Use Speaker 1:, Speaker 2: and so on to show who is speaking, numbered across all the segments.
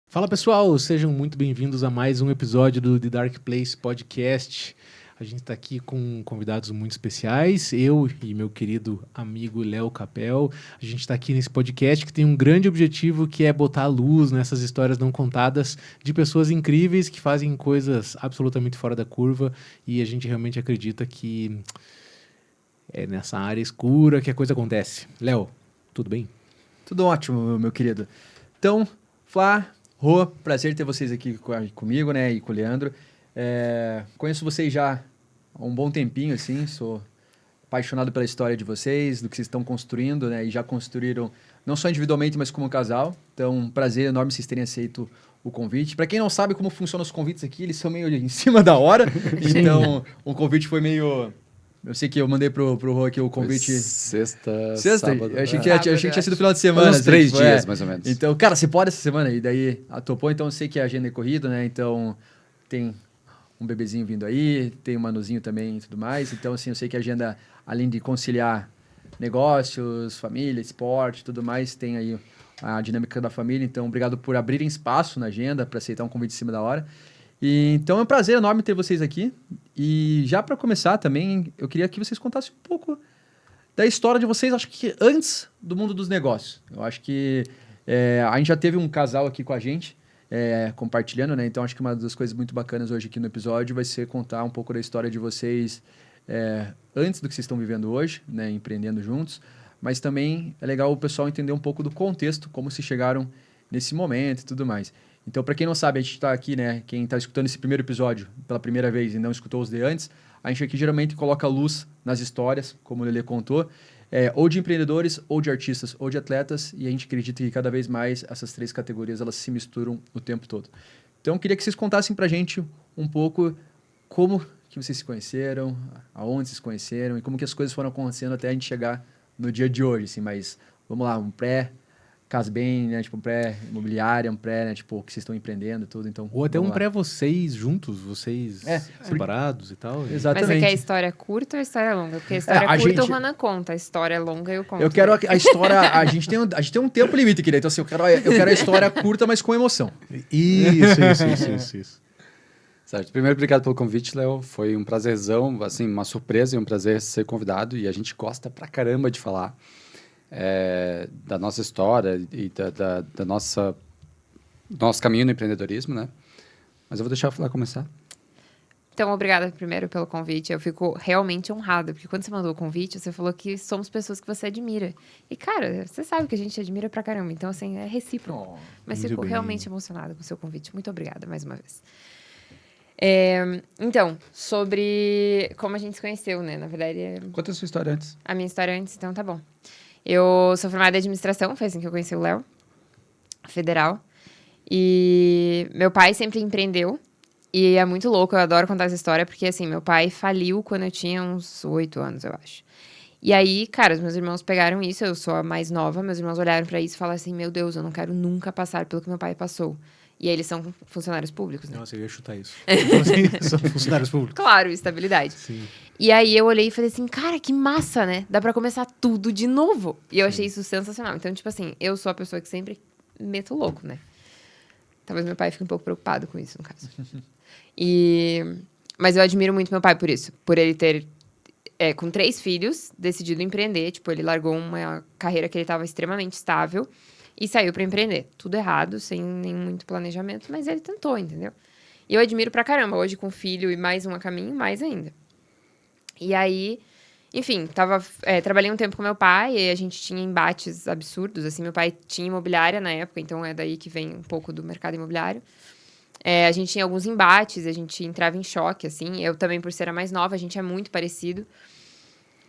Speaker 1: Fala pessoal, sejam muito bem-vindos a mais um episódio do The Dark Place Podcast. A gente está aqui com convidados muito especiais, eu e meu querido amigo Léo Capel. A gente está aqui nesse podcast que tem um grande objetivo, que é botar a luz nessas histórias não contadas de pessoas incríveis que fazem coisas absolutamente fora da curva, e a gente realmente acredita que é nessa área escura que a coisa acontece. Léo, tudo bem?
Speaker 2: Tudo ótimo, meu querido. Então, Flá, Rô, prazer ter vocês aqui comigo, né, e com o Leandro. Conheço vocês já há um bom tempinho, assim, sou apaixonado pela história de vocês, do que vocês estão construindo, né, e já construíram, não só individualmente, mas como casal. Então, prazer enorme vocês terem aceito o convite. Para quem não sabe como funcionam os convites aqui, eles são meio em cima da hora, então o convite foi meio... Eu sei que eu mandei pro Rô aqui o convite...
Speaker 3: Sexta,
Speaker 2: sábado. Eu achei que tinha sido final de
Speaker 3: Foi
Speaker 2: semana.
Speaker 3: uns 3
Speaker 2: tipo,
Speaker 3: dias, mais ou menos.
Speaker 2: Então, cara, você pode essa semana? E daí topou, então eu sei que a agenda é corrida, né? Então, tem um bebezinho vindo aí, tem um manuzinho também e tudo mais. Então, assim, eu sei que a agenda, além de conciliar negócios, família, esporte, tudo mais, tem aí a dinâmica da família. Então, obrigado por abrirem espaço na agenda para aceitar um convite em cima da hora. Então, é um prazer enorme ter vocês aqui. E já para começar também, eu queria que vocês contassem um pouco da história de vocês, acho que antes do mundo dos negócios. Eu acho que a gente já teve um casal aqui com a gente, compartilhando, né? Então, acho que uma das coisas muito bacanas hoje aqui no episódio vai ser contar um pouco da história de vocês antes do que vocês estão vivendo hoje, né? Empreendendo juntos. Mas também é legal o pessoal entender um pouco do contexto, como se chegaram nesse momento e tudo mais. Então, para quem não sabe, a gente está aqui, né? Quem está escutando esse primeiro episódio pela primeira vez e não escutou os de antes, a gente aqui geralmente coloca luz nas histórias, como o Lelê contou, ou de empreendedores, ou de artistas, ou de atletas, e a gente acredita que cada vez mais essas três categorias elas se misturam o tempo todo. Então, eu queria que vocês contassem para a gente um pouco como que vocês se conheceram, aonde vocês se conheceram, e como que as coisas foram acontecendo até a gente chegar no dia de hoje, assim, mas vamos lá, um Casbem, né? Tipo, um pré-imobiliária, um pré, né? Tipo, que vocês estão empreendendo e tudo, então...
Speaker 1: Ou até um
Speaker 2: lá.
Speaker 1: pré vocês juntos, vocês separados e tal.
Speaker 2: Exatamente.
Speaker 4: Mas você quer a história curta ou a história longa? Porque a história
Speaker 2: a
Speaker 4: curta
Speaker 2: gente-
Speaker 4: o Hannah conta, a história longa eu conto.
Speaker 2: Eu quero a história... A gente tem um tempo limite aqui, né? Então, assim, eu quero a história curta, mas com emoção.
Speaker 1: Isso.
Speaker 3: Certo. Primeiro, obrigado pelo convite, Léo. Foi um prazerzão, assim, uma surpresa e um prazer ser convidado. E a gente gosta pra caramba de falar da nossa história e da nosso caminho no empreendedorismo, né? Mas eu vou deixar o Flá começar.
Speaker 4: Então, obrigada primeiro pelo convite. Eu fico realmente honrada, porque quando você mandou o convite, você falou que somos pessoas que você admira. E, cara, você sabe que a gente admira pra caramba. Então, assim, é recíproco. Mas
Speaker 1: muito
Speaker 4: fico
Speaker 1: bem.
Speaker 4: realmente emocionada com o seu convite. Muito obrigada, mais uma vez. Então, sobre como a gente se conheceu, né? Na verdade,
Speaker 3: Conta a sua história antes.
Speaker 4: a minha história antes, então tá bom. Eu sou formada em administração, foi assim que eu conheci o Léo, federal. E meu pai sempre empreendeu. E é muito louco, eu adoro contar essa história, porque assim, meu pai faliu quando eu tinha uns 8 anos, eu acho. E aí, cara, os meus irmãos pegaram isso, eu sou a mais nova, meus irmãos olharam pra isso e falaram assim, meu Deus, eu não quero nunca passar pelo que meu pai passou. E aí eles são funcionários públicos, né?
Speaker 1: Nossa, eu ia chutar isso. Então, assim, são funcionários públicos.
Speaker 4: Claro, estabilidade.
Speaker 1: Sim.
Speaker 4: E aí eu olhei e falei assim, cara, que massa, né? Dá pra começar tudo de novo. E eu achei isso sensacional. Então, tipo assim, eu sou a pessoa que sempre meto o louco, né? Talvez meu pai fique um pouco preocupado com isso, no caso. Mas eu admiro muito meu pai por isso. Por ele ter, com 3 filhos, decidido empreender. Tipo, ele largou uma carreira que ele tava extremamente estável e saiu pra empreender. Tudo errado, sem nenhum muito planejamento, mas ele tentou, entendeu? E eu admiro pra caramba. Hoje, com filho e mais um a caminho, mais ainda. E aí, enfim, trabalhei um tempo com meu pai e a gente tinha embates absurdos, assim, meu pai tinha imobiliária na época, então é daí que vem um pouco do mercado imobiliário. A gente tinha alguns embates, a gente entrava em choque, assim, eu também, por ser a mais nova, a gente é muito parecido.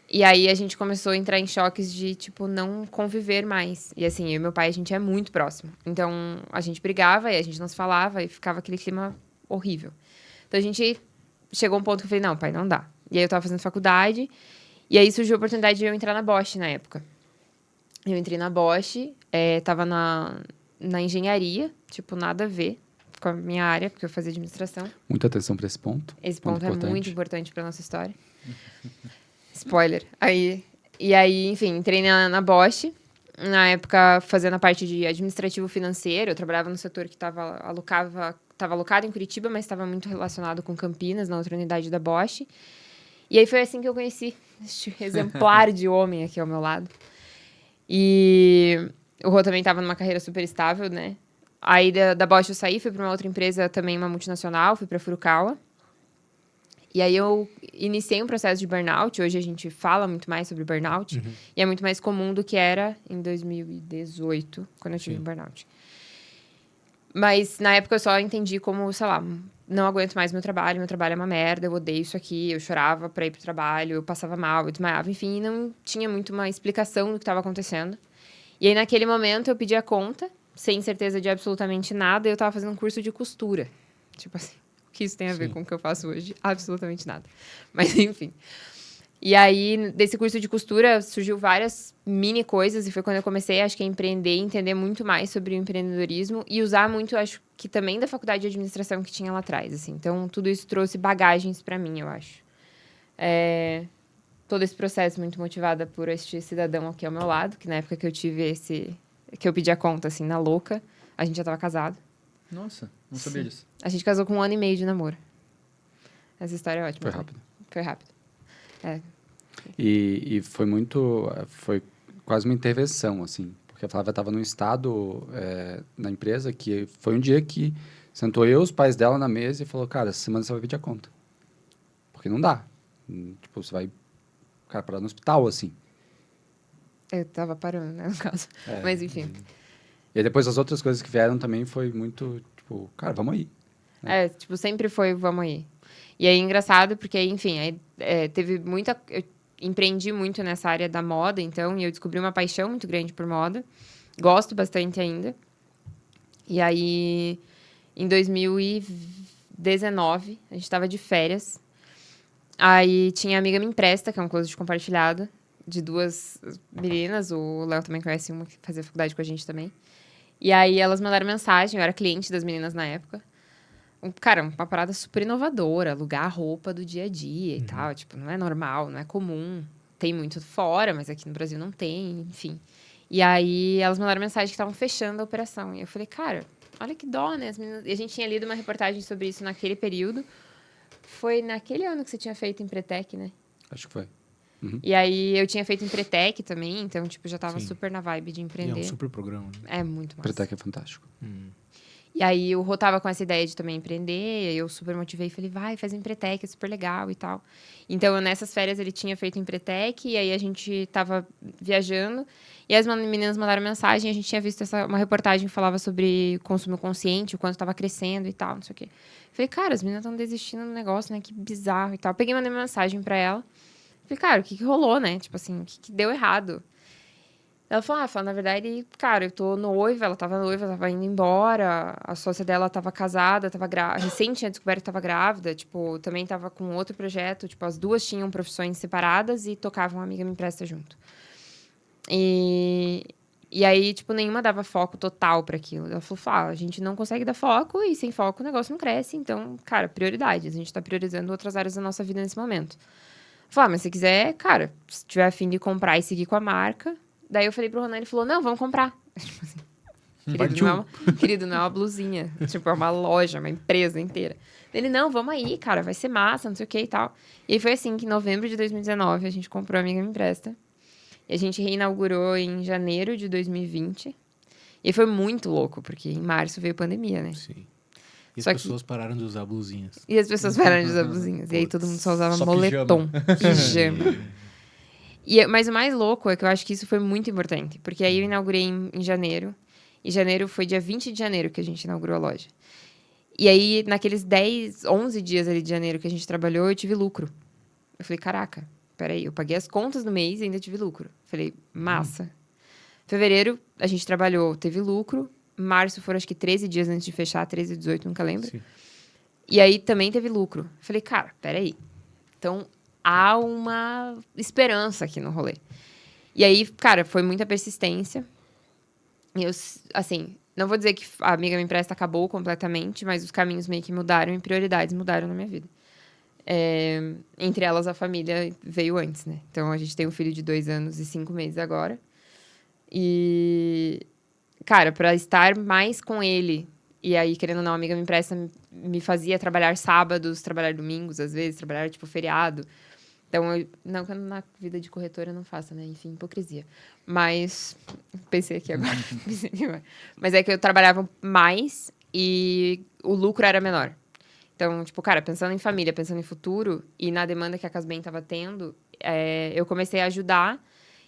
Speaker 4: E aí a gente começou a entrar em choques de, tipo, não conviver mais. E assim, eu e meu pai, a gente é muito próximo. Então, a gente brigava e a gente não se falava e ficava aquele clima horrível. Então, a gente chegou a um ponto que eu falei, não, pai, não dá. E aí eu tava fazendo faculdade, e aí surgiu a oportunidade de eu entrar na Bosch na época. Eu entrei na Bosch, tava na engenharia, tipo, nada a ver com a minha área, porque eu fazia administração.
Speaker 3: Muita atenção para esse ponto.
Speaker 4: Esse ponto é
Speaker 3: importante.
Speaker 4: muito importante pra nossa história. Spoiler. E aí, enfim, entrei na Bosch, na época, fazendo a parte de administrativo financeiro. Eu trabalhava no setor que estava alocado em Curitiba, mas estava muito relacionado com Campinas, na outra unidade da Bosch. E aí foi assim que eu conheci este exemplar de homem aqui ao meu lado. E o Rô também estava numa carreira super estável, né? Aí da Bosch eu saí, fui para uma outra empresa, também uma multinacional, fui para Furukawa. E aí eu iniciei um processo de burnout. Hoje a gente fala muito mais sobre burnout. E é muito mais comum do que era em 2018, quando eu tive um burnout. Mas na época eu só entendi como, sei lá, não aguento mais meu trabalho é uma merda, eu odeio isso aqui, eu chorava pra ir pro trabalho, eu passava mal, eu desmaiava, enfim, não tinha muito uma explicação do que estava acontecendo. E aí naquele momento eu pedi a conta, sem certeza de absolutamente nada, e eu tava fazendo um curso de costura. Tipo assim, o que isso tem a ver com o que eu faço hoje? Absolutamente nada. Mas enfim. E aí, desse curso de costura, surgiu várias mini coisas. E foi quando eu comecei, acho que, a empreender, entender muito mais sobre o empreendedorismo. E usar muito, acho que também da faculdade de administração que tinha lá atrás, assim. Então, tudo isso trouxe bagagens para mim, eu acho. Todo esse processo muito motivada por este cidadão aqui ao meu lado. Que na época que eu tive que eu pedi a conta, assim, na louca. A gente já tava casado.
Speaker 2: Nossa, não sabia disso.
Speaker 4: A gente casou com 1 ano e meio de namoro. Essa história é ótima.
Speaker 3: Foi
Speaker 4: também.
Speaker 3: rápido.
Speaker 4: Foi rápido.
Speaker 3: E foi quase uma intervenção, assim, porque a Flávia estava num estado na empresa que foi um dia que sentou eu, os pais dela na mesa e falou, cara, essa semana você vai pedir a conta. Porque não dá. Tipo, você vai, cara, parar no hospital, assim.
Speaker 4: Eu tava parando, né, no caso. Mas, enfim.
Speaker 3: E aí depois as outras coisas que vieram também foi muito, tipo, cara, vamos aí.
Speaker 4: Sempre foi vamos aí. E aí, engraçado, porque, enfim, teve muita... Eu empreendi muito nessa área da moda, então, e eu descobri uma paixão muito grande por moda. Gosto bastante ainda. E aí, em 2019, a gente estava de férias. Aí, tinha a Amiga Me Empresta, que é um closet compartilhado, de 2 meninas. O Léo também conhece uma que fazia faculdade com a gente também. E aí, elas mandaram mensagem, eu era cliente das meninas na época. Cara, uma parada super inovadora, alugar a roupa do dia a dia e tal. Tipo, não é normal, não é comum. Tem muito fora, mas aqui no Brasil não tem, enfim. E aí, elas mandaram mensagem que estavam fechando a operação. E eu falei, cara, olha que dó, né? As meninas... E a gente tinha lido uma reportagem sobre isso naquele período. Foi naquele ano que você tinha feito Empretec, né?
Speaker 3: Acho que foi.
Speaker 4: E aí, eu tinha feito Empretec também. Então, tipo, já tava
Speaker 1: Sim.
Speaker 4: super na vibe de
Speaker 1: E
Speaker 4: empreender.
Speaker 1: é um super programa. Né?
Speaker 4: É muito massa.
Speaker 3: Pretec é fantástico.
Speaker 4: E aí, o Rô tava com essa ideia de também empreender, e aí eu super motivei e falei, vai, faz Empretec, é super legal e tal. Então, nessas férias, ele tinha feito Empretec, e aí a gente tava viajando, e as meninas mandaram mensagem, a gente tinha visto uma reportagem que falava sobre consumo consciente, o quanto tava crescendo e tal, não sei o quê. Falei, cara, as meninas estão desistindo do negócio, né, que bizarro e tal. Peguei e mandei uma mensagem pra ela, falei, cara, o que rolou, né, tipo assim, o que deu errado? Ela falou, na verdade, cara, eu tô noiva, ela tava indo embora, a sócia dela tava casada, recém tinha descoberto que tava grávida, tipo, também tava com outro projeto, tipo, as duas tinham profissões separadas e tocavam Amiga Me Empresta junto. E aí, tipo, nenhuma dava foco total pra aquilo. Ela falou, a gente não consegue dar foco e sem foco o negócio não cresce, então, cara, prioridades, a gente tá priorizando outras áreas da nossa vida nesse momento. Falei, mas se quiser, cara, se tiver a fim de comprar e seguir com a marca... Daí eu falei pro Ronan, ele falou, não, vamos comprar. Tipo assim, querido, não é uma blusinha. Tipo, é uma loja, uma empresa inteira. Ele, não, vamos aí, cara, vai ser massa, não sei o que e tal. E aí foi assim que em novembro de 2019 a gente comprou a Amiga Me Empresta. E a gente reinaugurou em janeiro de 2020. E foi muito louco, porque em março veio pandemia, né?
Speaker 1: Sim. E as
Speaker 4: Só
Speaker 1: pessoas pararam de usar blusinhas.
Speaker 4: E as pessoas pararam de usar blusinhas. E aí todo mundo só usava
Speaker 2: Só
Speaker 4: moletom. Pijama. Mas o mais louco é que eu acho que isso foi muito importante. Porque aí eu inaugurei em janeiro. E janeiro foi dia 20 de janeiro que a gente inaugurou a loja. E aí, naqueles 11 dias ali de janeiro que a gente trabalhou, eu tive lucro. Eu falei, caraca, peraí, eu paguei as contas do mês e ainda tive lucro. Falei, massa. Fevereiro, a gente trabalhou, teve lucro. Março foram, acho que 13 dias antes de fechar, 13, 18, nunca lembro.
Speaker 1: Sim.
Speaker 4: E aí, também teve lucro. Falei, cara, peraí. Então... há uma esperança aqui no rolê. E aí, cara, foi muita persistência. E eu, assim, não vou dizer que a Amiga Me Empresta acabou completamente, mas os caminhos meio que mudaram e prioridades mudaram na minha vida. Entre elas, a família veio antes, né? Então, a gente tem um filho de 2 anos e 5 meses agora. E, cara, pra estar mais com ele, e aí, querendo ou não, a amiga me empresta, me fazia trabalhar sábados, trabalhar domingos, às vezes, trabalhar, tipo, feriado. Então, não que na vida de corretora eu não faça, né? Enfim, hipocrisia. Mas, pensei aqui agora. Mas é que eu trabalhava mais e o lucro era menor. Então, tipo, cara, pensando em família, pensando em futuro e na demanda que a Casbem estava tendo, eu comecei a ajudar.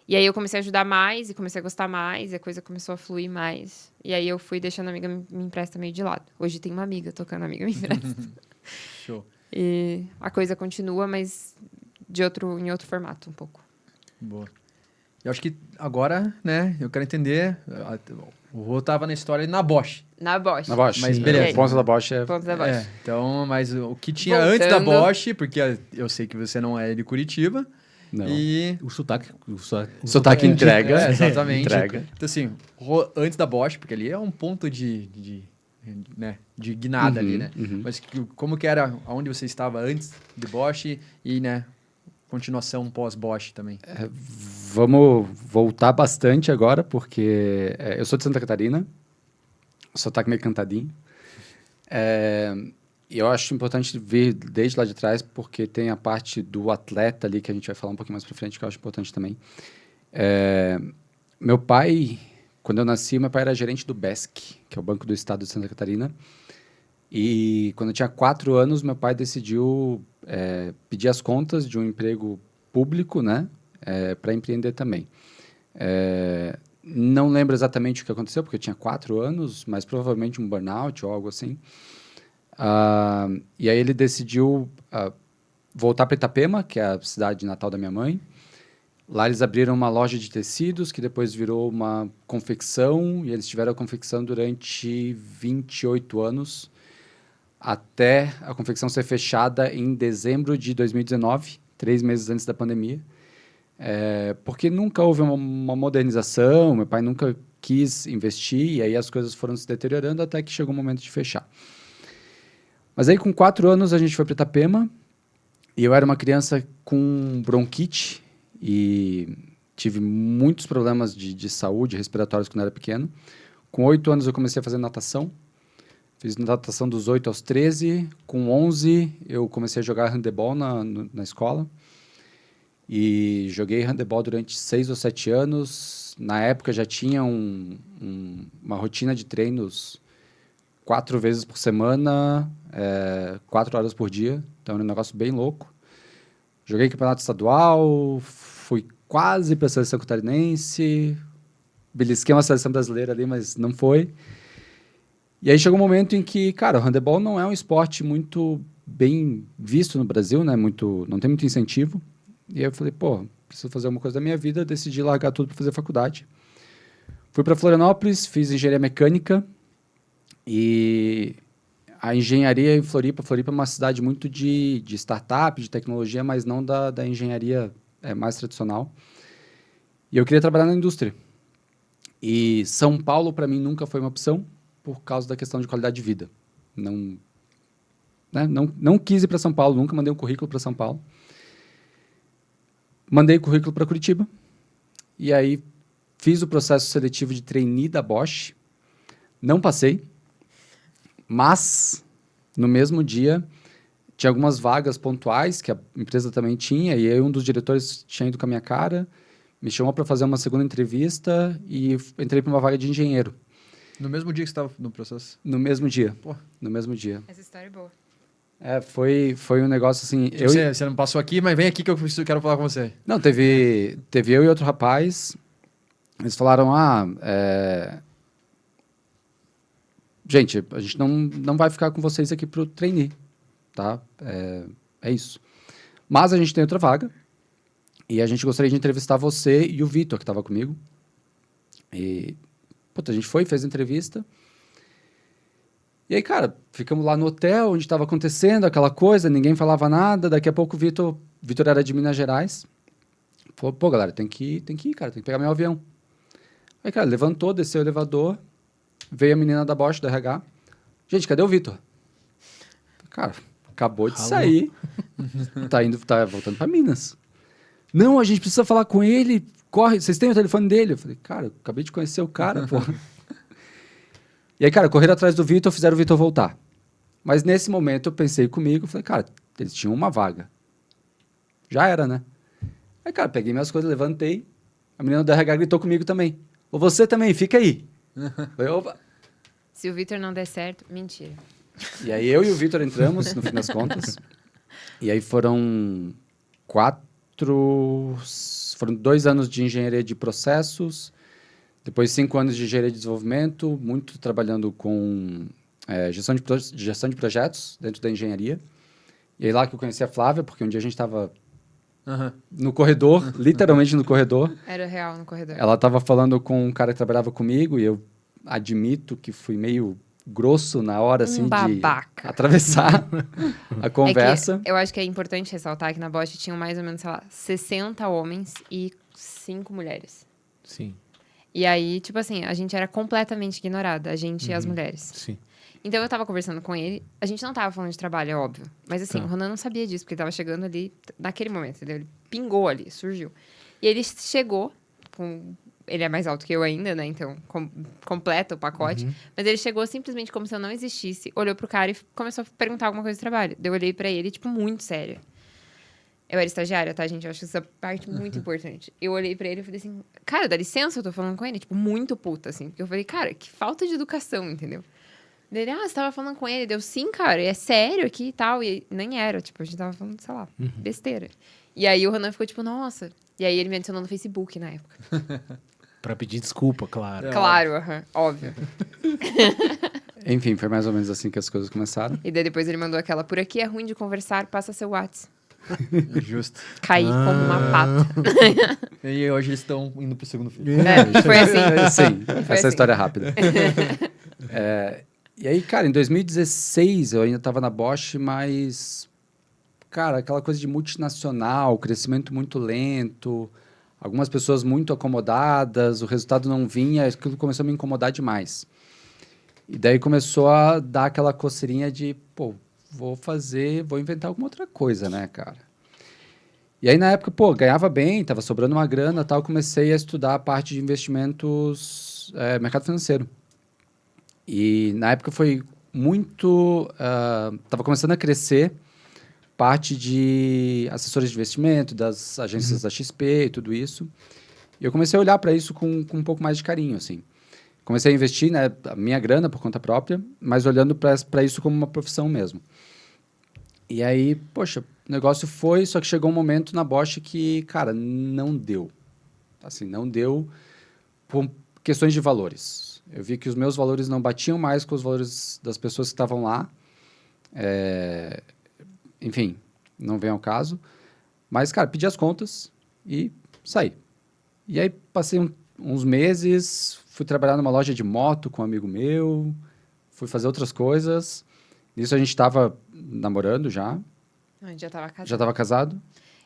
Speaker 4: E aí eu comecei a ajudar mais e comecei a gostar mais e a coisa começou a fluir mais. E aí eu fui deixando a amiga me empresta meio de lado. Hoje tem uma amiga tocando a amiga me empresta.
Speaker 2: Show.
Speaker 4: E a coisa continua, mas em outro formato um pouco.
Speaker 2: Boa. Eu acho que agora, né, eu quero entender. O Rô tava na história na Bosch.
Speaker 4: Na Bosch.
Speaker 3: Na Bosch.
Speaker 2: Mas
Speaker 3: Sim.
Speaker 2: beleza.
Speaker 3: O ponto da Bosch é...
Speaker 4: Ponto da Bosch.
Speaker 2: Então, mas o que tinha
Speaker 4: Voltando.
Speaker 2: antes da Bosch, porque eu sei que você não é de Curitiba.
Speaker 3: Não.
Speaker 2: E
Speaker 1: O sotaque...
Speaker 3: Sotaque entrega.
Speaker 2: exatamente.
Speaker 3: Entrega.
Speaker 2: Então, assim, antes da Bosch, porque ali é um ponto de guinada ali, né?
Speaker 3: Uhum.
Speaker 2: Mas como que era, aonde você estava antes de Bosch e, né, continuação pós-Bosch também?
Speaker 3: Vamos voltar bastante agora, porque eu sou de Santa Catarina, sotaque meio cantadinho. E eu acho importante vir desde lá de trás, porque tem a parte do atleta ali, que a gente vai falar um pouquinho mais pra frente, que eu acho importante também. Meu pai, quando eu nasci, meu pai era gerente do BESC, que é o Banco do Estado de Santa Catarina. E quando eu tinha 4 anos, meu pai decidiu pedir as contas de um emprego público, né, para empreender também. Não lembro exatamente o que aconteceu, porque eu tinha 4 anos, mas provavelmente um burnout ou algo assim. E aí ele decidiu voltar para Itapema, que é a cidade natal da minha mãe. Lá eles abriram uma loja de tecidos, que depois virou uma confecção, e eles tiveram a confecção durante 28 anos, até a confecção ser fechada em dezembro de 2019, 3 meses antes da pandemia. Porque nunca houve uma modernização, meu pai nunca quis investir, e aí as coisas foram se deteriorando até que chegou o momento de fechar. Mas aí, com 4 anos, a gente foi para Itapema, e eu era uma criança com bronquite, e tive muitos problemas de saúde respiratórios quando eu era pequeno. Com 8 anos, eu comecei a fazer natação. Fiz natação dos 8 aos 13. Com 11, eu comecei a jogar handebol na escola. E joguei handebol durante 6 ou 7 anos. Na época, já tinha uma rotina de treinos 4 vezes por semana, 4 horas por dia. Então, era um negócio bem louco. Joguei campeonato estadual, fui quase para a seleção catarinense, belisquei uma seleção brasileira ali, mas não foi. E aí chegou um momento em que, cara, o handebol não é um esporte muito bem visto no Brasil, né? Não tem muito incentivo. E aí eu falei, preciso fazer alguma coisa da minha vida, decidi largar tudo para fazer faculdade. Fui para Florianópolis, fiz engenharia mecânica e... A engenharia em Floripa é uma cidade muito de startup, de tecnologia, mas não da engenharia mais tradicional. E eu queria trabalhar na indústria. E São Paulo, para mim, nunca foi uma opção por causa da questão de qualidade de vida. Não quis ir para São Paulo, nunca mandei um currículo para São Paulo. Mandei o currículo para Curitiba. E aí fiz o processo seletivo de trainee da Bosch. Não passei. Mas, no mesmo dia, tinha algumas vagas pontuais que a empresa também tinha, e aí um dos diretores tinha ido com a minha cara, me chamou para fazer uma segunda entrevista e entrei para uma vaga de engenheiro.
Speaker 2: No mesmo dia que você estava no processo?
Speaker 3: No mesmo dia.
Speaker 2: Pô.
Speaker 3: No mesmo dia.
Speaker 4: Essa história é boa.
Speaker 3: Foi um negócio assim...
Speaker 2: Você não passou aqui, mas vem aqui que eu quero falar com você.
Speaker 3: Não, teve eu e outro rapaz, eles falaram, gente, a gente não vai ficar com vocês aqui pro trainee, tá? É isso. Mas a gente tem outra vaga e a gente gostaria de entrevistar você e o Vitor, que estava comigo. E, a gente fez a entrevista. E aí, cara, ficamos lá no hotel, onde estava acontecendo aquela coisa, ninguém falava nada. Daqui a pouco o Vitor era de Minas Gerais. Falou, galera, tem que ir, cara, tem que pegar meu avião. Aí, cara, levantou, desceu o elevador. Veio a menina da Bosch, do RH. Gente, cadê o Vitor? Cara, acabou de sair. Tá voltando para Minas. Não, a gente precisa falar com ele. corre, vocês têm o telefone dele? Eu falei, cara, eu acabei de conhecer o cara, pô. E aí, cara, correram atrás do Vitor, fizeram o Vitor voltar. Mas nesse momento eu pensei comigo, falei, cara, eles tinham uma vaga. Já era, né? Aí, cara, peguei minhas coisas, levantei, a menina do RH gritou comigo também. Ou você também, fica aí. Falei, opa.
Speaker 4: Se o Vitor não der certo, mentira.
Speaker 3: E aí eu e o Vitor entramos, no fim das contas. E aí foram 2 anos de engenharia de processos, depois 5 anos de engenharia de desenvolvimento, muito trabalhando com gestão de projetos dentro da engenharia. E aí lá que eu conheci a Flávia, porque um dia a gente estava no corredor, literalmente no corredor.
Speaker 4: Era real no corredor.
Speaker 3: Ela estava falando com um cara que trabalhava comigo e eu admito que fui meio grosso na hora, assim, de
Speaker 4: babaca.
Speaker 3: atravessar a conversa.
Speaker 4: Eu acho que é importante ressaltar que na Bosch tinham mais ou menos, sei lá, 60 homens e 5 mulheres.
Speaker 1: Sim.
Speaker 4: E aí, tipo assim, a gente era completamente ignorada, a gente e as mulheres.
Speaker 1: Sim.
Speaker 4: Então, eu tava conversando com ele, a gente não tava falando de trabalho, é óbvio. Mas assim,
Speaker 1: Tá.
Speaker 4: o Ronan não sabia disso, porque ele tava chegando ali naquele momento, entendeu? Ele pingou ali, surgiu. E ele chegou com... Ele é mais alto que eu ainda, né? Então, completa o pacote. Mas ele chegou simplesmente como se eu não existisse, olhou pro cara e começou a perguntar alguma coisa do trabalho. Daí eu olhei pra ele, tipo, muito séria. Eu era estagiária, tá, gente? Eu acho essa parte muito importante. Eu olhei pra ele e falei assim, cara, dá licença, eu tô falando com ele. Tipo, muito puta, assim. Porque eu falei, cara, que falta de educação, entendeu? Daí ele, você tava falando com ele? Deu, sim, cara, é sério aqui e tal. E nem era, tipo, a gente tava falando, sei lá, besteira. E aí o Ronan ficou tipo, nossa. E aí ele me adicionou no Facebook na época.
Speaker 1: Pra pedir desculpa, claro.
Speaker 4: Claro, óbvio.
Speaker 3: Enfim, foi mais ou menos assim que as coisas começaram.
Speaker 4: E daí depois ele mandou aquela, por aqui é ruim de conversar, passa seu WhatsApp.
Speaker 2: Justo.
Speaker 4: Caí como uma pata.
Speaker 2: E hoje eles estão indo pro segundo filho.
Speaker 4: Foi assim.
Speaker 3: Sim, essa
Speaker 4: assim.
Speaker 3: história é rápida. E aí, cara, em 2016 eu ainda estava na Bosch, mas, cara, aquela coisa de multinacional, crescimento muito lento, algumas pessoas muito acomodadas, o resultado não vinha, aquilo começou a me incomodar demais. E daí começou a dar aquela coceirinha de, pô, vou inventar alguma outra coisa, né, cara? E aí, na época, pô, ganhava bem, tava sobrando uma grana e tal, comecei a estudar a parte de investimentos, mercado financeiro. E na época foi muito... tava começando a crescer parte de assessores de investimento, das agências da XP e tudo isso. E eu comecei a olhar para isso com um pouco mais de carinho, assim. Comecei a investir, né, a minha grana por conta própria, mas olhando para isso como uma profissão mesmo. E aí, poxa, o negócio foi, só que chegou um momento na Bosch que, cara, não deu. Assim, não deu por questões de valores. Eu vi que os meus valores não batiam mais com os valores das pessoas que estavam lá. Enfim, não vem ao caso. Mas, cara, pedi as contas e saí. E aí passei uns meses, fui trabalhar numa loja de moto com um amigo meu, fui fazer outras coisas. Nisso a gente estava namorando já.
Speaker 4: A gente já tava casado.
Speaker 3: Já estava casado.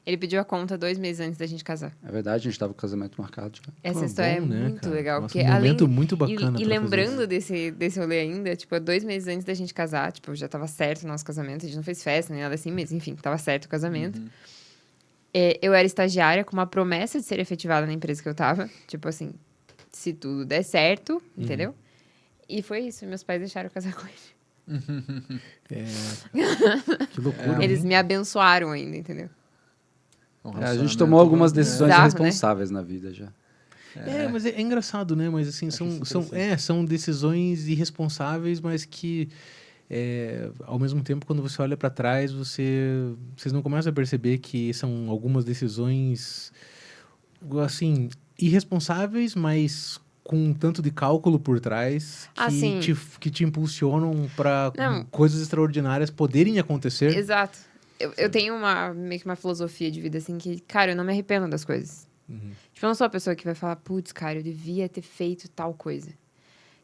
Speaker 4: Ele pediu a conta 2 meses antes da gente casar.
Speaker 3: É verdade, a gente estava com o casamento marcado já.
Speaker 4: Essa
Speaker 1: Pô,
Speaker 4: história
Speaker 1: bom,
Speaker 4: é
Speaker 1: né,
Speaker 4: muito
Speaker 1: cara?
Speaker 4: legal.
Speaker 1: Nossa,
Speaker 4: Porque
Speaker 1: um momento
Speaker 4: além...
Speaker 1: muito bacana
Speaker 4: E
Speaker 1: pra fazer
Speaker 4: lembrando desse rolê ainda, tipo, 2 meses antes da gente casar, tipo, já tava certo o nosso casamento. A gente não fez festa nem nada assim, mas enfim, tava certo o casamento. Eu era estagiária com uma promessa de ser efetivada na empresa que eu tava. Tipo assim, se tudo der certo, entendeu? E foi isso, meus pais deixaram eu casar com ele.
Speaker 1: Que loucura.
Speaker 4: Eles
Speaker 1: hein?
Speaker 4: me abençoaram ainda, entendeu?
Speaker 3: A gente tomou algumas decisões
Speaker 4: Bizarro, né?
Speaker 3: irresponsáveis na vida já.
Speaker 1: Mas é engraçado, né? Mas assim, são decisões irresponsáveis, mas que ao mesmo tempo, quando você olha para trás, vocês não começam a perceber que são algumas decisões assim, irresponsáveis, mas com um tanto de cálculo por trás
Speaker 4: Assim.
Speaker 1: que te impulsionam para
Speaker 4: Não.
Speaker 1: coisas extraordinárias poderem acontecer.
Speaker 4: Exato. Eu tenho meio que uma filosofia de vida, assim, que, cara, eu não me arrependo das coisas. Tipo, eu não sou a pessoa que vai falar, putz, cara, eu devia ter feito tal coisa.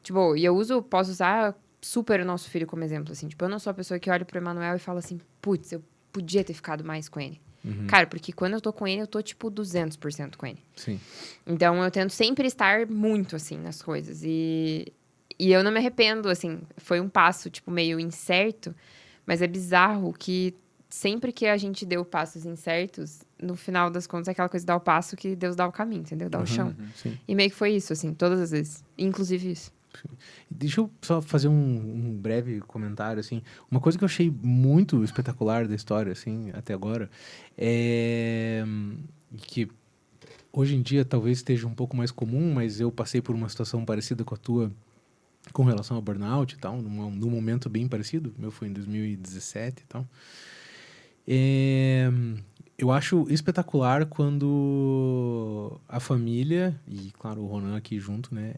Speaker 4: Tipo, e posso usar super o nosso filho como exemplo, assim. Tipo, eu não sou a pessoa que olha pro Emanuel e fala assim, putz, eu podia ter ficado mais com ele. Cara, porque quando eu tô com ele, eu tô, tipo, 200% com ele.
Speaker 1: Sim.
Speaker 4: Então, eu tento sempre estar muito, assim, nas coisas. E eu não me arrependo, assim. Foi um passo, tipo, meio incerto. Mas é bizarro que sempre que a gente deu passos incertos, no final das contas, é aquela coisa de dar o passo que Deus dá o caminho, entendeu? Dá o chão.
Speaker 1: Sim.
Speaker 4: E meio que foi isso, assim, todas as vezes. Inclusive isso.
Speaker 1: Deixa eu só fazer um breve comentário, assim. Uma coisa que eu achei muito espetacular da história, assim, até agora, é que hoje em dia talvez esteja um pouco mais comum, mas eu passei por uma situação parecida com a tua com relação ao burnout e tal, num momento bem parecido. O meu foi em 2017 e tal. Eu acho espetacular quando a família, e claro, o Ronan aqui junto, né,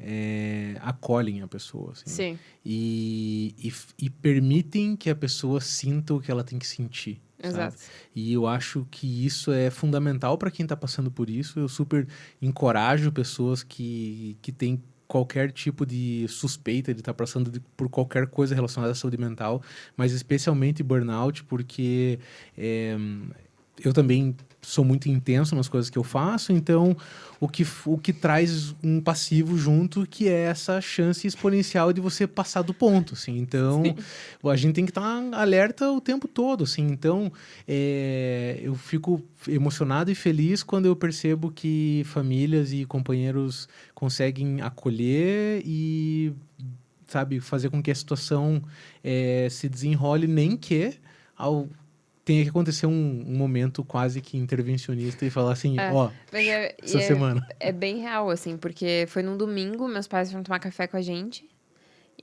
Speaker 1: acolhem a pessoa. Assim,
Speaker 4: Sim.
Speaker 1: e permitem que a pessoa sinta o que ela tem que sentir.
Speaker 4: Exato.
Speaker 1: Sabe? E eu acho que isso é fundamental para quem está passando por isso. Eu super encorajo pessoas que têm qualquer tipo de suspeita de estar passando por qualquer coisa relacionada à saúde mental, mas especialmente burnout, porque eu também sou muito intenso nas coisas que eu faço, então o que traz um passivo junto, que é essa chance exponencial de você passar do ponto, assim. Então, a gente tem que estar alerta o tempo todo, assim. Então, eu fico emocionado e feliz quando eu percebo que famílias e companheiros conseguem acolher e, sabe, fazer com que a situação se desenrole, nem que tenha que acontecer um momento quase que intervencionista e falar assim, essa semana.
Speaker 4: É bem real, assim, porque foi num domingo, meus pais foram tomar café com a gente.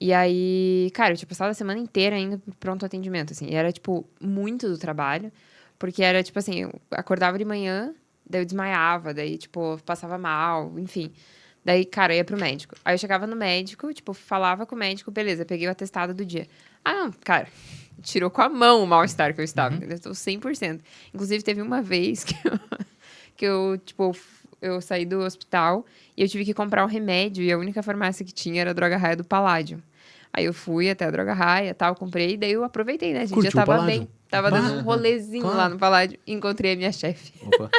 Speaker 4: E aí, cara, eu tinha passado a semana inteira indo pro pronto atendimento, assim. E era, tipo, muito do trabalho. Porque era, tipo assim, eu acordava de manhã, daí eu desmaiava, daí, tipo, passava mal, enfim. Daí, cara, eu ia pro médico. Aí eu chegava no médico, tipo, falava com o médico, beleza, peguei o atestado do dia. Ah, não, cara, tirou com a mão o mal-estar que eu estava, entendeu? Eu tô 100%. Inclusive, teve uma vez que eu saí do hospital e eu tive que comprar um remédio e a única farmácia que tinha era a Droga Raia do Paládio. Aí eu fui até a Droga Raia, tal, comprei, daí eu aproveitei, né? A gente
Speaker 1: Curtiu
Speaker 4: já tava
Speaker 1: o
Speaker 4: bem. Tava dando um rolezinho lá no Paládio e encontrei a minha chefe.
Speaker 1: Opa.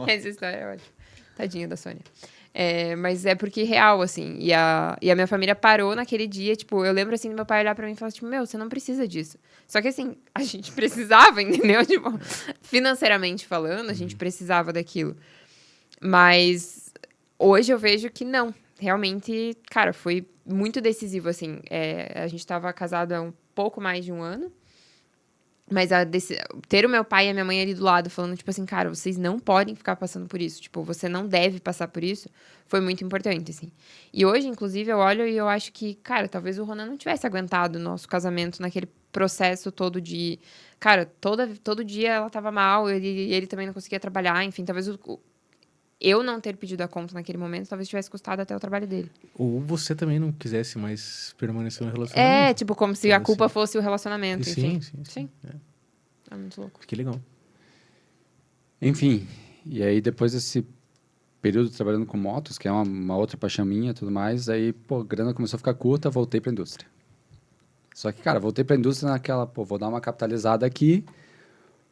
Speaker 4: Essa história é ótima. Tadinha da Sônia. Mas é porque real, assim. E a minha família parou naquele dia, tipo, eu lembro, assim, do meu pai olhar pra mim e falar, tipo, meu, você não precisa disso. Só que, assim, a gente precisava, entendeu? Tipo, financeiramente falando, a gente precisava daquilo. Mas hoje eu vejo que não. Realmente, cara, foi muito decisivo, assim. A gente tava casado há um pouco mais de um ano. Mas ter o meu pai e a minha mãe ali do lado falando, tipo assim, cara, vocês não podem ficar passando por isso. Tipo, você não deve passar por isso. Foi muito importante, assim. E hoje, inclusive, eu olho e eu acho que, cara, talvez o Ronan não tivesse aguentado o nosso casamento naquele processo todo de... Cara, todo dia ela tava mal, ele também não conseguia trabalhar, enfim, talvez eu não ter pedido a conta naquele momento talvez tivesse custado até o trabalho dele.
Speaker 1: Ou você também não quisesse mais permanecer no relacionamento.
Speaker 4: Tipo, como se a culpa fosse o relacionamento, enfim.
Speaker 1: Sim.
Speaker 4: É muito louco.
Speaker 1: Que legal.
Speaker 3: Enfim, e aí depois desse período trabalhando com motos, que é uma outra paixão minha e tudo mais, aí, pô, a grana começou a ficar curta, voltei pra indústria. Só que, cara, voltei pra indústria naquela, pô, vou dar uma capitalizada aqui,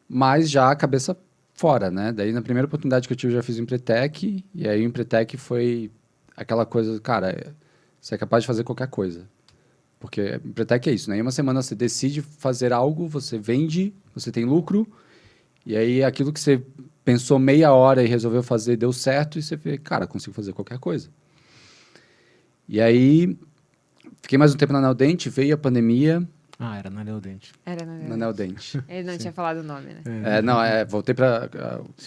Speaker 3: mas já a cabeça fora, né? Daí, na primeira oportunidade que eu tive, eu já fiz o Empretec, e aí o Empretec foi aquela coisa, cara, você é capaz de fazer qualquer coisa. Porque Empretec é isso, né? Em uma semana você decide fazer algo, você vende, você tem lucro, e aí aquilo que você pensou meia hora e resolveu fazer deu certo, e você vê, cara, consigo fazer qualquer coisa. E aí, fiquei mais um tempo na Neodente, veio a pandemia.
Speaker 1: Ah, era na Neodente.
Speaker 4: Era
Speaker 3: Na Neodente.
Speaker 4: Ele não tinha falado o nome, né?
Speaker 3: Voltei para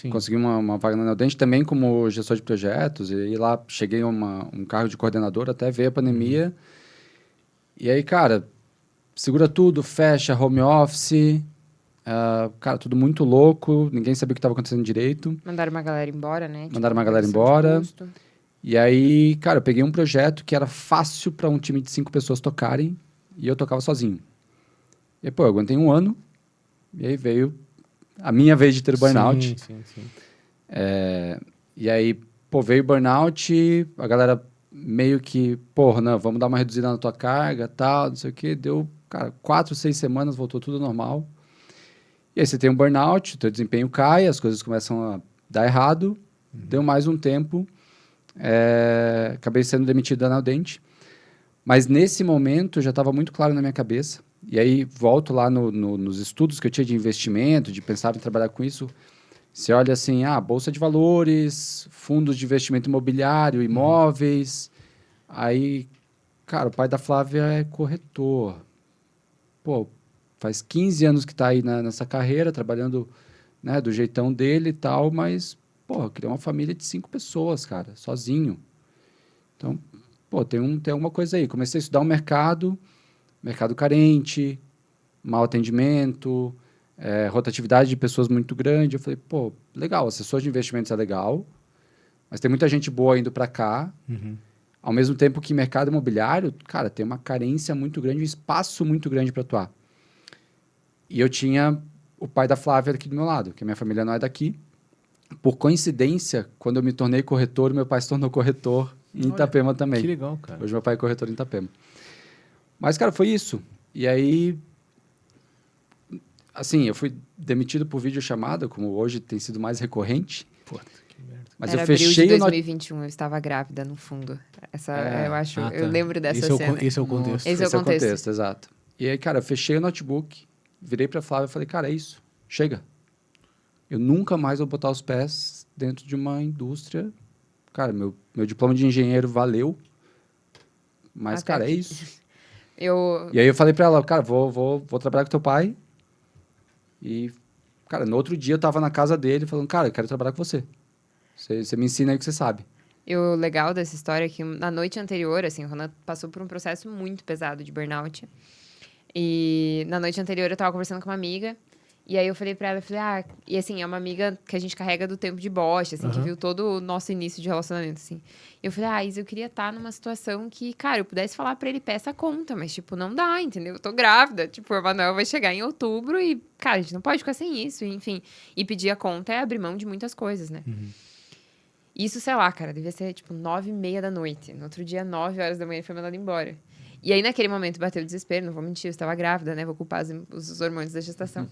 Speaker 3: conseguir uma vaga na Neodente também como gestor de projetos, e aí lá cheguei a um cargo de coordenador, até veio a pandemia. E aí, cara, segura tudo, fecha, home office, cara, tudo muito louco, ninguém sabia o que estava acontecendo direito.
Speaker 4: Mandaram uma galera embora, né?
Speaker 3: Mandaram uma galera embora. E aí, cara, eu peguei um projeto que era fácil para um time de 5 pessoas tocarem, e eu tocava sozinho. E aí, pô, eu aguentei um ano, e aí veio a minha vez de ter burnout.
Speaker 1: Sim.
Speaker 3: E aí, pô, veio o burnout, a galera meio que, porra, não, vamos dar uma reduzida na tua carga, tal, não sei o quê. Deu, cara, 4, 6 semanas, voltou tudo normal. E aí você tem um burnout, o teu desempenho cai, as coisas começam a dar errado. Deu mais um tempo, acabei sendo demitido da Neodente. Mas nesse momento já estava muito claro na minha cabeça. E aí volto lá nos estudos que eu tinha de investimento, de pensar em trabalhar com isso. Você olha assim, bolsa de valores, fundos de investimento imobiliário, imóveis. Aí, cara, o pai da Flávia é corretor. Pô, faz 15 anos que está aí nessa carreira, trabalhando, né, do jeitão dele e tal, mas, pô, criou uma família de 5 pessoas, cara, sozinho. Então, pô, tem alguma coisa aí. Comecei a estudar o mercado carente, mau atendimento, rotatividade de pessoas muito grande. Eu falei, pô, legal, assessor de investimentos é legal, mas tem muita gente boa indo para cá. Ao mesmo tempo que mercado imobiliário, cara, tem uma carência muito grande, um espaço muito grande para atuar. E eu tinha o pai da Flávia aqui do meu lado, que a minha família não é daqui. Por coincidência, quando eu me tornei corretor, meu pai se tornou corretor em Itapema também.
Speaker 1: Que legal, cara.
Speaker 3: Hoje meu pai é corretor em Itapema. Mas, cara, foi isso. E aí, assim, eu fui demitido por videochamada, como hoje tem sido mais recorrente.
Speaker 1: Puta, que merda.
Speaker 3: Mas
Speaker 4: Era
Speaker 3: eu fechei
Speaker 4: abril de
Speaker 3: o
Speaker 4: 2021, eu estava grávida, no fundo. Eu acho, eu lembro dessa
Speaker 1: esse
Speaker 4: cena.
Speaker 1: Esse é o contexto.
Speaker 4: Esse é o contexto.
Speaker 3: Exato. E aí, cara, eu fechei o notebook, virei pra Flávia e falei, cara, é isso, chega. Eu nunca mais vou botar os pés dentro de uma indústria. Cara, meu diploma de engenheiro valeu, mas,
Speaker 4: Até
Speaker 3: cara, é
Speaker 4: aqui.
Speaker 3: isso.
Speaker 4: Eu,
Speaker 3: E aí eu falei pra ela, cara, vou trabalhar com teu pai. E, cara, no outro dia eu tava na casa dele falando, cara, eu quero trabalhar com você. Você me ensina aí o que você sabe.
Speaker 4: E o legal dessa história é que na noite anterior, assim, o Ronan passou por um processo muito pesado de burnout. E na noite anterior eu tava conversando com uma amiga. E aí eu falei pra ela, e assim, é uma amiga que a gente carrega do tempo de boche, assim, que viu todo o nosso início de relacionamento, assim. E eu falei, Isa, eu queria estar numa situação que, cara, eu pudesse falar pra ele, peça a conta, mas, tipo, não dá, entendeu? Eu tô grávida, tipo, o Emanuel vai chegar em outubro e, cara, a gente não pode ficar sem isso, enfim. E pedir a conta é abrir mão de muitas coisas, né? Isso, sei lá, cara, devia ser, tipo, 9h30 da noite. No outro dia, 9 horas da manhã, ele foi mandado embora. E aí, naquele momento, bateu o desespero, não vou mentir, eu estava grávida, né? Vou culpar os hormônios da gestação.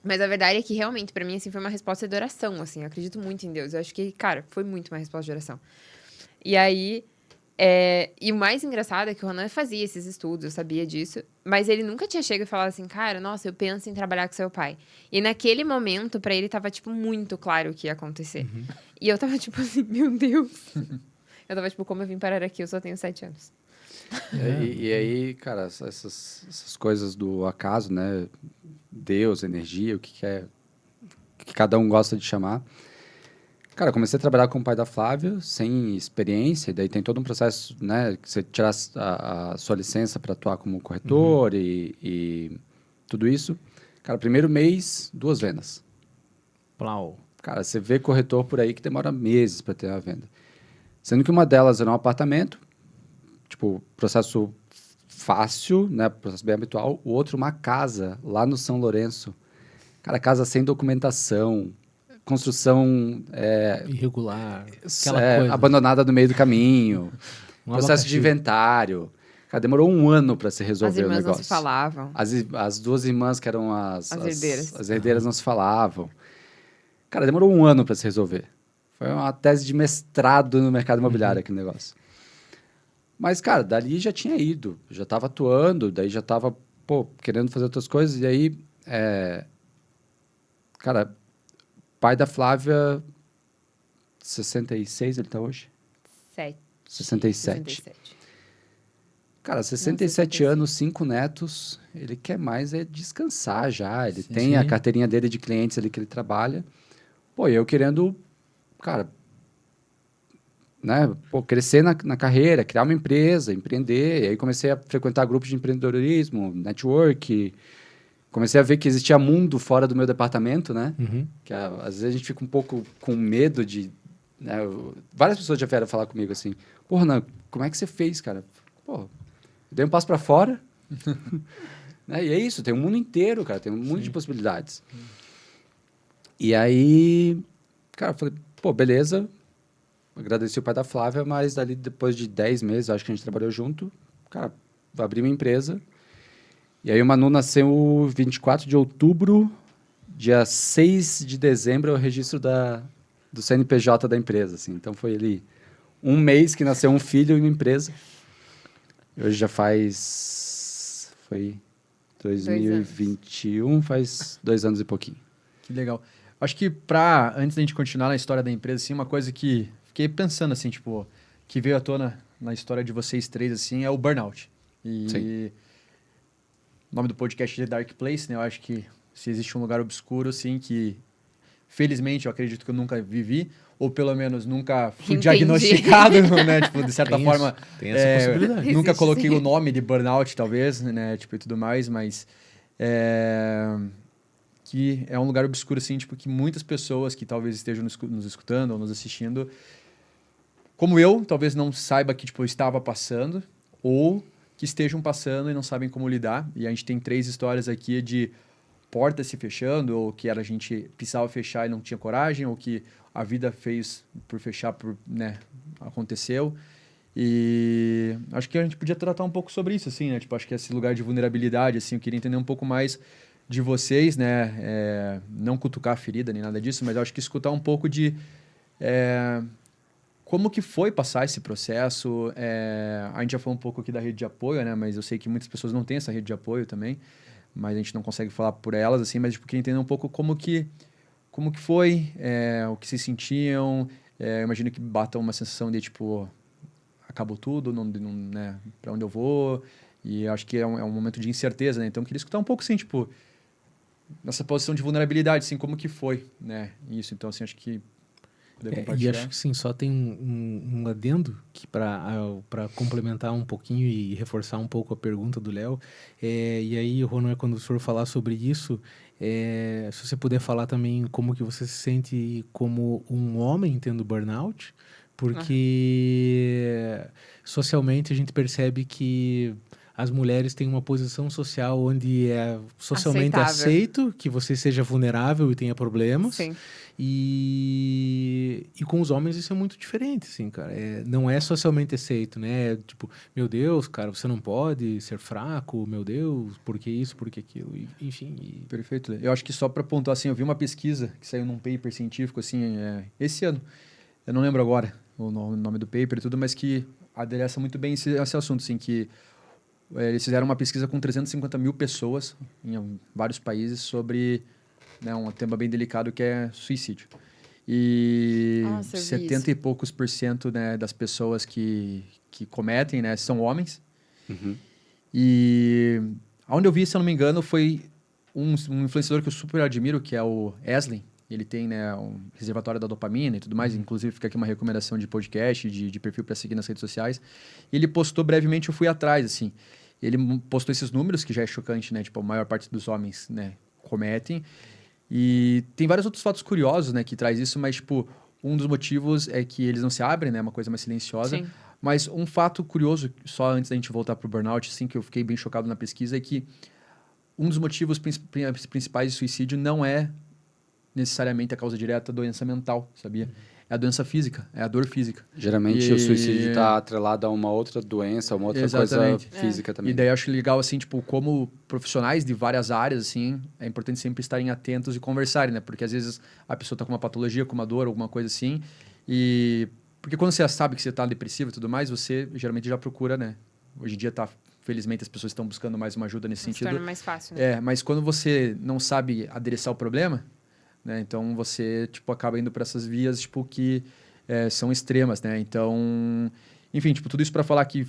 Speaker 4: Mas a verdade é que, realmente, pra mim, assim, foi uma resposta de oração, assim. Eu acredito muito em Deus. Eu acho que, cara, foi muito uma resposta de oração. E aí... E o mais engraçado é que o Ronan fazia esses estudos, eu sabia disso. Mas ele nunca tinha chegado e falado assim, cara, nossa, eu penso em trabalhar com seu pai. E naquele momento, pra ele, tava, tipo, muito claro o que ia acontecer. E eu tava, tipo assim, meu Deus. Eu tava, tipo, como eu vim parar aqui, eu só tenho 7 anos.
Speaker 3: E aí, cara, essas coisas do acaso, né? Deus, energia, o que cada um gosta de chamar. Cara, comecei a trabalhar com o pai da Flávia, sem experiência, e daí tem todo um processo, né? Que você tirar a sua licença para atuar como corretor e tudo isso. Cara, primeiro mês, 2 vendas.
Speaker 1: Plau.
Speaker 3: Cara, você vê corretor por aí que demora meses para ter a venda. Sendo que uma delas era um apartamento, tipo, processo fácil, né? Processo bem habitual. O outro, uma casa lá no São Lourenço. Cara, casa sem documentação, construção
Speaker 1: Irregular. Aquela coisa.
Speaker 3: abandonada no meio do caminho,
Speaker 1: Um
Speaker 3: processo de
Speaker 1: abacaxi.
Speaker 3: inventário. Cara, demorou 1 ano para se
Speaker 4: As
Speaker 3: resolver o
Speaker 4: irmãs
Speaker 3: negócio.
Speaker 4: não se falavam.
Speaker 3: As 2 irmãs que eram
Speaker 4: As herdeiras.
Speaker 3: as herdeiras não se falavam. Cara, demorou 1 ano para se resolver. Foi uma tese de mestrado no mercado imobiliário aquele negócio. Mas, cara, dali já tinha ido, já estava atuando, daí já estava, querendo fazer outras coisas. E aí, cara, pai da Flávia, 66 ele tá hoje? 67. Cara, 67 anos, 5 netos, ele quer mais descansar já. Ele tem a carteirinha dele de clientes ali que ele trabalha. E eu querendo, cara, né, crescer na carreira, criar uma empresa, empreender. E aí comecei a frequentar grupos de empreendedorismo, network. Comecei a ver que existia mundo fora do meu departamento, né? Que às vezes a gente fica um pouco com medo de... Né, várias pessoas já vieram falar comigo assim, Ronan, como é que você fez, cara? Dei um passo para fora. Né? E é isso, tem um mundo inteiro, cara. Tem um mundo de possibilidades. E aí, cara, eu falei, beleza. Agradeci o pai da Flávia, mas dali depois de 10 meses, acho que a gente trabalhou junto, cara, abri minha empresa. E aí o Manu nasceu 24 de outubro, dia 6 de dezembro é o registro do CNPJ da empresa, assim. Então foi ali 1 mês que nasceu um filho e uma empresa. Hoje já foi 2021, faz 2 anos e pouquinho.
Speaker 2: Que legal. Acho que antes da gente continuar na história da empresa, assim, uma coisa que fiquei pensando, assim, tipo, que veio à tona na história de vocês três, assim, é o burnout. E
Speaker 3: Sim.
Speaker 2: o nome do podcast é Dark Place, né? Eu acho que se existe um lugar obscuro, assim, que felizmente eu acredito que eu nunca vivi, ou pelo menos nunca fui
Speaker 4: Entendi.
Speaker 2: diagnosticado, né? Tipo, de certa forma,
Speaker 1: tem essa possibilidade.
Speaker 2: nunca
Speaker 4: Existe,
Speaker 2: coloquei
Speaker 4: sim.
Speaker 2: o nome de burnout, talvez, né? Tipo, e tudo mais, mas que é um lugar obscuro, assim, tipo, que muitas pessoas que talvez estejam nos escutando ou nos assistindo, como eu, talvez não saiba que, tipo, eu estava passando, ou que estejam passando e não sabem como lidar. E a gente tem 3 histórias aqui de portas se fechando, ou que a gente precisava fechar e não tinha coragem, ou que a vida fez por fechar, né, aconteceu. E acho que a gente podia tratar um pouco sobre isso, assim, né? Tipo, acho que esse lugar de vulnerabilidade, assim, eu queria entender um pouco mais de vocês, né? Não cutucar a ferida nem nada disso, mas eu acho que escutar um pouco de como que foi passar esse processo. A gente já falou um pouco aqui da rede de apoio, né? Mas eu sei que muitas pessoas não têm essa rede de apoio também, mas a gente não consegue falar por elas, assim, mas tipo, queria entender um pouco como que foi, o que se sentiam. Eu imagino que bata uma sensação de, tipo, acabou tudo, não, né, para onde eu vou? E acho que é um momento de incerteza, né? Então, eu queria escutar um pouco, assim, tipo, nessa posição de vulnerabilidade, assim, como que foi, né? Isso, então, assim, acho que poder
Speaker 1: E
Speaker 2: compartilhar.
Speaker 1: acho que sim, só tem um adendo que para complementar um pouquinho e reforçar um pouco a pergunta do Léo. E aí, Ronald, quando o senhor falar sobre isso, se você puder falar também como que você se sente como um homem tendo burnout, porque socialmente a gente percebe que as mulheres têm uma posição social onde é socialmente
Speaker 4: Aceitável.
Speaker 1: aceito que você seja vulnerável e tenha problemas.
Speaker 4: Sim.
Speaker 1: E com os homens isso é muito diferente, assim, cara. Não é socialmente aceito, né? Tipo, meu Deus, cara, você não pode ser fraco, meu Deus, por que isso, por que aquilo? Enfim.
Speaker 2: Perfeito. Eu acho que só para pontuar, assim, eu vi uma pesquisa que saiu num paper científico, assim, esse ano. Eu não lembro agora o nome do paper e tudo, mas que adereça muito bem esse assunto, assim, que eles fizeram uma pesquisa com 350 mil pessoas em vários países sobre, né, um tema bem delicado que é suicídio. E
Speaker 4: Nossa, eu vi
Speaker 2: 70
Speaker 4: isso.
Speaker 2: e poucos por cento, né, das pessoas que cometem, né, são homens.
Speaker 3: Uhum.
Speaker 2: E onde eu vi, se eu não me engano, foi um influenciador que eu super admiro, que é o Eslen. Ele tem, né, um reservatório da dopamina e tudo mais. Inclusive, fica aqui uma recomendação de podcast, de perfil para seguir nas redes sociais. E ele postou brevemente, eu fui atrás, assim. Ele postou esses números, que já é chocante, né? Tipo, a maior parte dos homens, né, cometem. E tem vários outros fatos curiosos, né, que traz isso, mas, tipo, um dos motivos é que eles não se abrem, né? Uma coisa mais silenciosa.
Speaker 4: Sim.
Speaker 2: Mas um fato curioso, só antes da gente voltar pro burnout, assim, que eu fiquei bem chocado na pesquisa, é que um dos motivos principais de suicídio não é necessariamente a causa direta da doença mental, sabia? É a doença física, é a dor física.
Speaker 3: Geralmente o suicídio está atrelado a uma outra doença, uma outra
Speaker 2: Exatamente.
Speaker 3: coisa física também.
Speaker 2: E daí eu acho legal, assim, tipo, como profissionais de várias áreas, assim, é importante sempre estarem atentos e conversarem, né? Porque às vezes a pessoa tá com uma patologia, com uma dor, alguma coisa assim, e... Porque quando você sabe que você tá depressivo e tudo mais, você geralmente já procura, né? Hoje em dia tá... Felizmente as pessoas estão buscando mais uma ajuda nesse
Speaker 4: Se
Speaker 2: sentido.
Speaker 4: torna mais fácil, né?
Speaker 2: Mas quando você não sabe adereçar o problema, né? Então você, tipo, acaba indo para essas vias, tipo, que são extremas, né? Então, enfim, tipo, tudo isso para falar que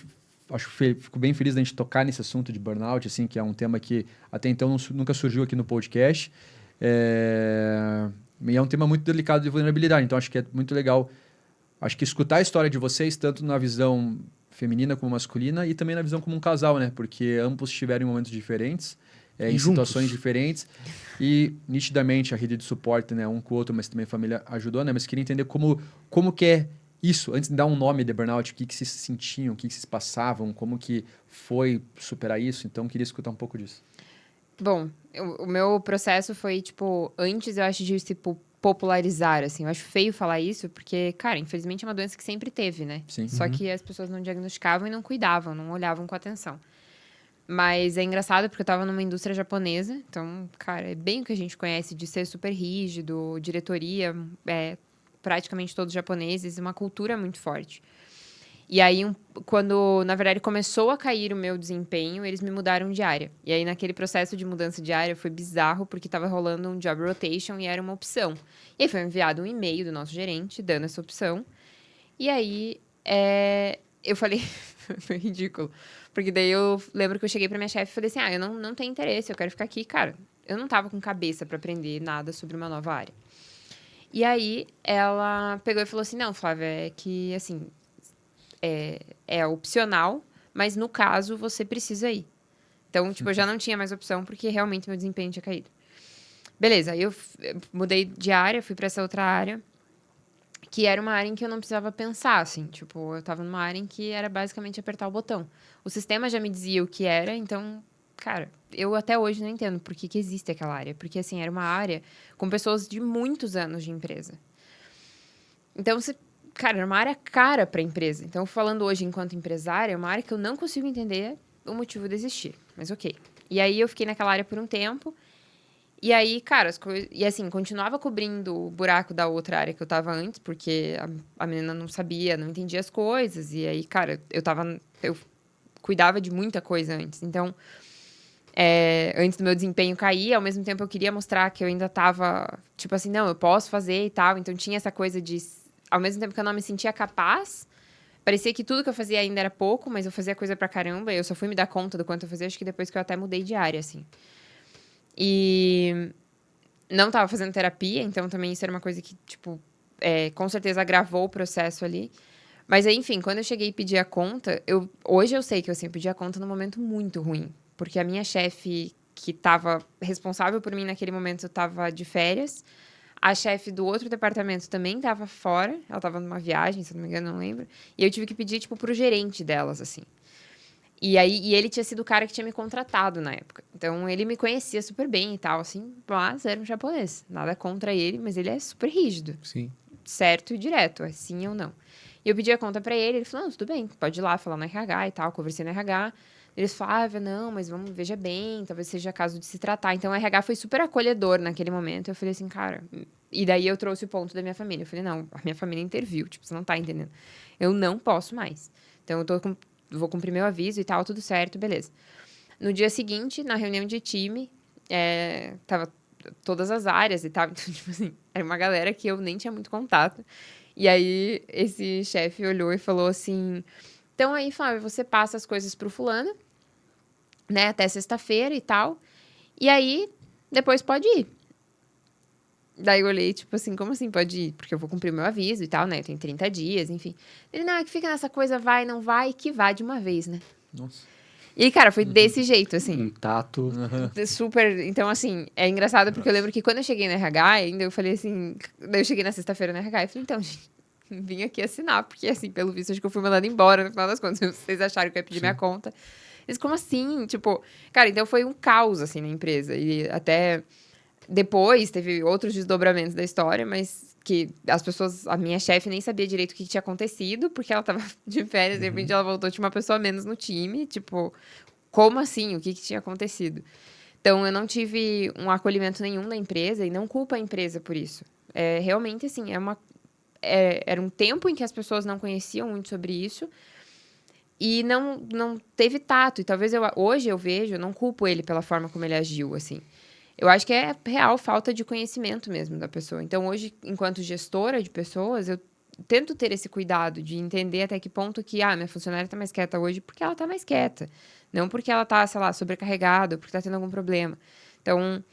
Speaker 2: fico bem feliz da gente tocar nesse assunto de burnout, assim, que é um tema que até então nunca surgiu aqui no podcast. E é um tema muito delicado de vulnerabilidade, então acho que é muito legal. Acho que escutar a história de vocês, tanto na visão feminina como masculina, e também na visão como um casal, né? Porque ambos estiveram em momentos diferentes,
Speaker 1: E
Speaker 2: em
Speaker 1: juntos.
Speaker 2: situações diferentes, e nitidamente a rede de suporte, né? Um com o outro, mas também a família ajudou, né? Mas queria entender como que é isso, antes de dar um nome de burnout, o que vocês sentiam, o que vocês passavam, como que foi superar isso. Então, queria escutar um pouco disso.
Speaker 4: Bom, o meu processo foi, tipo, antes eu acho de, tipo, popularizar, assim. Eu acho feio falar isso, porque, cara, infelizmente é uma doença que sempre teve, né?
Speaker 2: Sim.
Speaker 4: Só que as pessoas não diagnosticavam e não cuidavam, não olhavam com atenção. Mas é engraçado porque eu tava numa indústria japonesa, então, cara, é bem o que a gente conhece de ser super rígido, diretoria, praticamente todos japoneses, uma cultura muito forte. E aí, quando, na verdade, começou a cair o meu desempenho, eles me mudaram de área. E aí, naquele processo de mudança de área, foi bizarro, porque estava rolando um job rotation e era uma opção. E aí, foi enviado um e-mail do nosso gerente, dando essa opção. E aí, eu falei... foi ridículo. Porque daí, eu lembro que eu cheguei pra minha chefe e falei assim, eu não tenho interesse, eu quero ficar aqui. Cara, eu não tava com cabeça pra aprender nada sobre uma nova área. E aí, ela pegou e falou assim, não, Flávia, é que, assim... É opcional, mas no caso você precisa ir. Então, tipo, eu já não tinha mais opção porque realmente meu desempenho tinha caído. Beleza, aí eu mudei de área, fui pra essa outra área, que era uma área em que eu não precisava pensar, assim. Tipo, eu tava numa área em que era basicamente apertar o botão. O sistema já me dizia o que era, então, cara, eu até hoje não entendo por que existe aquela área. Porque, assim, era uma área com pessoas de muitos anos de empresa. Então, cara, era uma área cara para a empresa. Então, falando hoje enquanto empresária, é uma área que eu não consigo entender o motivo de existir. Mas ok. E aí, eu fiquei naquela área por um tempo. E aí, cara, e assim, continuava cobrindo o buraco da outra área que eu tava antes, porque a menina não sabia, não entendia as coisas. E aí, cara, eu cuidava de muita coisa antes. Então, antes do meu desempenho cair, ao mesmo tempo eu queria mostrar que eu ainda tava, tipo assim, não, eu posso fazer e tal. Então, tinha essa coisa de... Ao mesmo tempo que eu não me sentia capaz, parecia que tudo que eu fazia ainda era pouco, mas eu fazia coisa pra caramba. E eu só fui me dar conta do quanto eu fazia, acho que depois que eu até mudei de área, assim. E não tava fazendo terapia, então também isso era uma coisa que, tipo, com certeza agravou o processo ali. Mas aí, enfim, quando eu cheguei e pedi a conta, hoje eu sei que eu sempre pedi a conta num momento muito ruim. Porque a minha chefe, que tava responsável por mim naquele momento, tava de férias. A chefe do outro departamento também estava fora. Ela estava numa viagem, se não me engano, não lembro. E eu tive que pedir, tipo, pro gerente delas, assim. E ele tinha sido o cara que tinha me contratado na época. Então, ele me conhecia super bem e tal, assim. Mas era um japonês. Nada contra ele, mas ele é super rígido.
Speaker 1: Sim.
Speaker 4: Certo e direto, é sim ou não. E eu pedi a conta pra ele. Ele falou, não, tudo bem, pode ir lá falar no RH e tal. Conversei no RH. Eles falavam, não, mas veja bem, talvez seja caso de se tratar. Então, o RH foi super acolhedor naquele momento. Eu falei assim, cara... E daí, eu trouxe o ponto da minha família. Eu falei, não, a minha família interviu. Tipo, você não tá entendendo. Eu não posso mais. Então, vou cumprir meu aviso e tal, tudo certo, beleza. No dia seguinte, na reunião de time, tava todas as áreas e tal. Então, tipo assim, era uma galera que eu nem tinha muito contato. E aí, esse chefe olhou e falou assim... Então, aí, Flávia, você passa as coisas pro fulano, né, até sexta-feira e tal. E aí, depois pode ir. Daí eu olhei, tipo assim, como assim pode ir? Porque eu vou cumprir meu aviso e tal, né? Eu tenho 30 dias, enfim. Ele, não, é que fica nessa coisa, vai, não vai, que vá de uma vez, né?
Speaker 2: Nossa.
Speaker 4: E, cara, foi desse jeito, assim.
Speaker 3: Um tato.
Speaker 4: Super. Então, assim, é engraçado porque eu lembro que quando eu cheguei no RH, ainda eu falei assim. Daí eu cheguei na sexta-feira no RH e falei, então, gente, vim aqui assinar, porque, assim, pelo visto, acho que eu fui mandada embora no final das contas. Vocês acharam que eu ia pedir minha conta. Eles, como assim? Tipo, cara, então foi um caos, assim, na empresa. E até depois teve outros desdobramentos da história, mas que as pessoas, a minha chefe nem sabia direito o que tinha acontecido, porque ela tava de férias, de repente ela voltou, tinha uma pessoa a menos no time, tipo, como assim? O que tinha acontecido? Então, eu não tive um acolhimento nenhum da empresa e não culpo a empresa por isso. Realmente, assim, era um tempo em que as pessoas não conheciam muito sobre isso e não teve tato. E talvez hoje eu vejo, eu não culpo ele pela forma como ele agiu, assim. Eu acho que é real falta de conhecimento mesmo da pessoa. Então, hoje, enquanto gestora de pessoas, eu tento ter esse cuidado de entender até que ponto que, minha funcionária está mais quieta hoje porque ela está mais quieta. Não porque ela está, sei lá, sobrecarregada, porque está tendo algum problema. Então,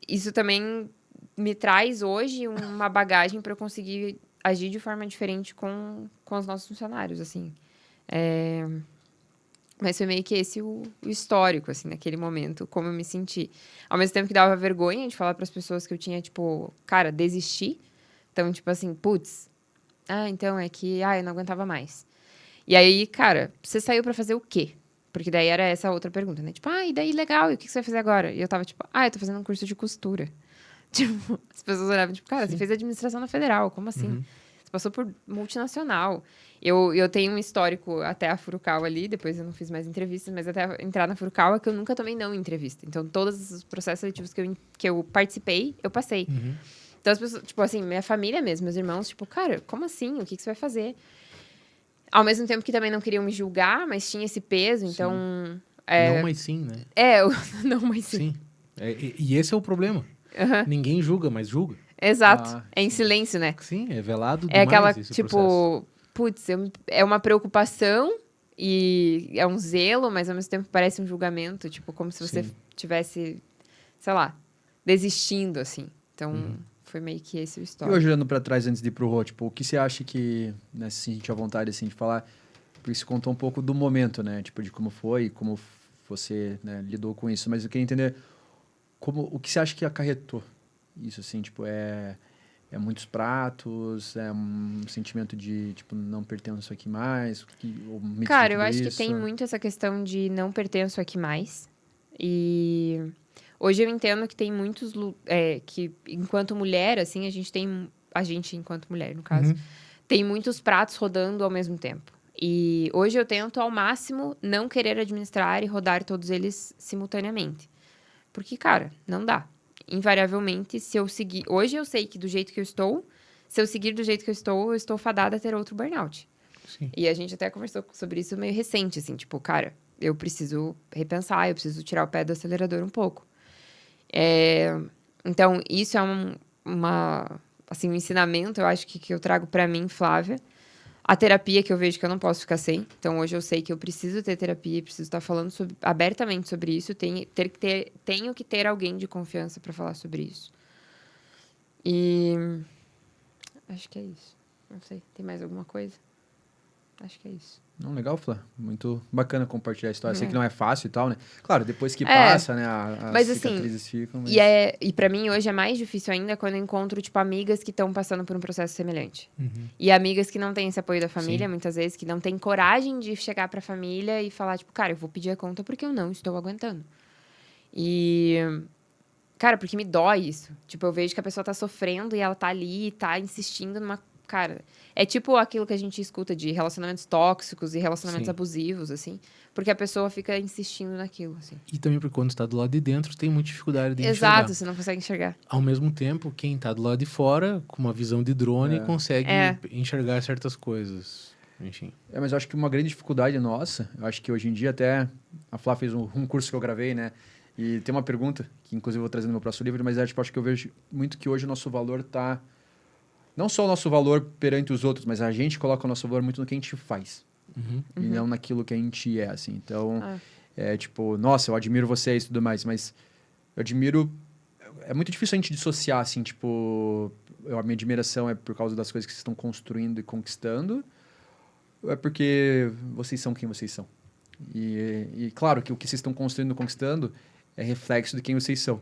Speaker 4: isso também me traz hoje uma bagagem para eu conseguir agir de forma diferente com os nossos funcionários, assim. Mas foi meio que esse o histórico, assim, naquele momento, como eu me senti. Ao mesmo tempo que dava vergonha de falar para as pessoas que eu tinha, tipo, cara, desisti. Então, tipo assim, putz, então é que, eu não aguentava mais. E aí, cara, você saiu para fazer o quê? Porque daí era essa outra pergunta, né? Tipo, e daí, legal, e o que você vai fazer agora? E eu tava, tipo, eu tô fazendo um curso de costura. Tipo, as pessoas olhavam, tipo, cara, Você fez administração na federal, como assim?
Speaker 1: Uhum.
Speaker 4: Você passou por multinacional. Eu tenho um histórico até a Furukawa ali, depois eu não fiz mais entrevistas, mas até entrar na Furukawa que eu nunca tomei não em entrevista. Então, todos os processos seletivos que eu participei, eu passei. Então, as pessoas, tipo assim, minha família mesmo, meus irmãos, tipo, cara, como assim? O que você vai fazer? Ao mesmo tempo que também não queriam me julgar, mas tinha esse peso, então...
Speaker 1: Não, mas sim, né?
Speaker 4: Não, mas sim.
Speaker 1: Sim. E esse é o problema.
Speaker 4: Aham.
Speaker 1: Ninguém julga, mas julga.
Speaker 4: Exato.
Speaker 2: Ah,
Speaker 4: É em
Speaker 2: sim.
Speaker 4: silêncio, né?
Speaker 1: Sim, é velado
Speaker 4: É
Speaker 1: demais
Speaker 4: aquela,
Speaker 1: esse processo.
Speaker 4: tipo... Putz, é uma preocupação e é um zelo, mas ao mesmo tempo parece um julgamento. Tipo, como se você
Speaker 1: Sim.
Speaker 4: tivesse, sei lá, desistindo, assim. Então, foi meio que esse o
Speaker 2: E
Speaker 4: histórico.
Speaker 2: hoje, olhando pra trás, antes de ir pro Rô, tipo, o que você acha que, né, se sentir à vontade, assim, de falar, porque você contou um pouco do momento, né, tipo, de como foi, como você, né, lidou com isso, mas eu queria entender o que você acha que acarretou isso, assim, tipo, é muitos pratos, é um sentimento de, tipo, não pertenço aqui mais, ou mito de
Speaker 4: Cara, eu
Speaker 2: tudo
Speaker 4: acho que
Speaker 2: isso?
Speaker 4: tem muito essa questão de não pertenço aqui mais. E hoje eu entendo que tem muitos... que enquanto mulher, assim, a gente, enquanto mulher, no caso,
Speaker 1: Uhum.
Speaker 4: tem muitos pratos rodando ao mesmo tempo. E hoje eu tento, ao máximo, não querer administrar e rodar todos eles simultaneamente. Porque, cara, não dá. Invariavelmente, se eu seguir... Hoje eu sei que do jeito que eu estou, se eu seguir do jeito que eu estou fadada a ter outro burnout.
Speaker 1: Sim.
Speaker 4: E a gente até conversou sobre isso meio recente, assim, tipo, cara, eu preciso repensar, eu preciso tirar o pé do acelerador um pouco. Então, isso é assim, um ensinamento, eu acho que eu trago pra mim, Flávia. A terapia, que eu vejo que eu não posso ficar sem. Então, hoje eu sei que eu preciso ter terapia, preciso estar falando abertamente sobre isso. Tenho que ter alguém de confiança pra falar sobre isso. E acho que é isso. Não sei, tem mais alguma coisa? Acho que é isso.
Speaker 2: Não, legal, Flá. Muito bacana compartilhar a história. Sei
Speaker 4: É.
Speaker 2: que não é fácil e tal, né? Claro, depois que
Speaker 4: É.
Speaker 2: passa, né, as
Speaker 4: Mas, assim,
Speaker 2: cicatrizes ficam, mas...
Speaker 4: E pra mim, hoje é mais difícil ainda quando eu encontro, tipo, amigas que estão passando por um processo semelhante.
Speaker 1: Uhum.
Speaker 4: E amigas que não têm esse apoio da família,
Speaker 1: Sim.
Speaker 4: muitas vezes, que não têm coragem de chegar pra família e falar, tipo, cara, eu vou pedir a conta porque eu não estou aguentando. E... Cara, porque me dói isso. Tipo, eu vejo que a pessoa tá sofrendo e ela tá ali, tá insistindo numa... Cara, é tipo aquilo que a gente escuta de relacionamentos tóxicos e relacionamentos
Speaker 1: Sim.
Speaker 4: abusivos, assim. Porque a pessoa fica insistindo naquilo, assim.
Speaker 1: E também porque quando está do lado de dentro, tem muita dificuldade de
Speaker 4: Exato,
Speaker 1: enxergar.
Speaker 4: você não consegue enxergar.
Speaker 1: Ao mesmo tempo, quem está do lado de fora, com uma visão de drone,
Speaker 2: É.
Speaker 1: consegue
Speaker 4: É.
Speaker 1: enxergar certas coisas. Enfim.
Speaker 2: Mas eu acho que uma grande dificuldade nossa, eu acho que hoje em dia até a Flá fez um curso que eu gravei, né? E tem uma pergunta, que inclusive eu vou trazer no meu próximo livro, mas tipo, acho que eu vejo muito que hoje o nosso valor tá... Não só o nosso valor perante os outros, mas a gente coloca o nosso valor muito no que a gente faz.
Speaker 1: Uhum.
Speaker 2: E não naquilo que a gente é, assim. Então,
Speaker 4: Ah.
Speaker 2: é tipo, nossa, eu admiro vocês e tudo mais, mas eu admiro... É muito difícil a gente dissociar, assim, tipo... A minha admiração é por causa das coisas que vocês estão construindo e conquistando, ou é porque vocês são quem vocês são? E claro que o que vocês estão construindo e conquistando é reflexo de quem vocês são.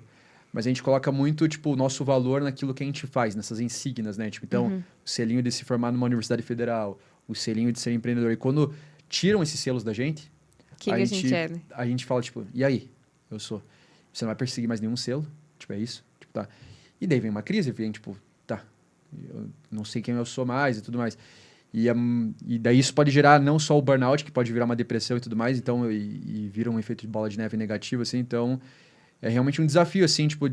Speaker 2: Mas a gente coloca muito, tipo, o nosso valor naquilo que a gente faz, nessas insígnias, né? Tipo, então, o selinho de se formar numa universidade federal, o selinho de ser empreendedor. E quando tiram esses selos da gente,
Speaker 4: Quem que a gente é, né?
Speaker 2: a gente fala, tipo, e aí? Eu sou. Você não vai perseguir mais nenhum selo? Tipo, é isso? Tipo, tá. E daí vem uma crise, vem, tipo, tá. Eu não sei quem eu sou mais e tudo mais. E daí isso pode gerar não só o burnout, que pode virar uma depressão e tudo mais, então, e vira um efeito de bola de neve negativo, assim, então... É realmente um desafio, assim, tipo,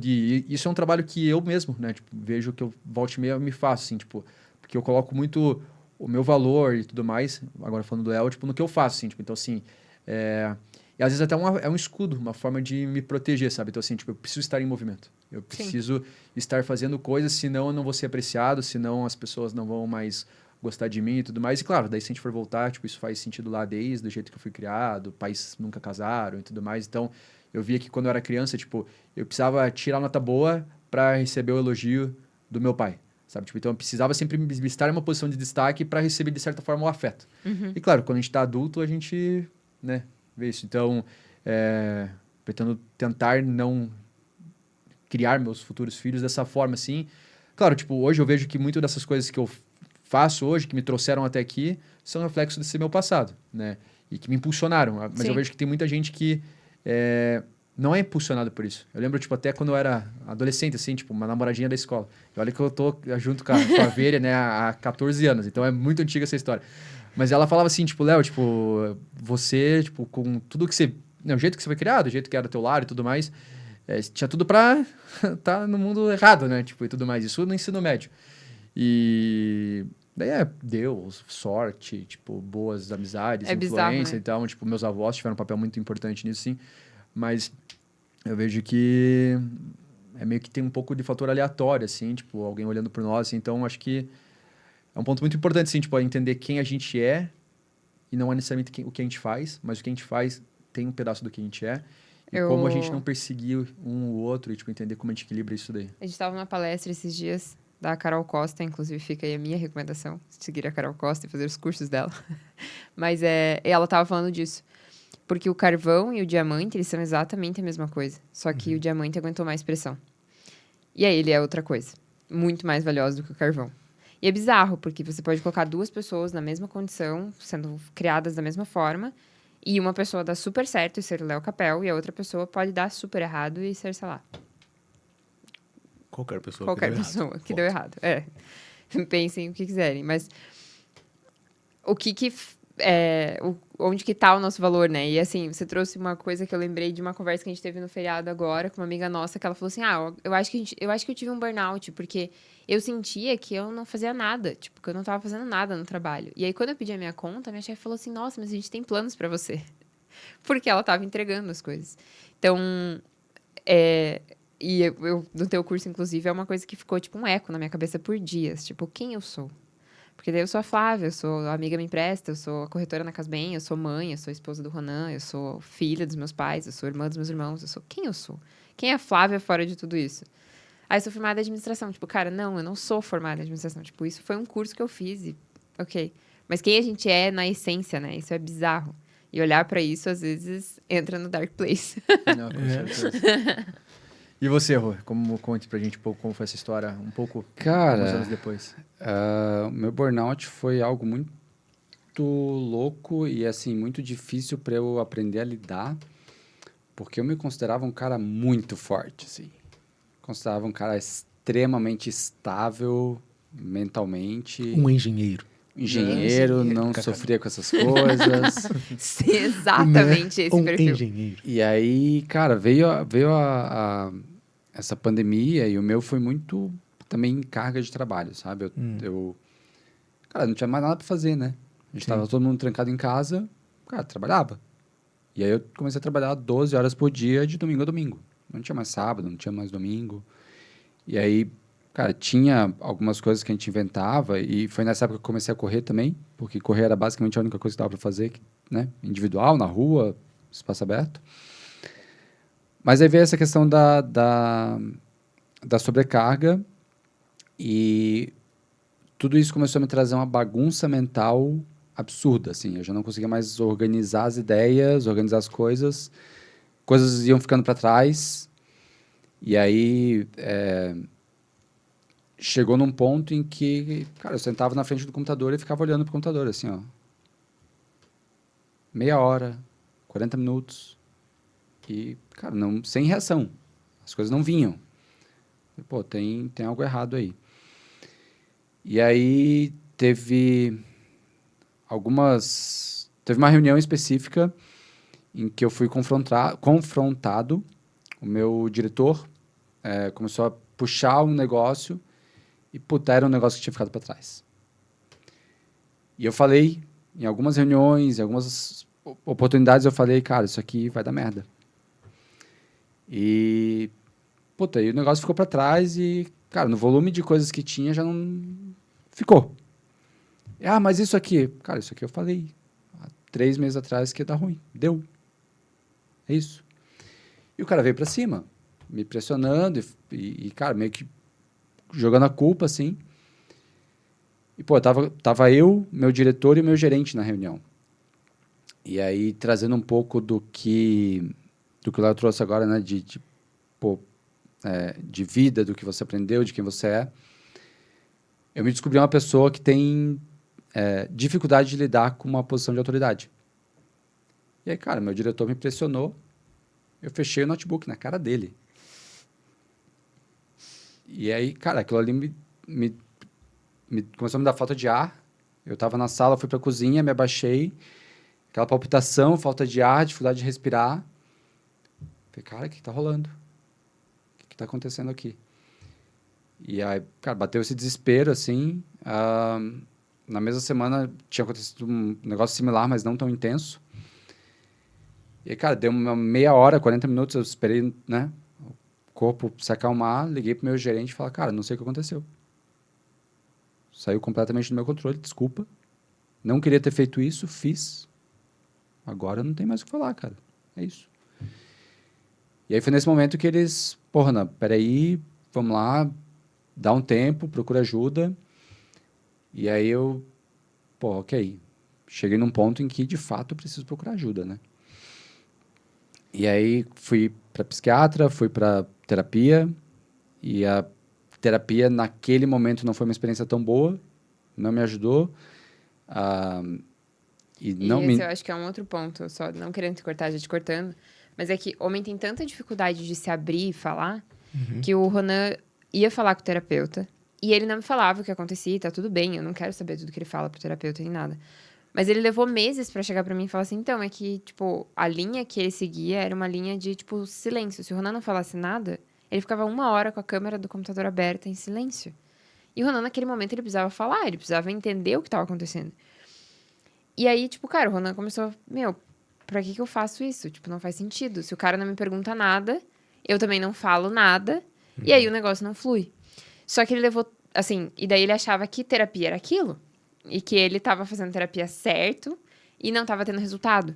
Speaker 2: isso é um trabalho que eu mesmo, né, tipo, vejo que eu volte e meia me faço, assim, tipo, porque eu coloco muito o meu valor e tudo mais, agora falando do El, tipo, no que eu faço, assim, tipo, então, assim, e às vezes até é um escudo, uma forma de me proteger, sabe, então, assim, tipo, eu preciso estar em movimento, eu preciso estar fazendo coisas, senão eu não vou ser apreciado, senão as pessoas não vão mais gostar de mim e tudo mais, e claro, daí se a gente for voltar, tipo, isso faz sentido lá desde o jeito que eu fui criado, pais nunca casaram e tudo mais, então... Eu via que quando eu era criança, tipo, eu precisava tirar nota boa para receber o elogio do meu pai, sabe? Tipo, então eu precisava sempre estar em uma posição de destaque para receber, de certa forma, o afeto. E claro, quando a gente está adulto, a gente, né, vê isso. Então, pretendo tentar não criar meus futuros filhos dessa forma, assim. Claro, tipo, hoje eu vejo que muitas dessas coisas que eu faço hoje, que me trouxeram até aqui, são reflexos desse meu passado, né? E que me impulsionaram. Mas
Speaker 4: Sim.
Speaker 2: eu vejo que tem muita gente que não é impulsionado por isso. Eu lembro, tipo, até quando eu era adolescente, assim, tipo, uma namoradinha da escola. E olha que eu tô junto com a Vera, né, há 14 anos. Então, é muito antiga essa história. Mas ela falava assim, tipo, Léo, tipo, você, tipo, com tudo que você... Né, o jeito que você foi criado, o jeito que era teu lar e tudo mais, tinha tudo pra tá no mundo errado, né, tipo, e tudo mais. Isso no ensino médio. E Daí é Deus, sorte, tipo, boas amizades,
Speaker 4: É bizarro,
Speaker 2: influência
Speaker 4: né?
Speaker 2: e tal. Tipo, meus avós tiveram um papel muito importante nisso, sim. Mas eu vejo que é meio que tem um pouco de fator aleatório, assim, tipo, alguém olhando por nós. Assim, então, acho que é um ponto muito importante, assim, tipo, entender quem a gente é e não é necessariamente o que a gente faz, mas o que a gente faz tem um pedaço do que a gente é. E como a gente não perseguir um ou outro e, tipo, entender como a gente equilibra isso daí.
Speaker 4: A gente estava numa palestra esses dias da Carol Costa, inclusive fica aí a minha recomendação, seguir a Carol Costa e fazer os cursos dela. Mas ela estava falando disso. Porque o carvão e o diamante, eles são exatamente a mesma coisa. Só que o diamante aguentou mais pressão. E aí ele é outra coisa. Muito mais valiosa do que o carvão. E é bizarro, porque você pode colocar duas pessoas na mesma condição, sendo criadas da mesma forma, e uma pessoa dá super certo e ser o Léo Capel, e a outra pessoa pode dar super errado e ser, sei lá,
Speaker 1: Qualquer pessoa
Speaker 4: qualquer
Speaker 1: que deu
Speaker 4: pessoa
Speaker 1: errado.
Speaker 4: que deu errado. É. Pensem o que quiserem. Mas o que onde que tá o nosso valor, né? E assim, você trouxe uma coisa que eu lembrei de uma conversa que a gente teve no feriado agora com uma amiga nossa, que ela falou assim: eu acho que eu tive um burnout, porque eu sentia que eu não fazia nada, tipo, que eu não tava fazendo nada no trabalho. E aí, quando eu pedi a minha conta, minha chefe falou assim: nossa, mas a gente tem planos pra você. Porque ela tava entregando as coisas. Então, e no teu curso, inclusive, é uma coisa que ficou, tipo, um eco na minha cabeça por dias. Tipo, quem eu sou? Porque daí eu sou a Flávia, eu sou a amiga me empresta, eu sou a corretora na Casbem, eu sou mãe, eu sou esposa do Ronan, eu sou filha dos meus pais, eu sou irmã dos meus irmãos, eu sou quem eu sou? Quem é a Flávia fora de tudo isso? Aí eu sou formada em administração. Tipo, cara, não, eu não sou formada em administração. Tipo, isso foi um curso que eu fiz e ok. Mas quem a gente é na essência, né? Isso é bizarro. E olhar pra isso, às vezes, entra no dark place.
Speaker 2: Não, com certeza. E você, Rô? Conte pra gente um pouco como foi essa história, um pouco, alguns anos
Speaker 3: Cara,
Speaker 2: depois.
Speaker 3: o meu burnout foi algo muito louco e, assim, muito difícil para eu aprender a lidar, porque eu me considerava um cara muito forte, assim. Considerava um cara extremamente estável mentalmente,
Speaker 1: Um engenheiro.
Speaker 3: engenheiro, não sofria com essas coisas.
Speaker 4: Sim, exatamente esse
Speaker 1: Um
Speaker 4: perfil.
Speaker 1: engenheiro.
Speaker 3: E aí, cara, veio essa pandemia e o meu foi muito também carga de trabalho, sabe? Cara, não tinha mais nada pra fazer, né? A gente tava todo mundo trancado em casa, cara, trabalhava. E aí eu comecei a trabalhar 12 horas por dia, de domingo a domingo. Não tinha mais sábado, não tinha mais domingo. E aí, cara, tinha algumas coisas que a gente inventava e foi nessa época que eu comecei a correr também, porque correr era basicamente a única coisa que dava pra fazer, né? Individual, na rua, espaço aberto. Mas aí veio essa questão da sobrecarga e tudo isso começou a me trazer uma bagunça mental absurda, assim. Eu já não conseguia mais organizar as ideias, organizar as coisas. Coisas iam ficando para trás. E aí chegou num ponto em que, cara, eu sentava na frente do computador e ficava olhando pro computador, assim, ó. Meia hora, 40 minutos. E, cara, não, sem reação. As coisas não vinham. Pô, tem algo errado aí. E aí teve uma reunião específica em que eu fui confrontado. O meu diretor começou a puxar um negócio e, puta, era um negócio que tinha ficado para trás. E eu falei, em algumas reuniões, em algumas oportunidades, eu falei, cara, isso aqui vai dar merda. E, puta, aí o negócio ficou para trás e, cara, no volume de coisas que tinha, já não ficou. Mas isso aqui, cara, isso aqui eu falei há 3 meses atrás que ia dar ruim. Deu. É isso. E o cara veio para cima, me pressionando e, cara, meio que jogando a culpa, assim. E, pô, tava eu, meu diretor e meu gerente na reunião. E aí, trazendo um pouco do que o Léo trouxe agora, né, de vida, do que você aprendeu, de quem você é, eu me descobri uma pessoa que tem dificuldade de lidar com uma posição de autoridade. E aí, cara, meu diretor me pressionou, eu fechei o notebook na cara dele. E aí, cara, aquilo ali começou a me dar falta de ar. Eu estava na sala, fui para a cozinha, me abaixei, aquela palpitação, falta de ar, dificuldade de respirar. Falei, cara, o que está rolando? O que está acontecendo aqui? E aí, cara, bateu esse desespero, assim. na mesma semana tinha acontecido um negócio similar, mas não tão intenso. E aí, cara, deu uma meia hora, 40 minutos, eu esperei, né, o corpo se acalmar, liguei pro meu gerente e falei, cara, não sei o que aconteceu. Saiu completamente do meu controle, desculpa. Não queria ter feito isso, fiz. Agora não tem mais o que falar, cara. É isso. E aí foi nesse momento que eles, porra, não, peraí, vamos lá, dá um tempo, procura ajuda. E aí eu, pô, ok. Cheguei num ponto em que, de fato, eu preciso procurar ajuda, né? E aí fui para psiquiatra, fui para terapia. E a terapia, naquele momento, não foi uma experiência tão boa. Não me ajudou. Ah, e não
Speaker 4: esse
Speaker 3: me...
Speaker 4: eu acho que é um outro ponto, só não querendo te cortar, já te cortando. Mas é que homem tem tanta dificuldade de se abrir e falar, que o Ronan ia falar com o terapeuta. E ele não me falava o que acontecia, tá tudo bem, eu não quero saber tudo que ele fala pro terapeuta nem nada. Mas ele levou meses pra chegar pra mim e falar assim, então, é que, tipo, a linha que ele seguia era uma linha de, tipo, silêncio. Se o Ronan não falasse nada, ele ficava 1 hora com a câmera do computador aberta em silêncio. E o Ronan, naquele momento, ele precisava falar, ele precisava entender o que tava acontecendo. E aí, tipo, cara, o Ronan começou, meu, pra que eu faço isso? Tipo, não faz sentido. Se o cara não me pergunta nada, eu também não falo nada, e aí o negócio não flui. Só que ele levou, assim, e daí ele achava que terapia era aquilo, e que ele tava fazendo terapia certo e não tava tendo resultado.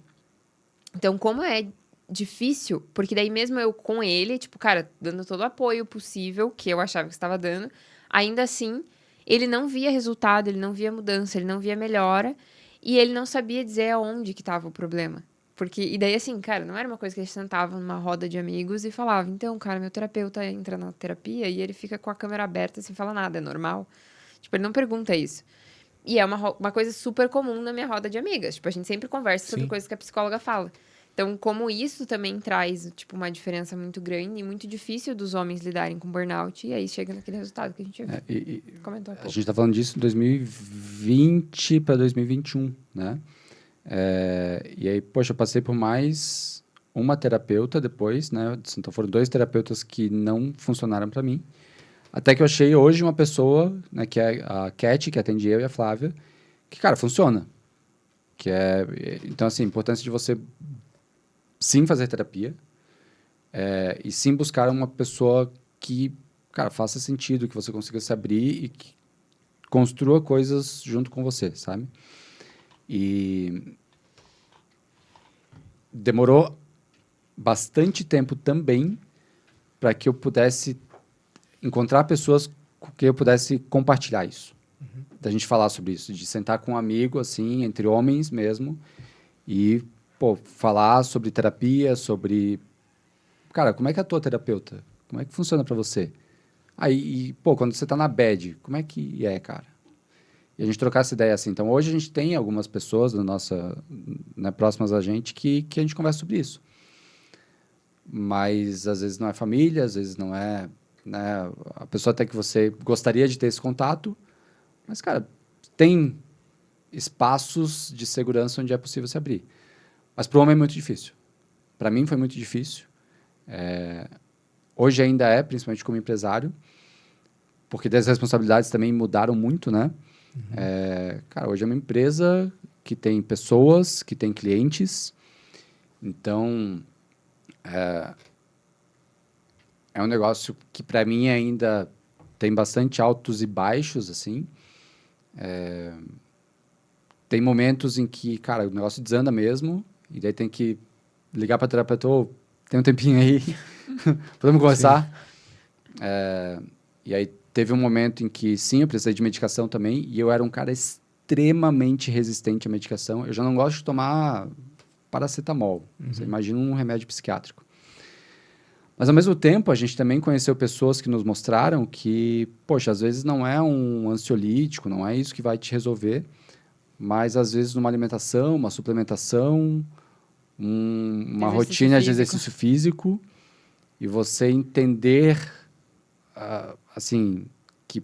Speaker 4: Então, como é difícil, porque daí mesmo eu com ele, tipo, cara, dando todo o apoio possível que eu achava que estava dando, ainda assim, ele não via resultado, ele não via mudança, ele não via melhora, e ele não sabia dizer aonde que estava o problema. Porque, e daí assim, cara, não era uma coisa que a gente sentava numa roda de amigos e falava, então, cara, meu terapeuta entra na terapia e ele fica com a câmera aberta sem falar nada, é normal? Tipo, ele não pergunta isso. E é uma coisa super comum na minha roda de amigas. Tipo, a gente sempre conversa sobre
Speaker 1: Sim.
Speaker 4: coisas que a psicóloga fala. Então, como isso também traz, tipo, uma diferença muito grande e muito difícil dos homens lidarem com burnout, e aí chega naquele resultado que a gente comentou há
Speaker 3: A
Speaker 4: pouco.
Speaker 3: gente está falando disso em 2020 para 2021, né? E aí, poxa, eu passei por mais uma terapeuta depois, né? Então foram 2 terapeutas que não funcionaram para mim. Até que eu achei hoje uma pessoa, né, que é a Cat, que atende eu e a Flávia, que, cara, funciona. Então, assim, a importância de você sim fazer terapia e sim buscar uma pessoa que, cara, faça sentido, que você consiga se abrir e que construa coisas junto com você, sabe? E demorou bastante tempo também para que eu pudesse encontrar pessoas com quem eu pudesse compartilhar isso. Da gente falar sobre isso, de sentar com um amigo, assim, entre homens mesmo, e, pô, falar sobre terapia, sobre... Cara, como é que é a tua terapeuta? Como é que funciona para você? Aí, pô, quando você tá na bad, como é que é, cara? E a gente trocar essa ideia assim. Então, hoje a gente tem algumas pessoas né, próximas a gente que a gente conversa sobre isso. Mas, às vezes, não é família, às vezes não é... Né, a pessoa até que você gostaria de ter esse contato, mas, cara, tem espaços de segurança onde é possível se abrir. Mas para o homem é muito difícil. Para mim foi muito difícil. Hoje ainda é, principalmente como empresário, porque as responsabilidades também mudaram muito, né? Cara, hoje é uma empresa que tem pessoas, que tem clientes. Então, é um negócio que para mim ainda tem bastante altos e baixos, assim. Tem momentos em que, cara, o negócio desanda mesmo, e daí tem que ligar para a terapeuta, ô, tem um tempinho aí, podemos conversar? E aí teve um momento em que, sim, eu precisei de medicação também, e eu era um cara extremamente resistente à medicação. Eu já não gosto de tomar paracetamol. Você imagina um remédio psiquiátrico. Mas, ao mesmo tempo, a gente também conheceu pessoas que nos mostraram que, poxa, às vezes não é um ansiolítico, não é isso que vai te resolver, mas, às vezes, uma alimentação, uma suplementação, uma rotina de exercício físico, e você entender, assim, que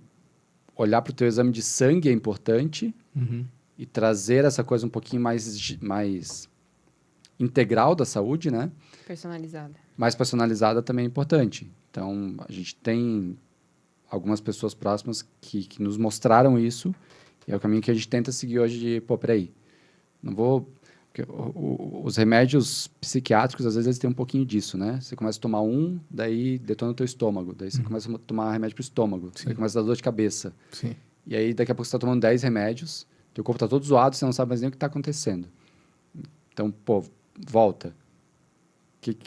Speaker 3: olhar para o teu exame de sangue é importante e trazer essa coisa um pouquinho mais integral da saúde, né?
Speaker 4: Personalizada.
Speaker 3: Mais personalizada também é importante. Então, a gente tem algumas pessoas próximas que nos mostraram isso E é o caminho que a gente tenta seguir hoje de, pô, peraí, não vou... Porque os remédios psiquiátricos, às vezes, eles têm um pouquinho disso, né? Você começa a tomar um, daí detona o teu estômago. Daí você começa a tomar remédio pro estômago.
Speaker 1: Sim.
Speaker 3: Daí começa a dar dor de cabeça.
Speaker 1: Sim.
Speaker 3: E aí, daqui a pouco, você tá tomando 10 remédios, teu corpo tá todo zoado, você não sabe mais nem o que tá acontecendo. Então, pô, volta.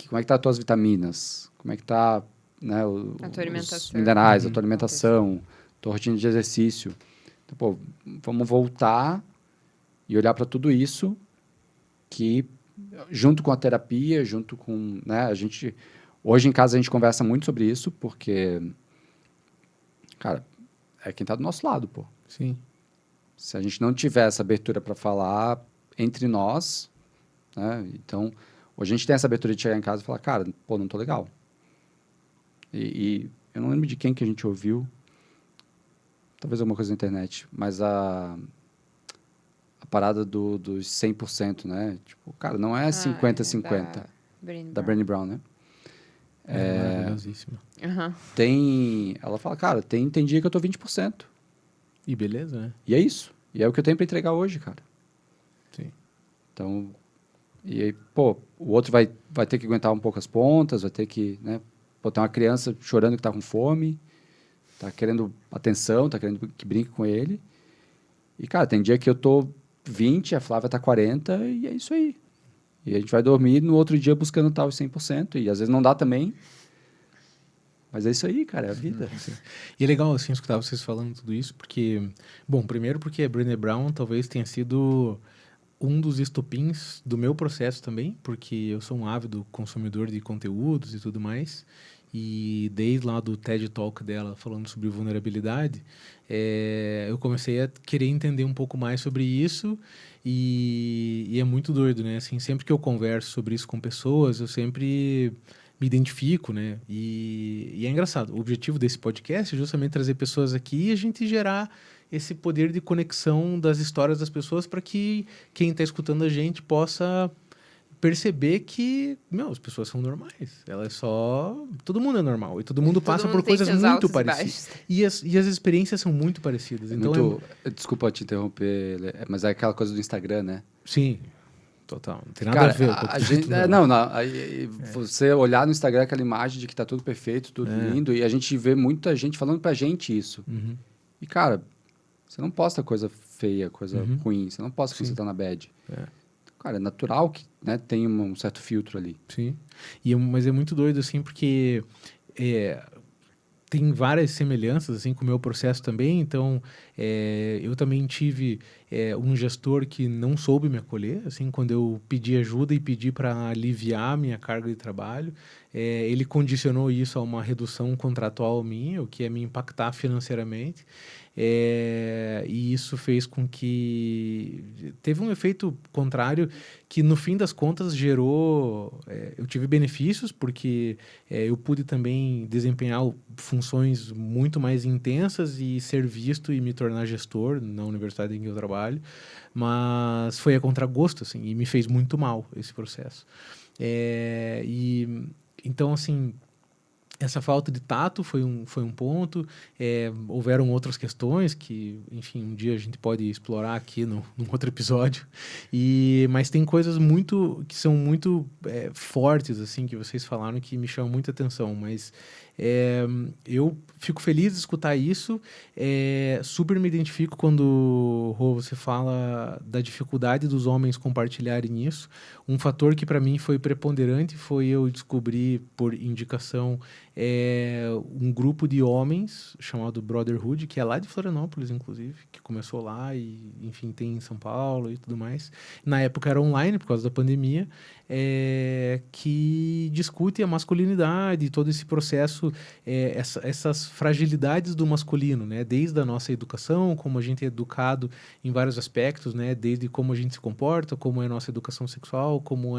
Speaker 3: Como é que tá as tuas vitaminas? Como é que tá, né,
Speaker 4: A tua alimentação.
Speaker 3: os minerais, a
Speaker 1: Uhum.
Speaker 3: tua alimentação, tua rotina de exercício. Então, pô, vamos voltar e olhar para tudo isso que, junto com a terapia, junto com, né, a gente... Hoje em casa a gente conversa muito sobre isso, porque, cara, é quem tá do nosso lado, pô.
Speaker 1: Sim.
Speaker 3: Se a gente não tiver essa abertura para falar entre nós, né? Então, hoje a gente tem essa abertura de chegar em casa e falar, cara, pô, não tô legal. E eu não lembro de quem que a gente ouviu, talvez alguma coisa na internet, mas a parada dos 100%, né? Tipo, cara, não é 50-50 da Brené Brown, né?
Speaker 1: Maravilhosíssima.
Speaker 4: Aham.
Speaker 3: Ela fala, cara, tem dia que eu tô 20%.
Speaker 1: E beleza, né?
Speaker 3: E é isso. E é o que eu tenho para entregar hoje, cara.
Speaker 1: Sim.
Speaker 3: Então, e aí, pô, o outro vai ter que aguentar um pouco as pontas, vai ter que, né? Pô, tem uma criança chorando que tá com fome, tá querendo atenção, tá querendo que brinque com ele. E, cara, tem dia que eu tô 20, a Flávia tá 40 e é isso aí. E a gente vai dormir no outro dia buscando tal 100%, e às vezes não dá também. Mas é isso aí, cara, é a vida.
Speaker 1: E é legal, assim, escutar vocês falando tudo isso, porque... Bom, primeiro porque a Brené Brown talvez tenha sido um dos estopins do meu processo também, porque eu sou um ávido consumidor de conteúdos e tudo mais, e desde lá do TED Talk dela, falando sobre vulnerabilidade, eu comecei a querer entender um pouco mais sobre isso, e é muito doido, né? Assim, sempre que eu converso sobre isso com pessoas, eu sempre me identifico, né? E é engraçado. O objetivo desse podcast é justamente trazer pessoas aqui e a gente gerar esse poder de conexão das histórias das pessoas para que quem está escutando a gente possa perceber que, as pessoas são normais. Elas só... Todo mundo é normal. E todo mundo passa
Speaker 4: mundo
Speaker 1: por
Speaker 4: tem
Speaker 1: coisas
Speaker 4: seus
Speaker 1: muito
Speaker 4: altos e
Speaker 1: parecidas.
Speaker 4: baixos.
Speaker 1: E as experiências são muito parecidas. Então,
Speaker 3: Desculpa te interromper, mas é aquela coisa do Instagram, né?
Speaker 1: sim, total. Não tem nada
Speaker 3: Cara,
Speaker 1: a ver com o que
Speaker 3: gente,
Speaker 1: tu
Speaker 3: não, você olhar no Instagram aquela imagem de que tá tudo perfeito, tudo lindo, e a gente vê muita gente falando pra gente isso.
Speaker 1: Uhum.
Speaker 3: E, cara, você não posta coisa feia, coisa ruim, você não posta quando
Speaker 1: Sim.
Speaker 3: você tá na bad.
Speaker 1: É.
Speaker 3: Cara, é natural que, né, tenha um certo filtro ali.
Speaker 1: Sim. Mas é muito doido, assim, porque tem várias semelhanças, assim, com o meu processo também. Então, eu também tive um gestor que não soube me acolher, assim, quando eu pedi ajuda e pedi para aliviar a minha carga de trabalho. Ele condicionou isso a uma redução contratual minha, o que ia me impactar financeiramente. E isso fez com que teve um efeito contrário que no fim das contas gerou eu tive benefícios porque eu pude também desempenhar funções muito mais intensas e ser visto e me tornar gestor na universidade em que eu trabalho, mas foi a contragosto, assim, e me fez muito mal esse processo. Então, assim, essa falta de tato foi um ponto. Houveram outras questões que, enfim, um dia a gente pode explorar aqui num outro episódio. Mas tem coisas que são muito fortes, assim, que vocês falaram que me chamam muita atenção. Mas eu fico feliz de escutar isso. Super me identifico quando, Rô, você fala da dificuldade dos homens compartilharem isso. Um fator que para mim foi preponderante foi eu descobrir, por indicação, um grupo de homens chamado Brotherhood, que é lá de Florianópolis, inclusive, que começou lá e, enfim, tem em São Paulo e tudo mais. Na época era online, por causa da pandemia, que discute a masculinidade, todo esse processo, essas fragilidades do masculino, né? Desde a nossa educação, como a gente é educado em vários aspectos, né? Desde como a gente se comporta, como é a nossa educação sexual, como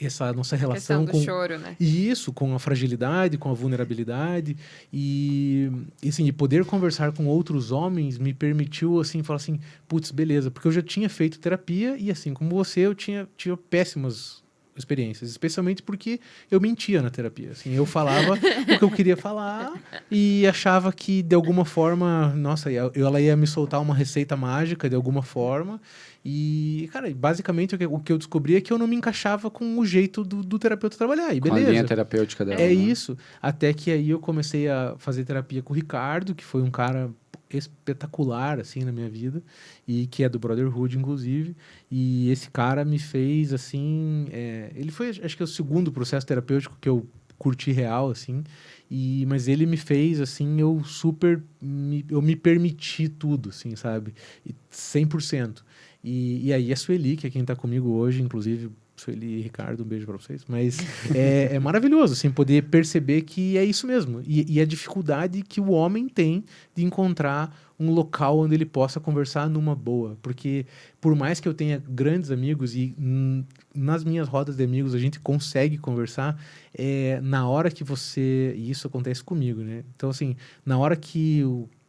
Speaker 1: essa nossa relação
Speaker 4: com... choro, né?
Speaker 1: Isso, com a fragilidade, com a vulnerabilidade. E assim, poder conversar com outros homens me permitiu, assim, falar assim, putz, beleza, porque eu já tinha feito terapia e, assim como você, eu tinha péssimas experiências, especialmente porque eu mentia na terapia, assim, eu falava o que eu queria falar e achava que de alguma forma, nossa, ela ia me soltar uma receita mágica de alguma forma e, cara, basicamente o que eu descobri é que eu não me encaixava com o jeito do terapeuta trabalhar, e
Speaker 3: Com a linha
Speaker 1: beleza.
Speaker 3: terapêutica dela.
Speaker 1: É
Speaker 3: né?
Speaker 1: isso, até que aí eu comecei a fazer terapia com o Ricardo, que foi um cara espetacular, assim, na minha vida, e que é do Brotherhood, inclusive, e esse cara me fez, assim, ele foi, acho que é o segundo processo terapêutico que eu curti real, assim, mas ele me fez, assim, eu me permiti tudo, assim, sabe, 100%. E aí a Sueli, que é quem tá comigo hoje, inclusive, Sueli e Ricardo, um beijo pra vocês. Mas é maravilhoso, assim, poder perceber que é isso mesmo. E a dificuldade que o homem tem de encontrar um local onde ele possa conversar numa boa. Porque por mais que eu tenha grandes amigos e nas minhas rodas de amigos a gente consegue conversar, na hora que você... E isso acontece comigo, né? Então, assim, na hora que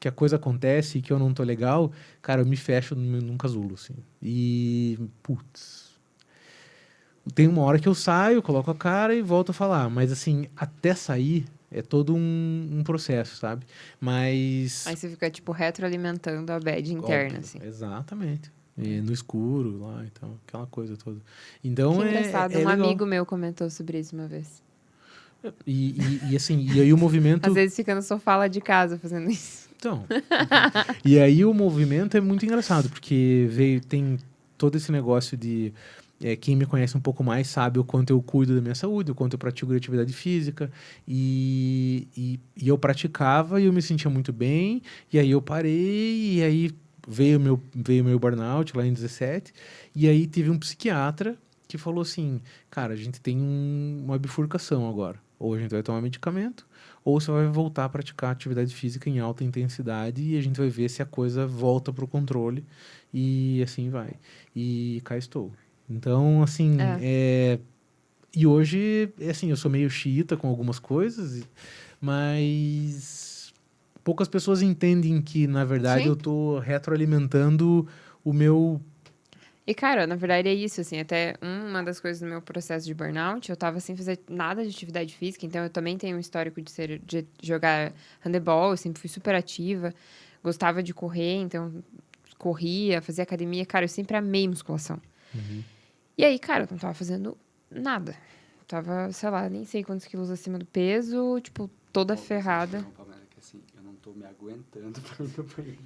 Speaker 1: a coisa acontece e que eu não tô legal, cara, eu me fecho num casulo, assim. E, putz... Tem uma hora que eu saio, coloco a cara e volto a falar. Mas, assim, até sair é todo um processo, sabe? Mas...
Speaker 4: Aí você fica, tipo, retroalimentando a bad interna,
Speaker 1: Óbvio,
Speaker 4: assim.
Speaker 1: exatamente. E no escuro lá, então, aquela coisa toda. Então,
Speaker 4: Que engraçado.
Speaker 1: é
Speaker 4: Um
Speaker 1: legal.
Speaker 4: amigo meu comentou sobre isso uma vez.
Speaker 1: E assim, e aí o movimento...
Speaker 4: Às vezes fica no sofá lá de casa fazendo isso.
Speaker 1: Então, e aí o movimento é muito engraçado, porque tem todo esse negócio de... quem me conhece um pouco mais sabe o quanto eu cuido da minha saúde, o quanto eu pratico atividade física. E eu praticava e eu me sentia muito bem. E aí eu parei, e aí veio meu burnout lá em 17. E aí tive um psiquiatra que falou assim, cara, a gente tem uma bifurcação agora. Ou a gente vai tomar medicamento, ou você vai voltar a praticar atividade física em alta intensidade e a gente vai ver se a coisa volta para o controle. E assim vai. E cá estou. Então, assim, e hoje, assim, eu sou meio xiita com algumas coisas, mas poucas pessoas entendem que, na verdade,
Speaker 4: Sim.
Speaker 1: eu tô retroalimentando o meu...
Speaker 4: E, cara, na verdade é isso, assim, até uma das coisas do meu processo de burnout, eu tava sem fazer nada de atividade física, então eu também tenho um histórico de jogar handebol, eu sempre fui super ativa, gostava de correr, então corria, fazia academia, cara, eu sempre amei musculação. E aí, cara, eu não tava fazendo nada. Tava, sei lá, nem sei quantos quilos acima do peso, tipo, toda ferrada.
Speaker 3: Não, Pamela, que assim, eu não tô me aguentando pra ir no banheiro.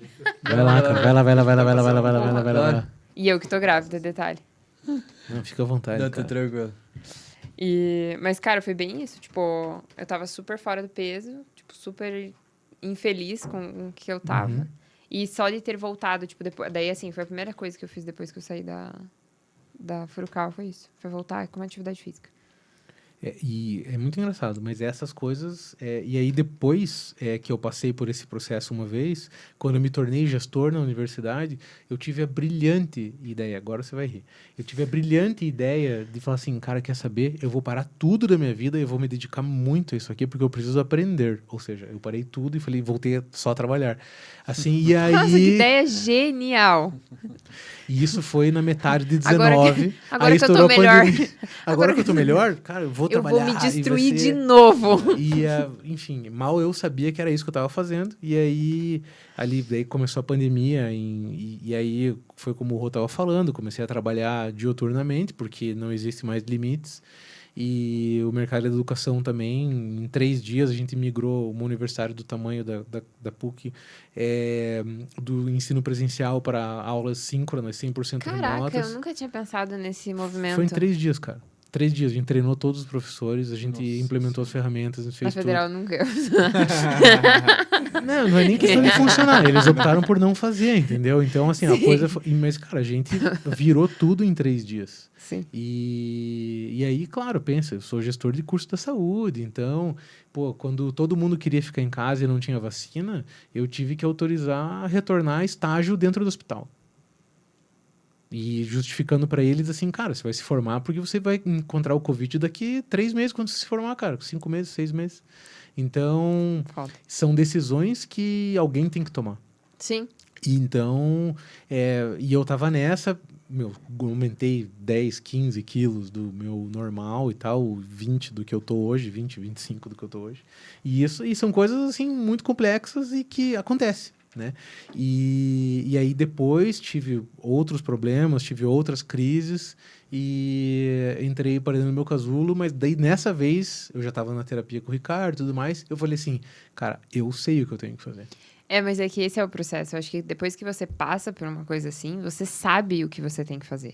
Speaker 1: Vai lá, cara, vai lá.
Speaker 4: E eu que tô grávida, detalhe.
Speaker 1: Não, fica à vontade,
Speaker 2: Não, tá
Speaker 1: cara.
Speaker 2: tranquilo.
Speaker 4: Mas, cara, foi bem isso. Tipo, eu tava super fora do peso, tipo, super infeliz com o que eu tava. E só de ter voltado, tipo, depois... Daí, assim, foi a primeira coisa que eu fiz depois que eu saí da Furukawa, foi isso. Foi voltar com uma atividade física.
Speaker 1: E é muito engraçado, mas essas coisas... e aí, depois que eu passei por esse processo uma vez, quando eu me tornei gestor na universidade, eu tive a brilhante ideia, agora você vai rir, eu tive a brilhante ideia de falar assim, cara, quer saber? Eu vou parar tudo da minha vida e eu vou me dedicar muito a isso aqui, porque eu preciso aprender. Ou seja, eu parei tudo e falei, voltei só a trabalhar. Assim, e aí...
Speaker 4: Nossa, que ideia genial!
Speaker 1: E isso foi na metade de 19.
Speaker 4: Agora
Speaker 1: aí
Speaker 4: que eu tô
Speaker 1: estourou a
Speaker 4: melhor.
Speaker 1: pandemia. Agora que eu tô melhor, cara, eu vou
Speaker 4: Eu
Speaker 1: trabalhar.
Speaker 4: vou me
Speaker 1: e vai
Speaker 4: destruir de
Speaker 1: ser-
Speaker 4: novo.
Speaker 1: E, enfim, mal eu sabia que era isso que eu tava fazendo. E aí, daí começou a pandemia. E aí, foi como o Rô tava falando, comecei a trabalhar diuturnamente, porque não existe mais limites. E o mercado da educação também, em 3 dias a gente migrou uma universidade do tamanho da PUC, do ensino presencial para aulas síncronas, 100%
Speaker 4: Caraca,
Speaker 1: remotas.
Speaker 4: eu nunca tinha pensado nesse movimento.
Speaker 1: Foi em 3 dias, cara. 3 dias. A gente treinou todos os professores, a gente
Speaker 2: Nossa
Speaker 1: implementou as ferramentas, a gente
Speaker 4: Na
Speaker 1: fez tudo.
Speaker 4: Federal nunca.
Speaker 1: Não é nem questão de funcionar. Eles optaram por não fazer, entendeu? Então, assim, a coisa foi... Mas, cara, a gente virou tudo em 3 dias.
Speaker 4: Sim.
Speaker 1: E aí, claro, pensa, eu sou gestor de curso da saúde, então, pô, quando todo mundo queria ficar em casa e não tinha vacina, eu tive que autorizar a retornar estágio dentro do hospital. E justificando pra eles assim, cara, você vai se formar porque você vai encontrar o Covid daqui 3 meses quando você se formar, cara, 5 meses, 6 meses. Então,
Speaker 4: Foda.
Speaker 1: são decisões que alguém tem que tomar.
Speaker 4: Sim.
Speaker 1: E então, e eu tava nessa, aumentei 10, 15 quilos do meu normal e tal, 20 do que eu tô hoje, 20, 25 do que eu tô hoje. E são coisas, assim, muito complexas e que acontecem, né? E aí depois tive outros problemas, tive outras crises e entrei para dentro do meu casulo, mas daí nessa vez eu já estava na terapia com o Ricardo e tudo mais, eu falei assim, cara, eu sei o que eu tenho que fazer.
Speaker 4: Mas é que esse é o processo. Eu acho que depois que você passa por uma coisa assim, você sabe o que você tem que fazer.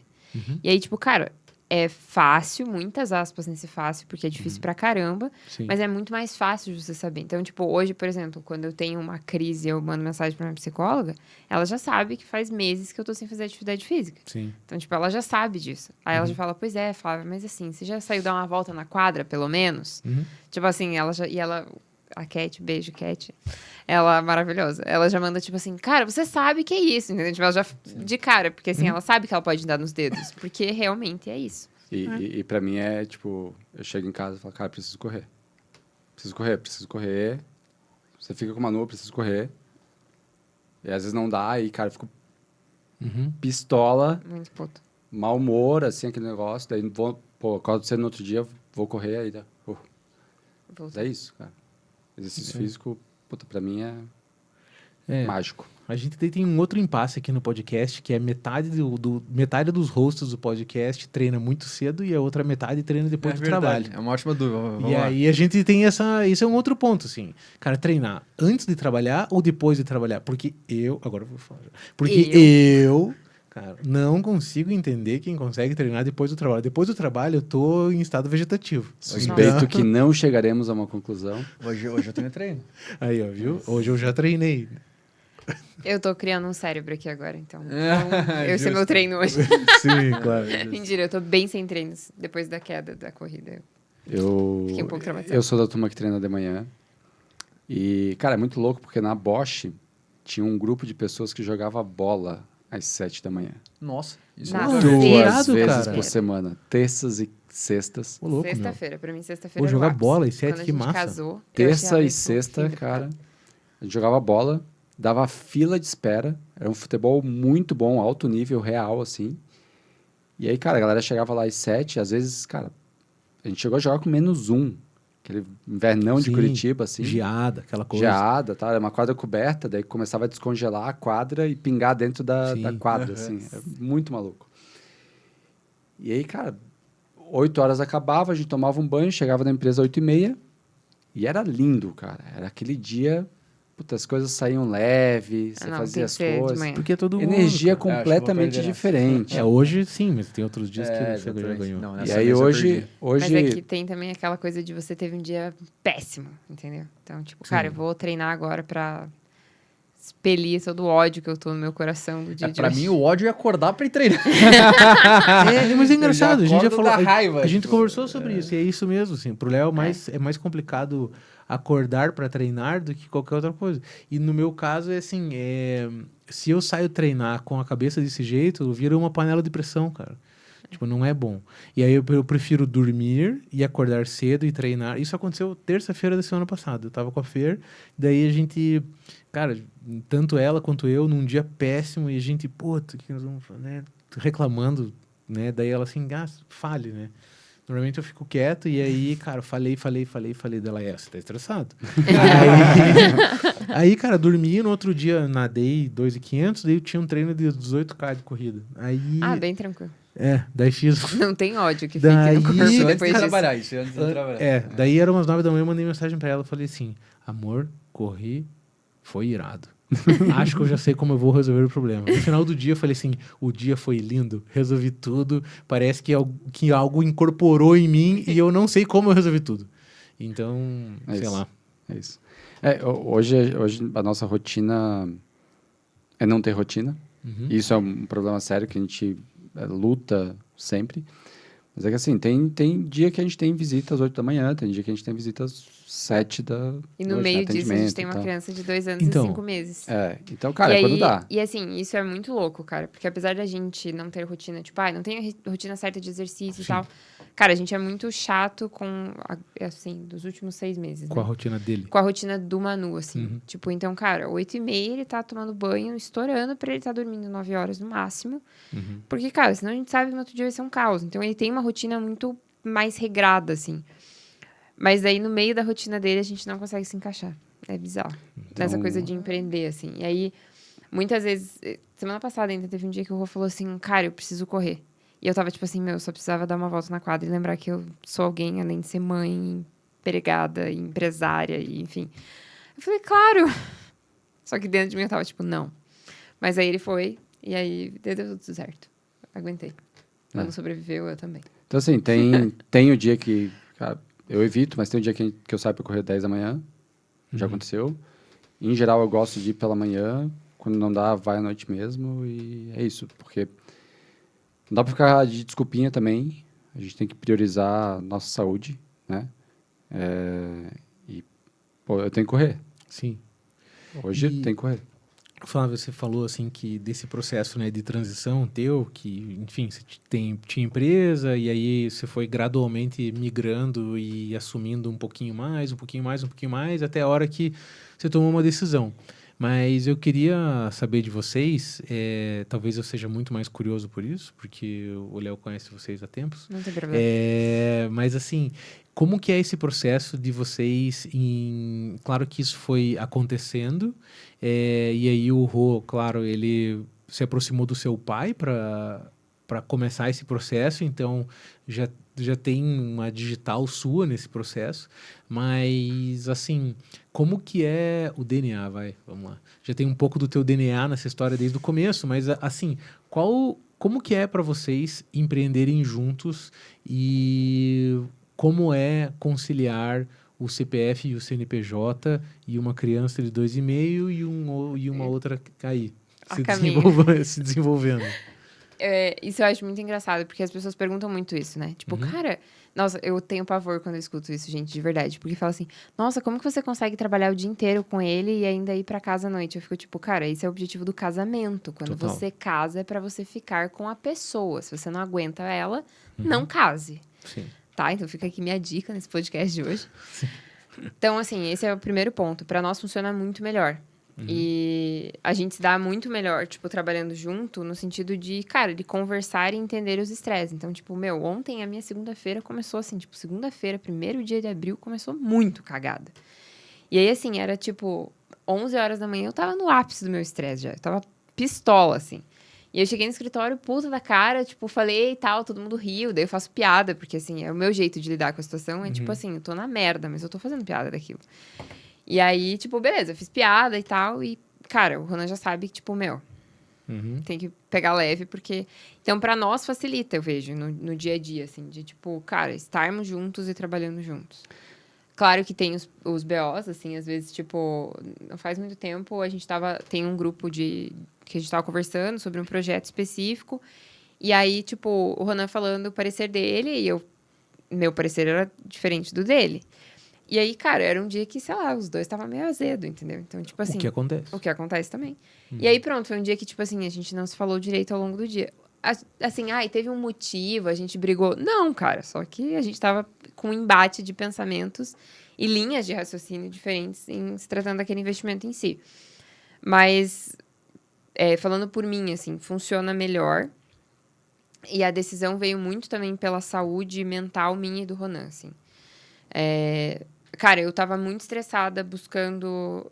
Speaker 4: E aí, tipo, cara, é fácil, muitas aspas nesse fácil, porque é difícil pra caramba,
Speaker 1: Sim.
Speaker 4: mas é muito mais fácil de você saber. Então, tipo, hoje, por exemplo, quando eu tenho uma crise e eu mando mensagem pra minha psicóloga, ela já sabe que faz meses que eu tô sem fazer atividade física.
Speaker 1: Sim.
Speaker 4: Então, tipo, ela já sabe disso. Aí ela já fala, pois é, Flávia, mas assim, você já saiu dar uma volta na quadra, pelo menos? Tipo assim, a Cat, beijo, Cat. Ela é maravilhosa. Ela já manda, tipo assim, cara, você sabe que é isso, entendeu? Tipo, ela já, de cara, porque assim, ela sabe que ela pode dar nos dedos, porque realmente é isso.
Speaker 3: E pra mim é, tipo, eu chego em casa e falo, cara, preciso correr. Preciso correr. Você fica com uma nua, preciso correr. E às vezes não dá, e, cara, eu fico pistola,
Speaker 4: Muito puto.
Speaker 3: mau humor, assim, aquele negócio. Daí, acordo cedo no outro dia, vou correr, aí dá. Mas é isso, cara. Exercício físico, puta, pra mim é mágico.
Speaker 1: A gente tem um outro impasse aqui no podcast, que é metade dos hosts do podcast treina muito cedo e a outra metade treina depois do trabalho.
Speaker 2: É uma ótima dúvida. Vamos
Speaker 1: E
Speaker 2: lá.
Speaker 1: aí a gente tem isso é um outro ponto, assim. Cara, treinar antes de trabalhar ou depois de trabalhar? Agora eu vou falar. Porque eu, cara, não consigo entender quem consegue treinar depois do trabalho. Depois do trabalho eu tô em estado vegetativo.
Speaker 3: Suspeito que não chegaremos a uma conclusão.
Speaker 2: Hoje eu tenho treino.
Speaker 1: Aí, ó, viu? Hoje eu já treinei.
Speaker 4: Eu tô criando um cérebro aqui agora, então.
Speaker 2: É,
Speaker 4: Esse é meu
Speaker 2: justo.
Speaker 4: treino hoje.
Speaker 1: Sim, claro.
Speaker 4: Mentira, eu tô bem sem treinos depois da queda da corrida. Fiquei um pouco traumatizada.
Speaker 3: Eu sou da turma que treina de manhã. E, cara, é muito louco, porque na Bosch tinha um grupo de pessoas que jogava bola às 7 da manhã.
Speaker 2: Nossa, isso
Speaker 4: Na
Speaker 2: não é
Speaker 4: sexta.
Speaker 3: Duas
Speaker 1: irado,
Speaker 3: vezes
Speaker 1: cara.
Speaker 3: por semana. Terças e sextas.
Speaker 1: Ô, louco, meu.
Speaker 4: Sexta-feira, pra mim, sexta-feira
Speaker 1: Vou
Speaker 4: era o
Speaker 1: jogar
Speaker 4: ápice.
Speaker 1: bola às 7,
Speaker 4: Quando a
Speaker 1: que
Speaker 4: gente
Speaker 1: massa.
Speaker 4: casou, eu
Speaker 3: Terça
Speaker 4: achava
Speaker 3: e
Speaker 4: isso
Speaker 3: sexta,
Speaker 4: horrível,
Speaker 3: cara, a gente jogava bola, dava fila de espera. Era um futebol muito bom, alto nível, real, assim. E aí, cara, a galera chegava lá às 7, às vezes, cara, a gente chegou a jogar com -1. Aquele invernão de
Speaker 1: Sim,
Speaker 3: Curitiba, assim.
Speaker 1: geada, aquela coisa.
Speaker 3: Geada, tá? Era uma quadra coberta, daí começava a descongelar a quadra e pingar dentro da
Speaker 1: Sim.
Speaker 3: quadra, assim. É muito maluco. E aí, cara, 8 horas acabava, a gente tomava um banho, chegava na empresa às 8h30 e era lindo, cara. Era aquele dia, puta, as coisas saíam leve, você
Speaker 4: não,
Speaker 3: fazia
Speaker 4: tem
Speaker 3: as
Speaker 4: que ser de
Speaker 3: coisas.
Speaker 4: manhã.
Speaker 1: Porque é todo mundo.
Speaker 3: Energia
Speaker 1: cara.
Speaker 2: acho que eu vou
Speaker 3: completamente
Speaker 2: perder, né?
Speaker 3: diferente.
Speaker 1: Hoje sim, mas tem outros dias que você já
Speaker 2: exatamente.
Speaker 1: ganhou.
Speaker 2: Não,
Speaker 3: E
Speaker 2: nessa
Speaker 3: aí
Speaker 2: vez eu
Speaker 3: hoje,
Speaker 2: perdi.
Speaker 4: Mas é que tem também aquela coisa de você teve um dia péssimo, entendeu? Então, tipo, cara, eu vou treinar agora pra expelir todo o ódio que eu tô no meu coração do dia de
Speaker 2: Pra
Speaker 4: hoje.
Speaker 2: mim, o ódio é acordar pra ir treinar.
Speaker 1: Mas é engraçado, a gente já
Speaker 2: acordo
Speaker 1: falou.
Speaker 2: da raiva,
Speaker 1: A gente
Speaker 2: tipo,
Speaker 1: conversou sobre isso, e é isso mesmo, assim. Pro Léo é mais complicado acordar para treinar do que qualquer outra coisa. E no meu caso é assim, se eu saio treinar com a cabeça desse jeito, vira uma panela de pressão, cara. Tipo, não é bom. E aí eu prefiro dormir e acordar cedo e treinar. Isso aconteceu terça-feira da semana passada. Eu tava com a Fer, daí a gente, cara, tanto ela quanto eu, num dia péssimo, e a gente, puta, que nós vamos, né, reclamando, né? Daí ela assim, fale, né? Normalmente eu fico quieto e aí, cara, falei dela, você tá estressado. aí, cara, dormi, no outro dia nadei 2.500, daí eu tinha um treino de 18K de corrida. Aí,
Speaker 4: Bem tranquilo.
Speaker 1: daí fiz...
Speaker 4: Não tem ódio que
Speaker 1: Daí-
Speaker 4: fique no corpo
Speaker 1: Isso
Speaker 2: Isso antes
Speaker 4: depois
Speaker 2: de
Speaker 4: disso.
Speaker 2: trabalhar, isso antes de trabalhar.
Speaker 1: Daí era umas 9 da manhã, eu mandei mensagem pra ela, falei assim, amor, corri, foi irado. Acho que eu já sei como eu vou resolver o problema. No final do dia eu falei assim, o dia foi lindo, resolvi tudo, parece que algo incorporou em mim e eu não sei como eu resolvi tudo. Então, sei
Speaker 3: isso.
Speaker 1: lá.
Speaker 3: É isso. Hoje a nossa rotina é não ter rotina.
Speaker 1: Uhum.
Speaker 3: Isso é um problema sério que a gente luta sempre. Mas é que assim, tem dia que a gente tem visita às 8 da manhã, tem dia que a gente tem visita às 7 da
Speaker 4: E no
Speaker 3: noite,
Speaker 4: meio disso, a gente
Speaker 3: atendimento
Speaker 4: tem
Speaker 3: e
Speaker 4: uma
Speaker 3: tal.
Speaker 4: criança de 2 anos
Speaker 1: Então,
Speaker 4: e 5 meses.
Speaker 3: Então, cara,
Speaker 4: e
Speaker 3: quando
Speaker 4: aí,
Speaker 3: dá.
Speaker 4: E assim, isso é muito louco, cara. Porque apesar da gente não ter rotina, tipo, não tem a rotina certa de exercício e
Speaker 1: Sim.
Speaker 4: tal. Cara, a gente é muito chato assim, dos últimos 6 meses,
Speaker 1: Com a
Speaker 4: né?
Speaker 1: rotina dele.
Speaker 4: Com a rotina do Manu, assim.
Speaker 1: Uhum.
Speaker 4: Tipo, então, cara, 8h30 ele tá tomando banho, estourando pra ele tá dormindo 9 horas no máximo.
Speaker 1: Uhum.
Speaker 4: Porque, cara, senão a gente sabe que no outro dia vai ser um caos. Então, ele tem uma rotina muito mais regrada, assim. Mas aí, no meio da rotina dele, a gente não consegue se encaixar. É bizarro. Nessa coisa de empreender, assim. E aí, muitas vezes... Semana passada ainda teve um dia que o Rô falou assim, cara, eu preciso correr. E eu tava tipo assim, eu só precisava dar uma volta na quadra e lembrar que eu sou alguém, além de ser mãe, empregada, empresária, e enfim. Eu falei, claro! Só que dentro de mim eu tava tipo, não. Mas aí ele foi, e aí deu tudo certo. Aguentei. Mano sobreviveu, eu também.
Speaker 3: Então, assim, tem o dia que, cara, eu evito, mas tem o dia que eu saio pra correr 10 da manhã. Já aconteceu. Em geral, eu gosto de ir pela manhã. Quando não dá, vai à noite mesmo. E é isso, porque não dá pra ficar de desculpinha também. A gente tem que priorizar a nossa saúde, né? Pô, eu tenho que correr.
Speaker 1: Sim.
Speaker 3: Hoje
Speaker 1: E-
Speaker 3: tem que correr.
Speaker 1: Flávio, você falou assim que desse processo, né, de transição teu, que, enfim, você tinha empresa e aí você foi gradualmente migrando e assumindo um pouquinho mais, um pouquinho mais, um pouquinho mais, até a hora que você tomou uma decisão. Mas eu queria saber de vocês, talvez eu seja muito mais curioso por isso, porque o Léo conhece vocês há tempos.
Speaker 4: Não tem problema.
Speaker 1: Mas assim, como que é esse processo de vocês Claro que isso foi acontecendo, e aí o Rô, claro, ele se aproximou do seu pai para começar esse processo, então já tem uma digital sua nesse processo, mas assim, como que é o DNA, vamos lá. Já tem um pouco do teu DNA nessa história desde o começo, mas assim, como que é para vocês empreenderem juntos e como é conciliar o CPF e o CNPJ e uma criança de 2,5 e uma outra aí
Speaker 4: A
Speaker 1: se
Speaker 4: caminho.
Speaker 1: se desenvolvendo?
Speaker 4: Isso eu acho muito engraçado, porque as pessoas perguntam muito isso, né? Tipo, cara... Nossa, eu tenho pavor quando eu escuto isso, gente, de verdade. Porque fala assim, nossa, como que você consegue trabalhar o dia inteiro com ele e ainda ir pra casa à noite? Eu fico tipo, cara, esse é o objetivo do casamento. Quando
Speaker 1: Total.
Speaker 4: você casa, é pra você ficar com a pessoa. Se você não aguenta ela, não case.
Speaker 1: Sim.
Speaker 4: Tá? Então fica aqui minha dica nesse podcast de hoje. Então, assim, esse é o primeiro ponto. Pra nós funciona muito melhor. E a gente se dá muito melhor, tipo, trabalhando junto, no sentido de, cara, de conversar e entender os estresses. Então, tipo, ontem a minha segunda-feira começou assim, tipo, segunda-feira, 1º dia de abril, começou muito cagada. E aí, assim, era tipo, 11 horas da manhã, eu tava no ápice do meu estresse já. Eu tava pistola, assim. E eu cheguei no escritório, puta da cara, tipo, falei e tal, todo mundo riu, daí eu faço piada, porque, assim, é o meu jeito de lidar com a situação, é tipo assim, eu tô na merda, mas eu tô fazendo piada daquilo. E aí, tipo, beleza, eu fiz piada e tal. E, cara, o Ronan já sabe que, tipo, tem que pegar leve, porque... Então, pra nós, facilita, eu vejo, no dia a dia, assim. De, tipo, cara, estarmos juntos e trabalhando juntos. Claro que tem os BOs, assim, às vezes, tipo... Não faz muito tempo, a gente tem um grupo que a gente tava conversando sobre um projeto específico. E aí, tipo, o Ronan falando o parecer dele e meu parecer era diferente do dele. E aí, cara, era um dia que, sei lá, os dois estavam meio azedo, entendeu? Então, tipo assim...
Speaker 1: O que acontece?
Speaker 4: O que acontece também. E aí, pronto, foi um dia que, tipo assim, a gente não se falou direito ao longo do dia. Assim, teve um motivo, a gente brigou. Não, cara, só que a gente tava com um embate de pensamentos e linhas de raciocínio diferentes em se tratando daquele investimento em si. Mas, falando por mim, assim, funciona melhor. E a decisão veio muito também pela saúde mental minha e do Ronan, assim. Cara, eu tava muito estressada buscando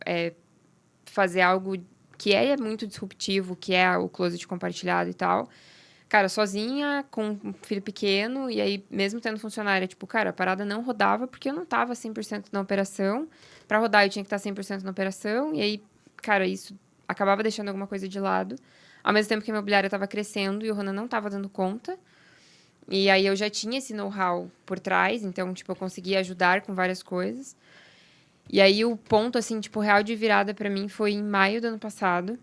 Speaker 4: fazer algo que é muito disruptivo, que é o closet compartilhado e tal. Cara, sozinha, com um filho pequeno, e aí, mesmo tendo funcionária, tipo, cara, a parada não rodava porque eu não tava 100% na operação. Pra rodar, eu tinha que estar 100% na operação, e aí, cara, isso acabava deixando alguma coisa de lado. Ao mesmo tempo que a imobiliária tava crescendo e o Ronan não tava dando conta. E aí eu já tinha esse know-how por trás, então, tipo, eu conseguia ajudar com várias coisas. E aí o ponto, assim, tipo, real de virada pra mim foi em maio do ano passado,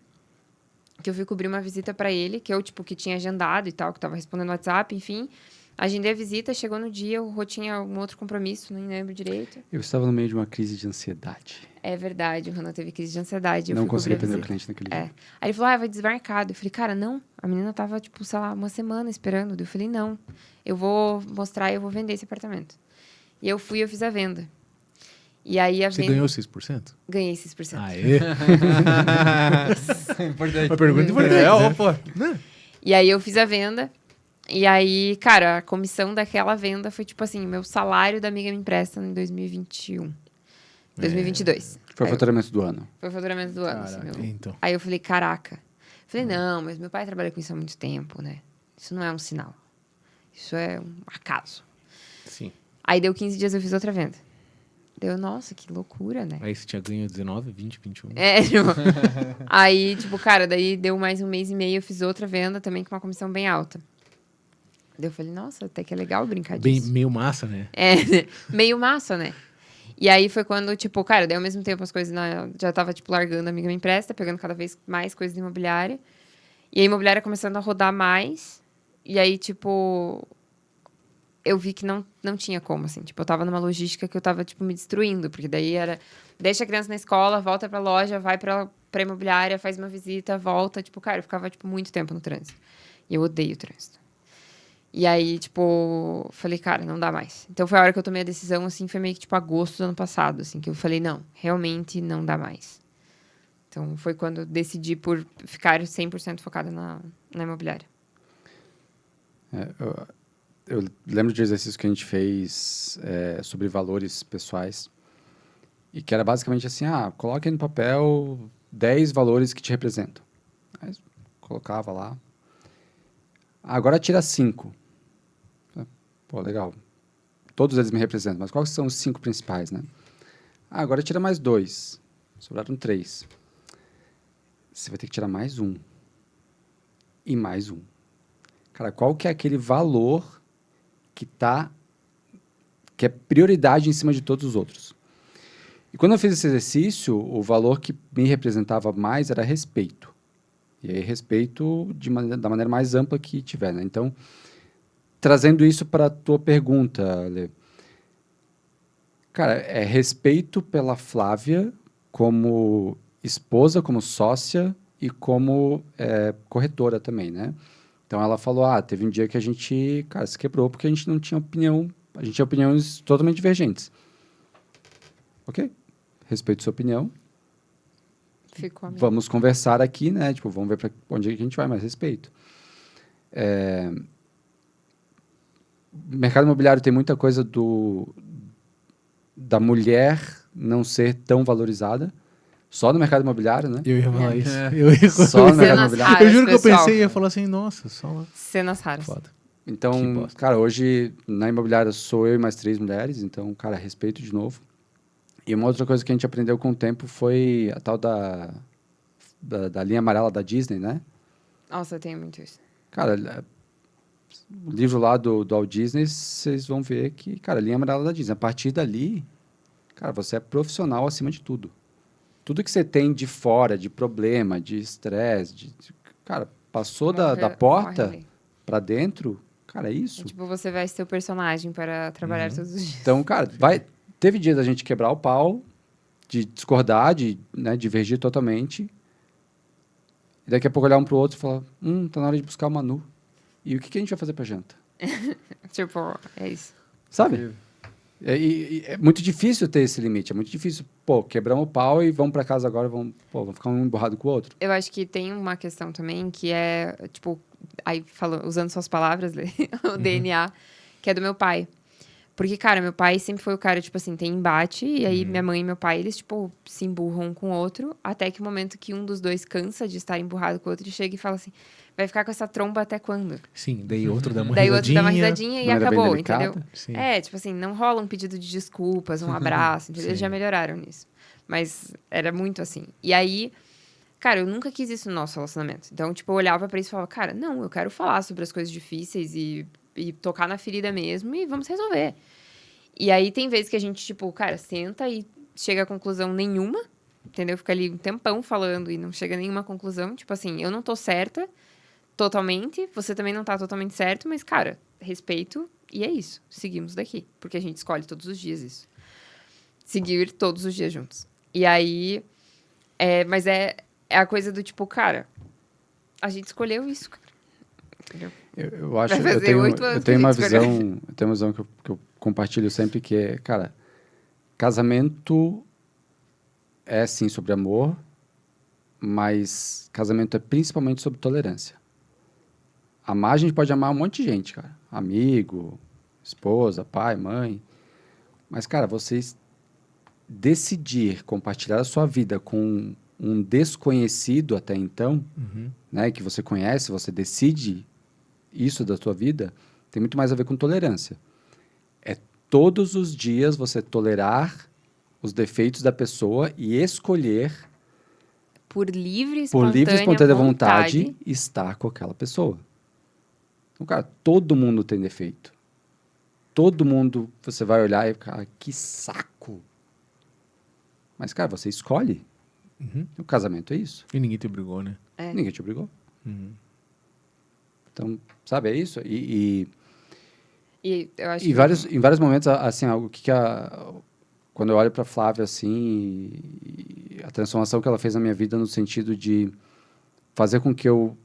Speaker 4: que eu fui cobrir uma visita pra ele, que eu, tipo, que tinha agendado e tal, que tava respondendo WhatsApp, enfim. Agendei a visita, chegou no dia, o Rô tinha algum outro compromisso, nem lembro direito.
Speaker 3: Eu estava no meio de uma crise de ansiedade.
Speaker 4: É verdade, o Renan teve crise de ansiedade. eu
Speaker 3: Não
Speaker 4: fui
Speaker 3: consegui
Speaker 4: cobrir a
Speaker 3: atender o
Speaker 4: visita.
Speaker 3: cliente naquele
Speaker 4: É.
Speaker 3: dia.
Speaker 4: Aí ele falou, vai desmarcado. Eu falei, cara, não. A menina tava, tipo, sei lá, uma semana esperando. Eu falei, não. Eu vou mostrar e eu vou vender esse apartamento. E eu fui, eu fiz a venda. E aí a
Speaker 1: Você
Speaker 4: venda...
Speaker 1: ganhou 6%?
Speaker 4: Ganhei 6%.
Speaker 1: Aê!
Speaker 2: Importante.
Speaker 1: Uma pergunta importante, né?
Speaker 2: Pô.
Speaker 4: E aí eu fiz a venda. E aí, cara, a comissão daquela venda foi, tipo assim, meu salário da Amiga Me Empresta em 2021. 2022.
Speaker 3: Foi o faturamento do ano.
Speaker 4: Foi o faturamento do ano, assim,
Speaker 2: Caraca.
Speaker 4: meu.
Speaker 1: Então.
Speaker 4: Aí eu falei, caraca. Falei, não, mas meu pai trabalha com isso há muito tempo, né? Isso não é um sinal. Isso é um acaso.
Speaker 1: Sim.
Speaker 4: Aí deu 15 dias, eu fiz outra venda. Deu, nossa, que loucura, né?
Speaker 1: Aí você tinha ganho 19, 20, 21.
Speaker 4: É, tipo... Aí, tipo, cara, daí deu mais um mês e meio, eu fiz outra venda também com uma comissão bem alta. Daí eu falei, nossa, até que é legal brincar
Speaker 1: Bem,
Speaker 4: disso.
Speaker 1: meio massa, né?
Speaker 4: É, meio massa, né? E aí foi quando, tipo, cara, daí ao mesmo tempo as coisas já tava, tipo, largando a Amiga Me Empresta, pegando cada vez mais coisas de imobiliária. E a imobiliária começando a rodar mais. E aí, tipo, eu vi que não tinha como, assim. Tipo, eu tava numa logística que eu tava, tipo, me destruindo. Porque daí era, deixa a criança na escola, volta pra loja, vai pra imobiliária, faz uma visita, volta. Tipo, cara, eu ficava, tipo, muito tempo no trânsito. E eu odeio o trânsito. E aí, tipo, falei, cara, não dá mais. Então, foi a hora que eu tomei a decisão, assim, foi meio que, tipo, agosto do ano passado, assim, que eu falei, não, realmente não dá mais. Então, foi quando eu decidi por ficar 100% focada na imobiliária.
Speaker 3: Eu lembro de exercício que a gente fez sobre valores pessoais. E que era basicamente assim, coloque no papel 10 valores que te representam. Aí colocava lá. Agora tira 5. Pô, legal. Todos eles me representam, mas quais são os 5 principais, né? Agora tira mais 2. Sobraram 3. Você vai ter que tirar mais 1. E mais 1. Cara, qual que é aquele valor que é prioridade em cima de todos os outros? E quando eu fiz esse exercício, o valor que me representava mais era respeito. E aí, respeito da maneira mais ampla que tiver, né? Então, trazendo isso para a tua pergunta, Lê. Cara, é respeito pela Flávia como esposa, como sócia e como corretora também, né? Então, ela falou, teve um dia que a gente, cara, se quebrou porque a gente não tinha opinião, a gente tinha opiniões totalmente divergentes. Ok, respeito sua opinião.
Speaker 4: Ficou a minha.
Speaker 3: Vamos conversar aqui, né? Tipo, vamos ver para onde é que a gente vai, mais respeito. O mercado imobiliário tem muita coisa da mulher não ser tão valorizada. Só no mercado imobiliário, né?
Speaker 1: Eu ia falar isso.
Speaker 2: É.
Speaker 1: Eu, ia...
Speaker 3: Só no mercado
Speaker 4: Cenas
Speaker 3: imobiliário.
Speaker 4: raras,
Speaker 1: eu juro que eu
Speaker 4: pessoal.
Speaker 1: pensei e ia falar assim, nossa, só lá.
Speaker 4: Cenas raras.
Speaker 1: Foda. Que
Speaker 3: Então,
Speaker 1: bosta.
Speaker 3: cara, hoje na imobiliária sou eu e mais 3 mulheres, então, cara, respeito de novo. E uma outra coisa que a gente aprendeu com o tempo foi a tal da linha amarela da Disney, né?
Speaker 4: Nossa, eu tenho muito isso.
Speaker 3: Cara, o livro lá do Walt Disney, vocês vão ver que, cara, a linha amarela da Disney. A partir dali, cara, você é profissional acima de tudo. Tudo que você tem de fora, de problema, de estresse, cara, passou da porta
Speaker 4: Morre ali.
Speaker 3: para dentro, cara, é isso.
Speaker 4: É tipo, você vai ser o personagem para trabalhar todos os dias.
Speaker 3: Então, cara, teve dias da gente quebrar o pau, de discordar, de divergir totalmente. E daqui a pouco olhar um pro outro e falar, tá na hora de buscar o Manu. E o que a gente vai fazer pra janta?
Speaker 4: Tipo, é isso.
Speaker 3: Sabe? É muito difícil ter esse limite. É muito difícil, quebramos o pau e vamos pra casa agora, vamos ficar um emburrado com o outro.
Speaker 4: Eu acho que tem uma questão também que é, tipo, aí usando suas palavras, Lê, o DNA, que é do meu pai. Porque, cara, meu pai sempre foi o cara, tipo assim, tem embate, e aí minha mãe e meu pai, eles, tipo, se emburram um com o outro, até que o momento que um dos dois cansa de estar emburrado com o outro, ele chega e fala assim, vai ficar com essa tromba até quando?
Speaker 1: Sim, daí outro dá uma
Speaker 4: Daí o outro dá uma
Speaker 1: risadinha.
Speaker 4: risadinha e
Speaker 3: Maneira bem
Speaker 4: acabou,
Speaker 3: delicada.
Speaker 4: entendeu?
Speaker 1: Sim.
Speaker 4: É, tipo assim, não rola um pedido de desculpas, um abraço, entendeu? Eles
Speaker 1: Sim.
Speaker 4: já melhoraram nisso. Mas era muito assim. E aí, cara, eu nunca quis isso no nosso relacionamento. Então, tipo, eu olhava pra isso e falava, cara, não, eu quero falar sobre as coisas difíceis e tocar na ferida mesmo e vamos resolver. E aí tem vezes que a gente, tipo, cara, senta e chega a conclusão nenhuma, entendeu? Fica ali um tempão falando e não chega a nenhuma conclusão. Tipo assim, eu não tô certa totalmente, você também não tá totalmente certo, mas, cara, respeito, e é isso. Seguimos daqui. Porque a gente escolhe todos os dias isso. Seguir todos os dias juntos. E aí... mas é a coisa do tipo, cara... A gente escolheu isso, cara. Entendeu?
Speaker 3: Eu acho,
Speaker 4: Vai fazer
Speaker 3: eu
Speaker 4: 8 anos que
Speaker 3: tenho
Speaker 4: a
Speaker 3: uma
Speaker 4: gente escolheu.
Speaker 3: visão que eu compartilho sempre, que é, cara, casamento é sim sobre amor, mas casamento é principalmente sobre tolerância. Amar, a gente pode amar um monte de gente, cara. Amigo, esposa, pai, mãe. Mas, cara, vocês decidir compartilhar a sua vida com um desconhecido até então, né, que você conhece, você decide isso da tua vida, tem muito mais a ver com tolerância. É todos os dias você tolerar os defeitos da pessoa e escolher,
Speaker 4: Por livre e
Speaker 3: por livre e espontânea
Speaker 4: vontade.
Speaker 3: vontade, estar com aquela pessoa. Então, cara, todo mundo tem defeito. Todo mundo, você vai olhar e, cara, que saco. Mas, cara, você escolhe. O casamento é isso.
Speaker 1: E ninguém te obrigou, né?
Speaker 3: Ninguém te obrigou.
Speaker 1: Uhum.
Speaker 3: Então, sabe, é isso. E
Speaker 4: Eu acho
Speaker 3: em vários momentos, assim, algo quando eu olho para Flávia, assim, e a transformação que ela fez na minha vida no sentido de fazer com que eu...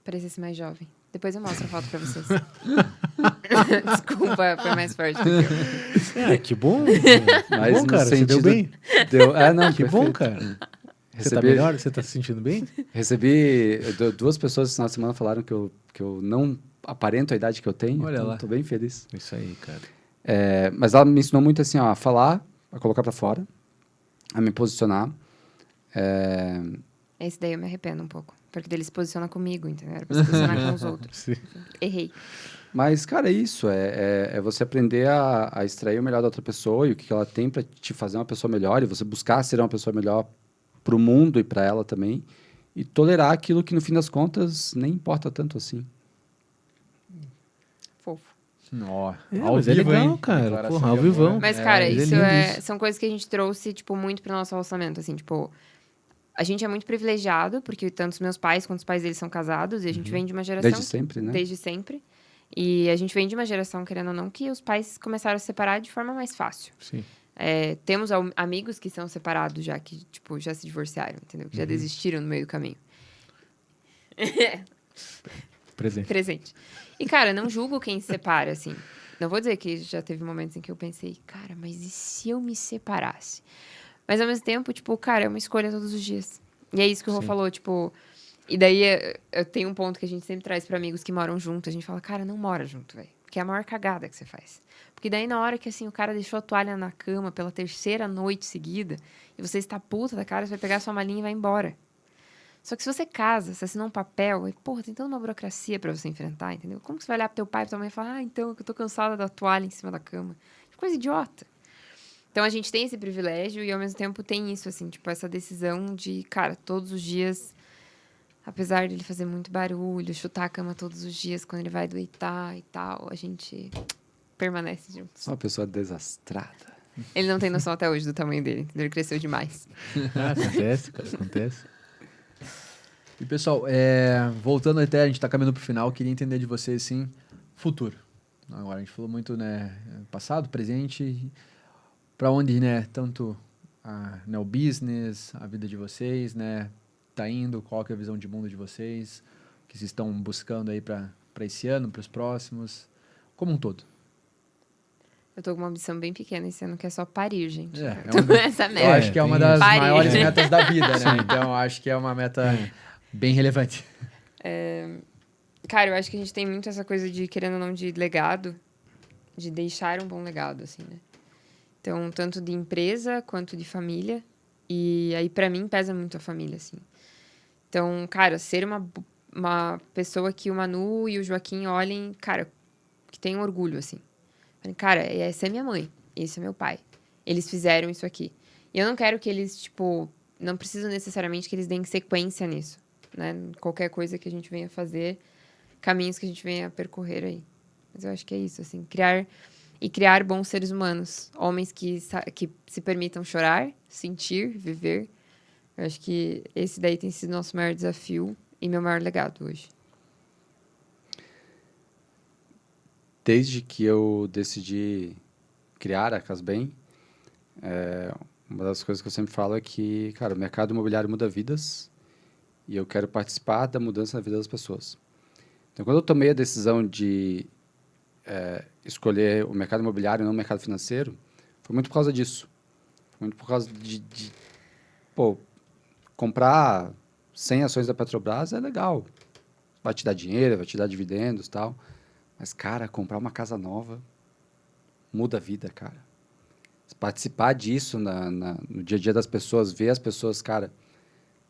Speaker 4: Parecesse mais jovem. Depois eu mostro a foto pra vocês. Desculpa, foi mais forte do que eu.
Speaker 1: Que bom.
Speaker 3: Mas
Speaker 1: Que bom,
Speaker 3: no
Speaker 1: cara. Você deu
Speaker 3: sentido-
Speaker 1: bem?
Speaker 3: Não,
Speaker 1: Que bom,
Speaker 3: perfeito.
Speaker 1: cara. Você tá
Speaker 3: Recebi,
Speaker 1: melhor? Você tá se sentindo bem?
Speaker 3: recebi duas pessoas esse final de semana falaram que eu não aparento a idade que eu tenho.
Speaker 2: Olha
Speaker 3: então
Speaker 2: lá.
Speaker 3: tô bem feliz.
Speaker 1: Isso aí, cara.
Speaker 3: Mas ela me ensinou muito assim, ó, a falar, a colocar para fora, a me posicionar.
Speaker 4: Esse daí eu me arrependo um pouco. Porque ele se posiciona comigo, entendeu? Era pra se posicionar com os outros.
Speaker 1: Sim.
Speaker 4: Errei.
Speaker 3: Mas, cara, é isso. É você aprender a extrair o melhor da outra pessoa e o que ela tem para te fazer uma pessoa melhor e você buscar ser uma pessoa melhor pro mundo e para ela também. E tolerar aquilo que, no fim das contas, nem importa tanto assim.
Speaker 4: Fofo.
Speaker 2: Ó,
Speaker 1: Mas é legal, cara.
Speaker 2: Declaração
Speaker 1: Porra, ao
Speaker 2: de amor.
Speaker 1: vivão.
Speaker 4: Mas, cara,
Speaker 1: mas é
Speaker 4: isso
Speaker 1: lindo
Speaker 4: são coisas que a gente trouxe, tipo, muito pro nosso relacionamento. Assim, tipo, a gente é muito privilegiado, porque tanto os meus pais quanto os pais deles são casados, e a gente vem de uma geração...
Speaker 3: Desde sempre, né?
Speaker 4: Desde sempre. E a gente vem de uma geração, querendo ou não, que os pais começaram a se separar de forma mais fácil.
Speaker 1: Sim.
Speaker 4: Temos amigos que são separados já, que, tipo, já se divorciaram, entendeu? Que já desistiram no meio do caminho.
Speaker 1: Presente.
Speaker 4: Presente. E, cara, não julgo quem se separa, assim. Não vou dizer que já teve momentos em que eu pensei, cara, mas e se eu me separasse? Mas, ao mesmo tempo, tipo, cara, é uma escolha todos os dias. E é isso que o Rô
Speaker 1: Sim.
Speaker 4: falou, tipo... E daí, eu tenho um ponto que a gente sempre traz pra amigos que moram junto. A gente fala, cara, não mora junto, velho. Porque é a maior cagada que você faz. Porque daí, na hora que, assim, o cara deixou a toalha na cama pela 3ª noite seguida, e você está puta da cara, você vai pegar a sua malinha e vai embora. Só que se você casa, você assinou um papel, e, porra, tem toda uma burocracia pra você enfrentar, entendeu? Como que você vai olhar pro teu pai e pra tua mãe e falar, então, é que eu tô cansada da toalha em cima da cama? Que coisa idiota. Então, a gente tem esse privilégio e, ao mesmo tempo, tem isso, assim, tipo, essa decisão de, cara, todos os dias, apesar de ele fazer muito barulho, chutar a cama todos os dias quando ele vai deitar e tal, a gente permanece juntos.
Speaker 3: Sou uma pessoa desastrada.
Speaker 4: Ele não tem noção até hoje do tamanho dele, entendeu? Ele cresceu demais.
Speaker 1: Acontece, cara. Acontece.
Speaker 2: E, pessoal, voltando até, a gente tá caminhando pro final, queria entender de vocês, sim, futuro. Agora, a gente falou muito, né, passado, presente, para onde, né, tanto né, o business, a vida de vocês, né, tá indo, qual que é a visão de mundo de vocês, o que vocês estão buscando aí para esse ano, para os próximos, como um todo.
Speaker 4: Eu tô com uma ambição bem pequena esse ano, que é só parir, gente.
Speaker 2: É
Speaker 4: Tô
Speaker 2: uma-
Speaker 4: essa
Speaker 2: Eu
Speaker 4: meta.
Speaker 2: acho que é uma
Speaker 1: tem
Speaker 2: das
Speaker 4: isso.
Speaker 2: maiores
Speaker 4: Parir.
Speaker 2: metas da vida, né, então eu acho que é uma meta bem relevante.
Speaker 4: Cara, eu acho que a gente tem muito essa coisa de, querendo ou não, de legado, de deixar um bom legado, assim, né? Então, tanto de empresa quanto de família. E aí, pra mim, pesa muito a família, assim. Então, cara, ser uma pessoa que o Manu e o Joaquim olhem, cara, que tem orgulho, assim. Falem, cara, essa é minha mãe, esse é meu pai. Eles fizeram isso aqui. E eu não quero que eles, tipo, não preciso necessariamente que eles deem sequência nisso, né? Qualquer coisa que a gente venha fazer, caminhos que a gente venha percorrer aí. Mas eu acho que é isso, assim, criar bons seres humanos, homens que se permitam chorar, sentir, viver. Eu acho que esse daí tem sido nosso maior desafio e meu maior legado hoje.
Speaker 3: desde que eu decidi criar a Casbem, uma das coisas que eu sempre falo é que, cara, o mercado imobiliário muda vidas e eu quero participar da mudança na vida das pessoas. Então, quando eu tomei a decisão de escolher o mercado imobiliário e não o mercado financeiro, foi muito por causa disso. Foi muito por causa pô, comprar 100 ações da Petrobras é legal. Vai te dar dinheiro, vai te dar dividendos e tal. Mas, cara, comprar uma casa nova muda a vida, cara. Participar disso no dia a dia das pessoas, ver as pessoas, cara,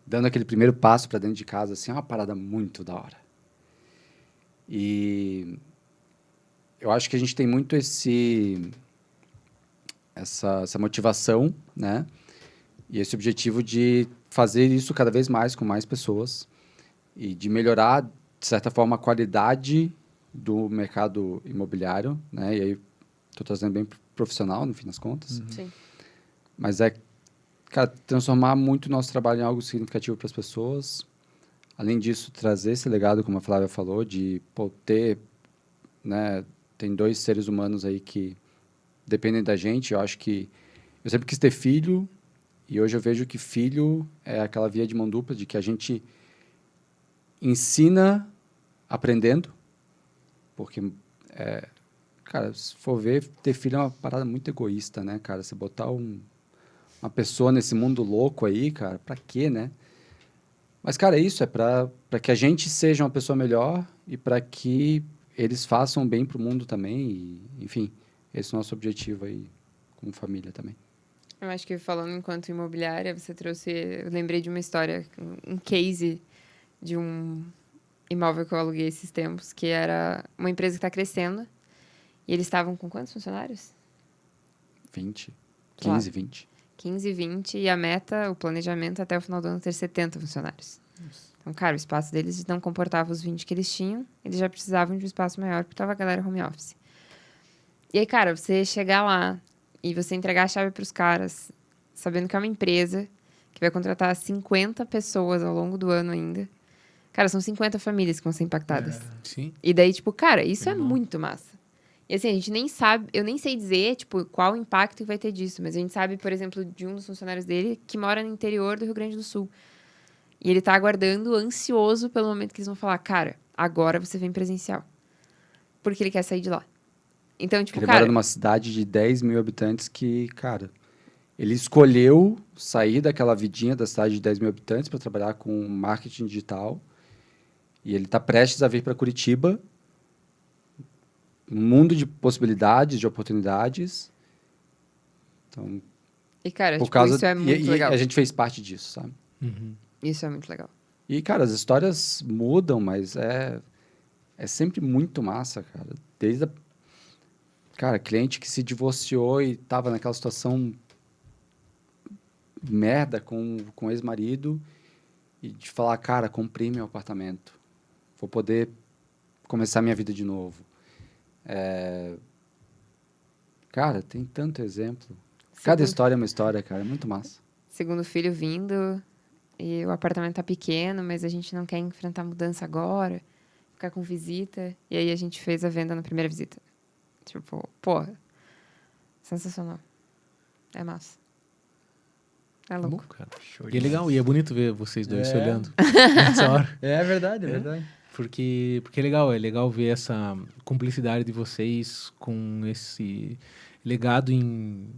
Speaker 3: dando aquele primeiro passo para dentro de casa, assim, é uma parada muito da hora. E eu acho que a gente tem muito essa motivação, né? E esse objetivo de fazer isso cada vez mais com mais pessoas e de melhorar, de certa forma, a qualidade do mercado imobiliário, né? E aí estou trazendo bem profissional, no fim das contas.
Speaker 4: Sim.
Speaker 3: Mas cara, transformar muito o nosso trabalho em algo significativo para as pessoas. Além disso, trazer esse legado, como a Flávia falou, de ter, né? Tem 2 seres humanos aí que dependem da gente. Eu acho que eu sempre quis ter filho e hoje eu vejo que filho é aquela via de mão dupla de que a gente ensina aprendendo, porque cara, se for ver, ter filho é uma parada muito egoísta, né, cara? Você botar uma pessoa nesse mundo louco aí, cara, pra quê, né? Mas, cara, é isso, é pra que a gente seja uma pessoa melhor e pra que eles façam bem pro mundo também. E, enfim, esse é o nosso objetivo aí como família também.
Speaker 4: Eu acho que falando enquanto imobiliária, você trouxe... Eu lembrei de uma história, um case de um imóvel que eu aluguei esses tempos, que era uma empresa que está crescendo. E eles estavam com quantos funcionários?
Speaker 3: 20, 15,
Speaker 4: Claro.
Speaker 3: 20.
Speaker 4: 15, 20. E a meta, o planejamento até o final do ano, ter 70 funcionários. Então, cara, o espaço deles não comportava os 20 que eles tinham. Eles já precisavam de um espaço maior, porque tava a galera home office. E aí, cara, você chegar lá e você entregar a chave para os caras, sabendo que é uma empresa que vai contratar 50 pessoas ao longo do ano ainda. Cara, são 50 famílias que vão ser impactadas.
Speaker 1: Sim.
Speaker 4: E daí, tipo, cara, isso é
Speaker 1: Legal.
Speaker 4: muito massa. E assim, a gente nem sabe, eu nem sei dizer, tipo, qual o impacto que vai ter disso, mas a gente sabe, por exemplo, de um dos funcionários dele que mora no interior do Rio Grande do Sul. E ele tá aguardando, ansioso pelo momento que eles vão falar, cara, agora você vem presencial. Porque ele quer sair de lá. Então, tipo,
Speaker 3: Ele
Speaker 4: cara...
Speaker 3: mora numa cidade de 10 mil habitantes que, cara, ele escolheu sair daquela vidinha da cidade de 10 mil habitantes para trabalhar com marketing digital. E ele está prestes a vir para Curitiba. Um mundo de possibilidades, de oportunidades. Então,
Speaker 4: E, cara,
Speaker 3: por
Speaker 4: tipo,
Speaker 3: causa...
Speaker 4: isso é muito
Speaker 3: e
Speaker 4: legal.
Speaker 3: a gente fez parte disso, sabe?
Speaker 1: Uhum.
Speaker 4: Isso é muito legal.
Speaker 3: E, cara, as histórias mudam, mas é sempre muito massa, cara. Desde cara, cliente que se divorciou e tava naquela situação merda com o ex-marido e de falar, cara, comprei meu apartamento. Vou poder começar minha vida de novo. Cara, tem tanto exemplo. Cada história é uma história, cara. É muito massa.
Speaker 4: Segundo filho vindo, e o apartamento tá pequeno, mas a gente não quer enfrentar mudança agora, ficar com visita. E aí a gente fez a venda na primeira visita. Tipo, porra, sensacional. É massa. É
Speaker 1: Bom,
Speaker 4: louco.
Speaker 1: cara.
Speaker 2: Show
Speaker 1: E é legal, e é bonito ver vocês dois se
Speaker 2: É.
Speaker 1: olhando nessa hora.
Speaker 2: É verdade, é verdade.
Speaker 1: Porque é legal ver essa cumplicidade de vocês com esse legado em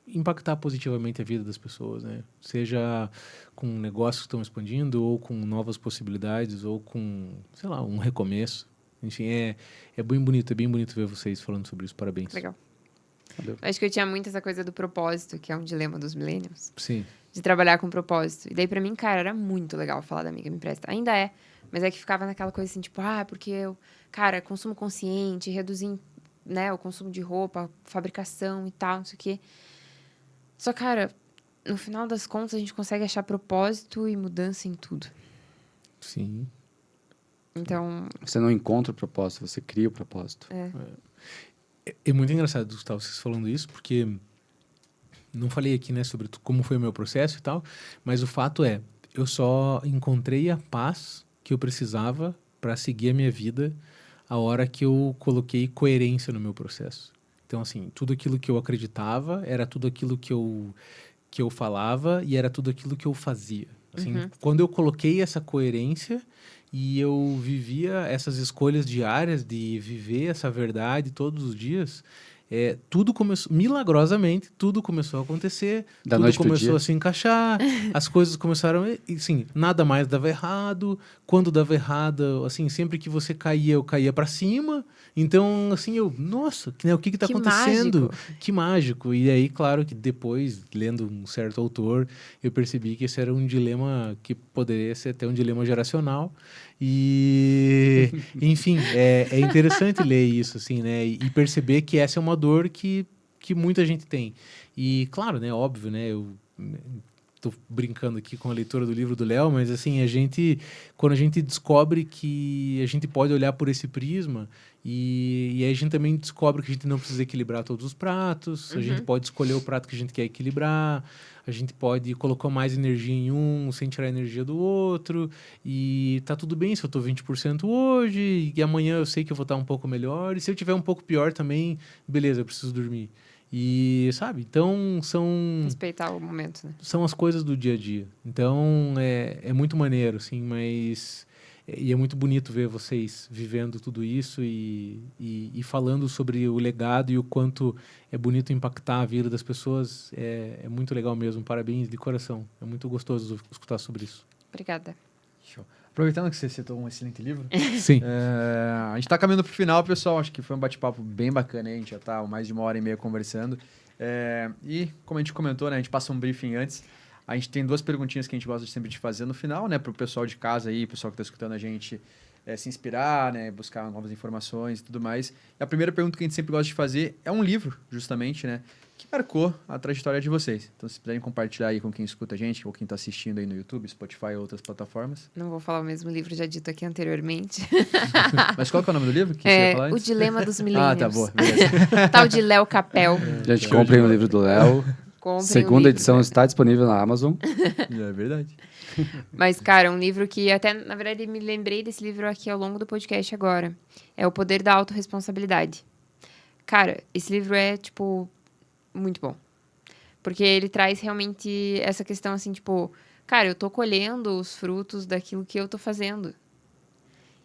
Speaker 1: impactar positivamente a vida das pessoas, né? Seja com negócios que estão expandindo, ou com novas possibilidades, ou com, sei lá, um recomeço. Enfim, é bem bonito ver vocês falando sobre isso. Parabéns.
Speaker 4: Legal.
Speaker 3: Valeu.
Speaker 4: Acho que eu tinha muito essa coisa do propósito, que é um dilema dos millennials.
Speaker 1: Sim.
Speaker 4: De trabalhar com propósito. E daí, pra mim, cara, era muito legal falar da Amiga Me Empresta. Ainda é. Mas é que ficava naquela coisa assim, tipo, porque eu, cara, consumo consciente, reduzir, né, o consumo de roupa, fabricação e tal, não sei o quê. Só, cara, no final das contas, a gente consegue achar propósito e mudança em tudo.
Speaker 1: Sim.
Speaker 4: Então,
Speaker 3: Você não encontra o propósito, você cria o propósito.
Speaker 1: É muito engraçado, Gustavo, vocês falando isso, porque não falei aqui, né, sobre como foi o meu processo e tal, mas o fato é, eu só encontrei a paz que eu precisava para seguir a minha vida a hora que eu coloquei coerência no meu processo. Então, assim, tudo aquilo que eu acreditava era tudo aquilo que eu falava e era tudo aquilo que eu fazia. Assim, quando eu coloquei essa coerência e eu vivia essas escolhas diárias de viver essa verdade todos os dias, tudo começou, milagrosamente, tudo começou a acontecer,
Speaker 3: Da
Speaker 1: tudo
Speaker 3: noite pro
Speaker 1: começou
Speaker 3: dia.
Speaker 1: a se encaixar, as coisas começaram, e sim, nada mais dava errado. Quando dava errado, assim, sempre que você caía, eu caía para cima. Então, assim, nossa, o que tá
Speaker 4: Que
Speaker 1: acontecendo?
Speaker 4: mágico.
Speaker 1: Que mágico. E aí, claro que depois, lendo um certo autor, eu percebi que esse era um dilema que poderia ser até um dilema geracional. E, enfim, é interessante ler isso, assim, né? E perceber que essa é uma dor que muita gente tem. E, claro, né? Óbvio, né? Eu tô brincando aqui com a leitura do livro do Léo, mas, assim, quando a gente descobre que a gente pode olhar por esse prisma, e aí a gente também descobre que a gente não precisa equilibrar todos os pratos, a gente pode escolher o prato que a gente quer equilibrar, a gente pode colocar mais energia em um sem tirar a energia do outro, e tá tudo bem se eu tô 20% hoje, e amanhã eu sei que eu vou estar um pouco melhor, e se eu tiver um pouco pior também, beleza, eu preciso dormir. E, sabe, então
Speaker 4: Respeitar o momento, né?
Speaker 1: são as coisas do dia a dia. Então, é muito maneiro, assim, mas... E é muito bonito ver vocês vivendo tudo isso e falando sobre o legado e o quanto é bonito impactar a vida das pessoas. É muito legal mesmo. Parabéns de coração. É muito gostoso escutar sobre isso.
Speaker 4: Obrigada.
Speaker 2: Show. Aproveitando que você citou um excelente livro,
Speaker 1: Sim.
Speaker 2: a gente está caminhando para o final, pessoal. Acho que foi um bate-papo bem bacana. A gente já está mais de 1h30 conversando. E, como a gente comentou, né, a gente passa um briefing antes. A gente tem 2 perguntinhas que a gente gosta sempre de fazer no final, né? Para o pessoal de casa aí, pessoal que está escutando a gente se inspirar, né? Buscar novas informações e tudo mais. E a primeira pergunta que a gente sempre gosta de fazer é um livro, justamente, né? Que marcou a trajetória de vocês. Então, se puderem compartilhar aí com quem escuta a gente, ou quem está assistindo aí no YouTube, Spotify ou outras plataformas.
Speaker 4: Não vou falar o mesmo livro já dito aqui anteriormente.
Speaker 2: Mas qual que é o nome do livro que você ia falar
Speaker 4: O
Speaker 2: antes?
Speaker 4: Dilema dos Millennials.
Speaker 2: Ah, tá, boa. Beleza.
Speaker 4: Tal de Léo Capel.
Speaker 3: Gente, comprem o livro do Léo.
Speaker 4: Comprem o
Speaker 3: Segunda
Speaker 4: livro,
Speaker 3: edição
Speaker 4: né?
Speaker 3: está disponível na Amazon.
Speaker 2: É verdade.
Speaker 4: Mas, cara, um livro que até, na verdade, me lembrei desse livro aqui ao longo do podcast agora. É O Poder da Autorresponsabilidade. Cara, esse livro é, tipo, muito bom. Porque ele traz realmente essa questão, assim, tipo... Cara, eu tô colhendo os frutos daquilo que eu tô fazendo.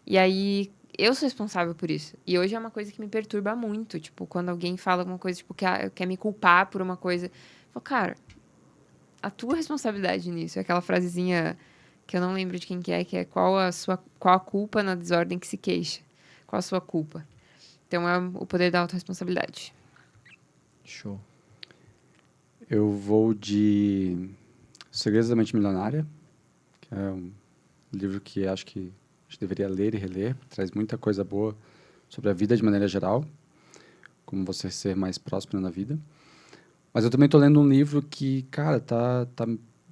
Speaker 4: E aí, eu sou responsável por isso. E hoje é uma coisa que me perturba muito. Tipo, quando alguém fala alguma coisa, tipo, que quer me culpar por uma coisa... Eu falo, cara, a tua responsabilidade nisso. É aquela frasezinha que eu não lembro de quem que é qual a culpa na desordem que se queixa. Qual a sua culpa? Então, é o poder da autorresponsabilidade.
Speaker 2: Show.
Speaker 3: Eu vou de Segredos da Mente Milionária, que é um livro que acho que a gente deveria ler e reler. Traz muita coisa boa sobre a vida de maneira geral, como você ser mais próspero na vida. Mas eu também estou lendo um livro que, cara, tá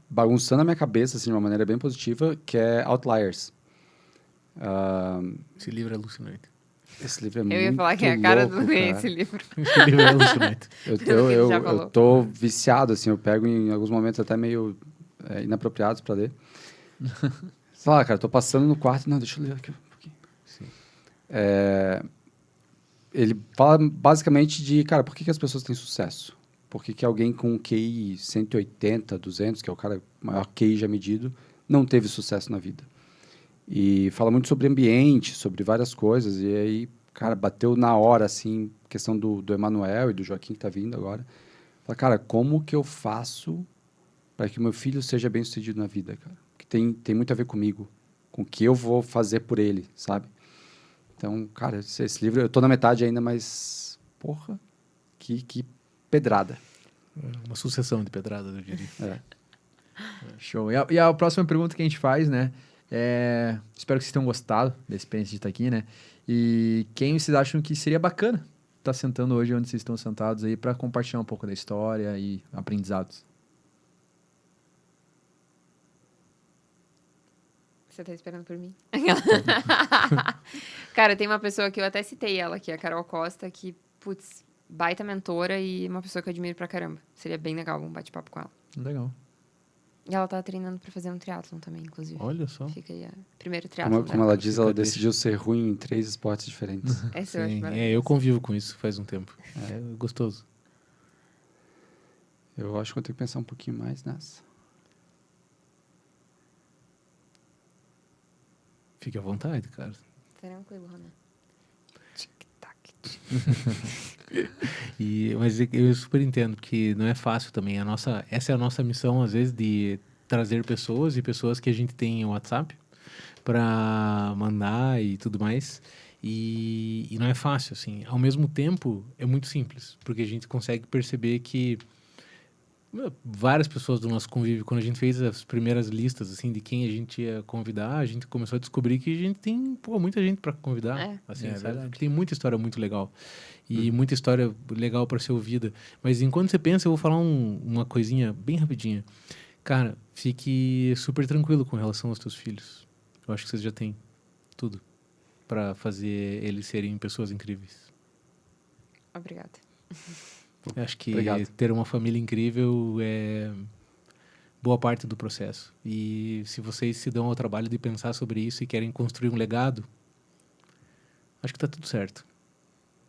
Speaker 3: bagunçando a minha cabeça assim, de uma maneira bem positiva, que é Outliers.
Speaker 1: Esse livro é alucinante.
Speaker 3: Esse livro é muito
Speaker 4: Eu ia falar que é a cara do
Speaker 3: louco,
Speaker 4: esse
Speaker 3: cara.
Speaker 4: livro.
Speaker 1: Esse livro é alucinante.
Speaker 4: Pelo que ele já falou.
Speaker 3: Eu tô viciado, assim, eu pego em alguns momentos até meio inapropriados para ler. Sei lá, cara, eu tô passando no quarto, não, deixa eu ler aqui um pouquinho.
Speaker 1: Sim.
Speaker 3: Ele fala basicamente de, cara, por que as pessoas têm sucesso? Por que alguém com QI 180, 200, que é o cara maior QI já medido, não teve sucesso na vida? E fala muito sobre ambiente, sobre várias coisas. E aí, cara, bateu na hora, assim, questão do Emanuel e do Joaquim que tá vindo agora. Fala, cara, como que eu faço para que o meu filho seja bem-sucedido na vida, cara? Que tem muito a ver comigo, com o que eu vou fazer por ele, sabe? Então, cara, esse livro, eu tô na metade ainda, mas, porra, que pedrada.
Speaker 1: Uma sucessão de pedradas, eu diria.
Speaker 2: Show. E a próxima pergunta que a gente faz, né? Espero que vocês tenham gostado da experiência de estar aqui, né? E quem vocês acham que seria bacana estar sentando hoje onde vocês estão sentados aí para compartilhar um pouco da história e aprendizados?
Speaker 4: Você tá esperando por mim? Cara, tem uma pessoa que eu até citei ela aqui, a Carol Costa, que, putz, baita mentora e uma pessoa que eu admiro pra caramba. Seria bem legal um bate-papo com ela.
Speaker 2: Legal.
Speaker 4: E ela tá treinando pra fazer um triatlon também, inclusive.
Speaker 1: Olha só.
Speaker 4: Fica aí, primeiro triatlon.
Speaker 3: Como ela diz, ela
Speaker 1: Fica
Speaker 3: decidiu ser ruim em 3 esportes diferentes.
Speaker 4: Essa eu acho
Speaker 1: Sim,
Speaker 4: maravilhoso.
Speaker 1: eu convivo com isso faz um tempo. É gostoso.
Speaker 3: Eu acho que eu tenho que pensar um pouquinho mais nessa.
Speaker 1: Fique à vontade, cara.
Speaker 4: Tranquilo, Ronan. Tic-tac.
Speaker 1: Mas eu super entendo que não é fácil também. Essa é a nossa missão, às vezes, de trazer pessoas e pessoas que a gente tem no WhatsApp para mandar e tudo mais. E não é fácil, assim. Ao mesmo tempo, é muito simples, porque a gente consegue perceber que várias pessoas do nosso convívio, quando a gente fez as primeiras listas assim de quem a gente ia convidar, a gente começou a descobrir que a gente tem muita gente para convidar, assim,
Speaker 2: É
Speaker 1: sabe?
Speaker 2: verdade.
Speaker 1: Tem muita história muito legal e muita história legal para ser ouvida. Mas enquanto você pensa, eu vou falar uma coisinha bem rapidinha. Cara, fique super tranquilo com relação aos teus filhos. Eu acho que você já tem tudo para fazer eles serem pessoas incríveis.
Speaker 4: Obrigada.
Speaker 1: Eu acho que
Speaker 3: Obrigado.
Speaker 1: ter uma família incrível é boa parte do processo. E se vocês se dão ao trabalho de pensar sobre isso e querem construir um legado, acho que tá tudo certo.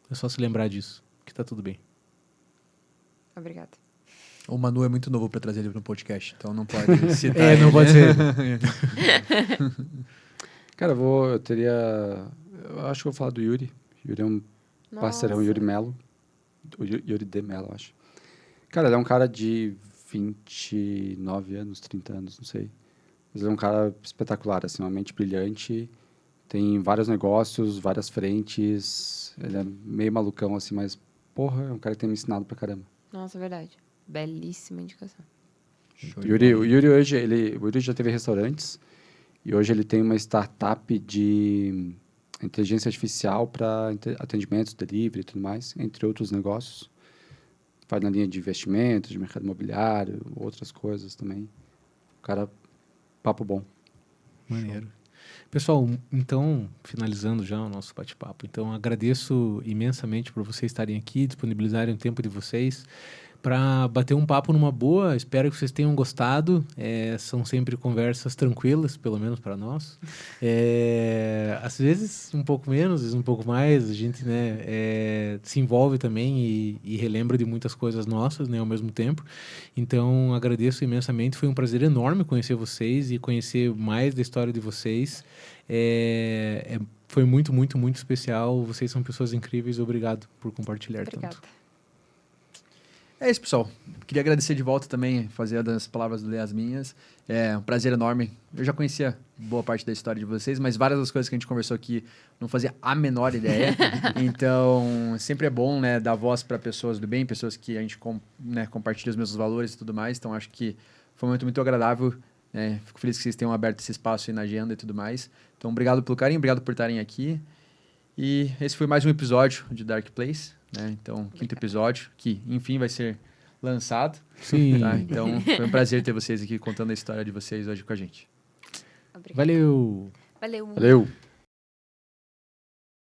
Speaker 1: É só se lembrar disso, que tá tudo bem.
Speaker 4: Obrigada.
Speaker 2: O Manu é muito novo pra trazer ele no podcast, então não pode citar
Speaker 1: É, não
Speaker 2: ele.
Speaker 1: pode ser.
Speaker 3: Cara, eu acho que eu vou falar do Yuri. Yuri é um parceirão, Yuri Melo. O Yuri de Mello, eu acho. Cara, ele é um cara de 29 anos, 30 anos, não sei. Mas ele é um cara espetacular, assim, uma mente brilhante. Tem vários negócios, várias frentes. Ele é meio malucão, assim, mas, porra, é um cara que tem me ensinado pra caramba.
Speaker 4: Nossa, verdade. Belíssima indicação.
Speaker 2: Show
Speaker 3: O
Speaker 2: de
Speaker 3: Yuri,
Speaker 2: bola.
Speaker 3: o Yuri hoje, o Yuri já teve restaurantes e hoje ele tem uma startup de inteligência artificial para atendimentos, delivery e tudo mais, entre outros negócios. Vai na linha de investimentos, de mercado imobiliário, outras coisas também. O cara, papo bom.
Speaker 1: Maneiro. Pessoal, então, finalizando já o nosso bate-papo, então agradeço imensamente por vocês estarem aqui, disponibilizarem o tempo de vocês para bater um papo numa boa. Espero que vocês tenham gostado. São sempre conversas tranquilas, pelo menos para nós. Às vezes um pouco menos, às vezes um pouco mais. A gente, né, se envolve também e relembra de muitas coisas nossas, né, ao mesmo tempo. Então, agradeço imensamente. Foi um prazer enorme conhecer vocês e conhecer mais da história de vocês. Foi muito, muito, muito especial. Vocês são pessoas incríveis. Obrigado por compartilhar
Speaker 4: Obrigada.
Speaker 1: tanto.
Speaker 2: É isso, pessoal. Queria agradecer de volta também, fazer das palavras do Lê as minhas. É um prazer enorme. Eu já conhecia boa parte da história de vocês, mas várias das coisas que a gente conversou aqui não fazia a menor ideia. Então, sempre é bom, né, dar voz para pessoas do bem, pessoas que a gente compartilha os mesmos valores e tudo mais. Então, acho que foi um momento muito agradável. Fico feliz que vocês tenham aberto esse espaço aí na agenda e tudo mais. Então, obrigado pelo carinho, obrigado por estarem aqui. E esse foi mais um episódio de Dark Place. Então, quinto episódio, que enfim vai ser lançado.
Speaker 1: Sim.
Speaker 2: Tá? Então, foi um prazer ter vocês aqui contando a história de vocês hoje com a gente.
Speaker 4: Obrigada.
Speaker 1: Valeu!
Speaker 4: Valeu.
Speaker 3: Valeu!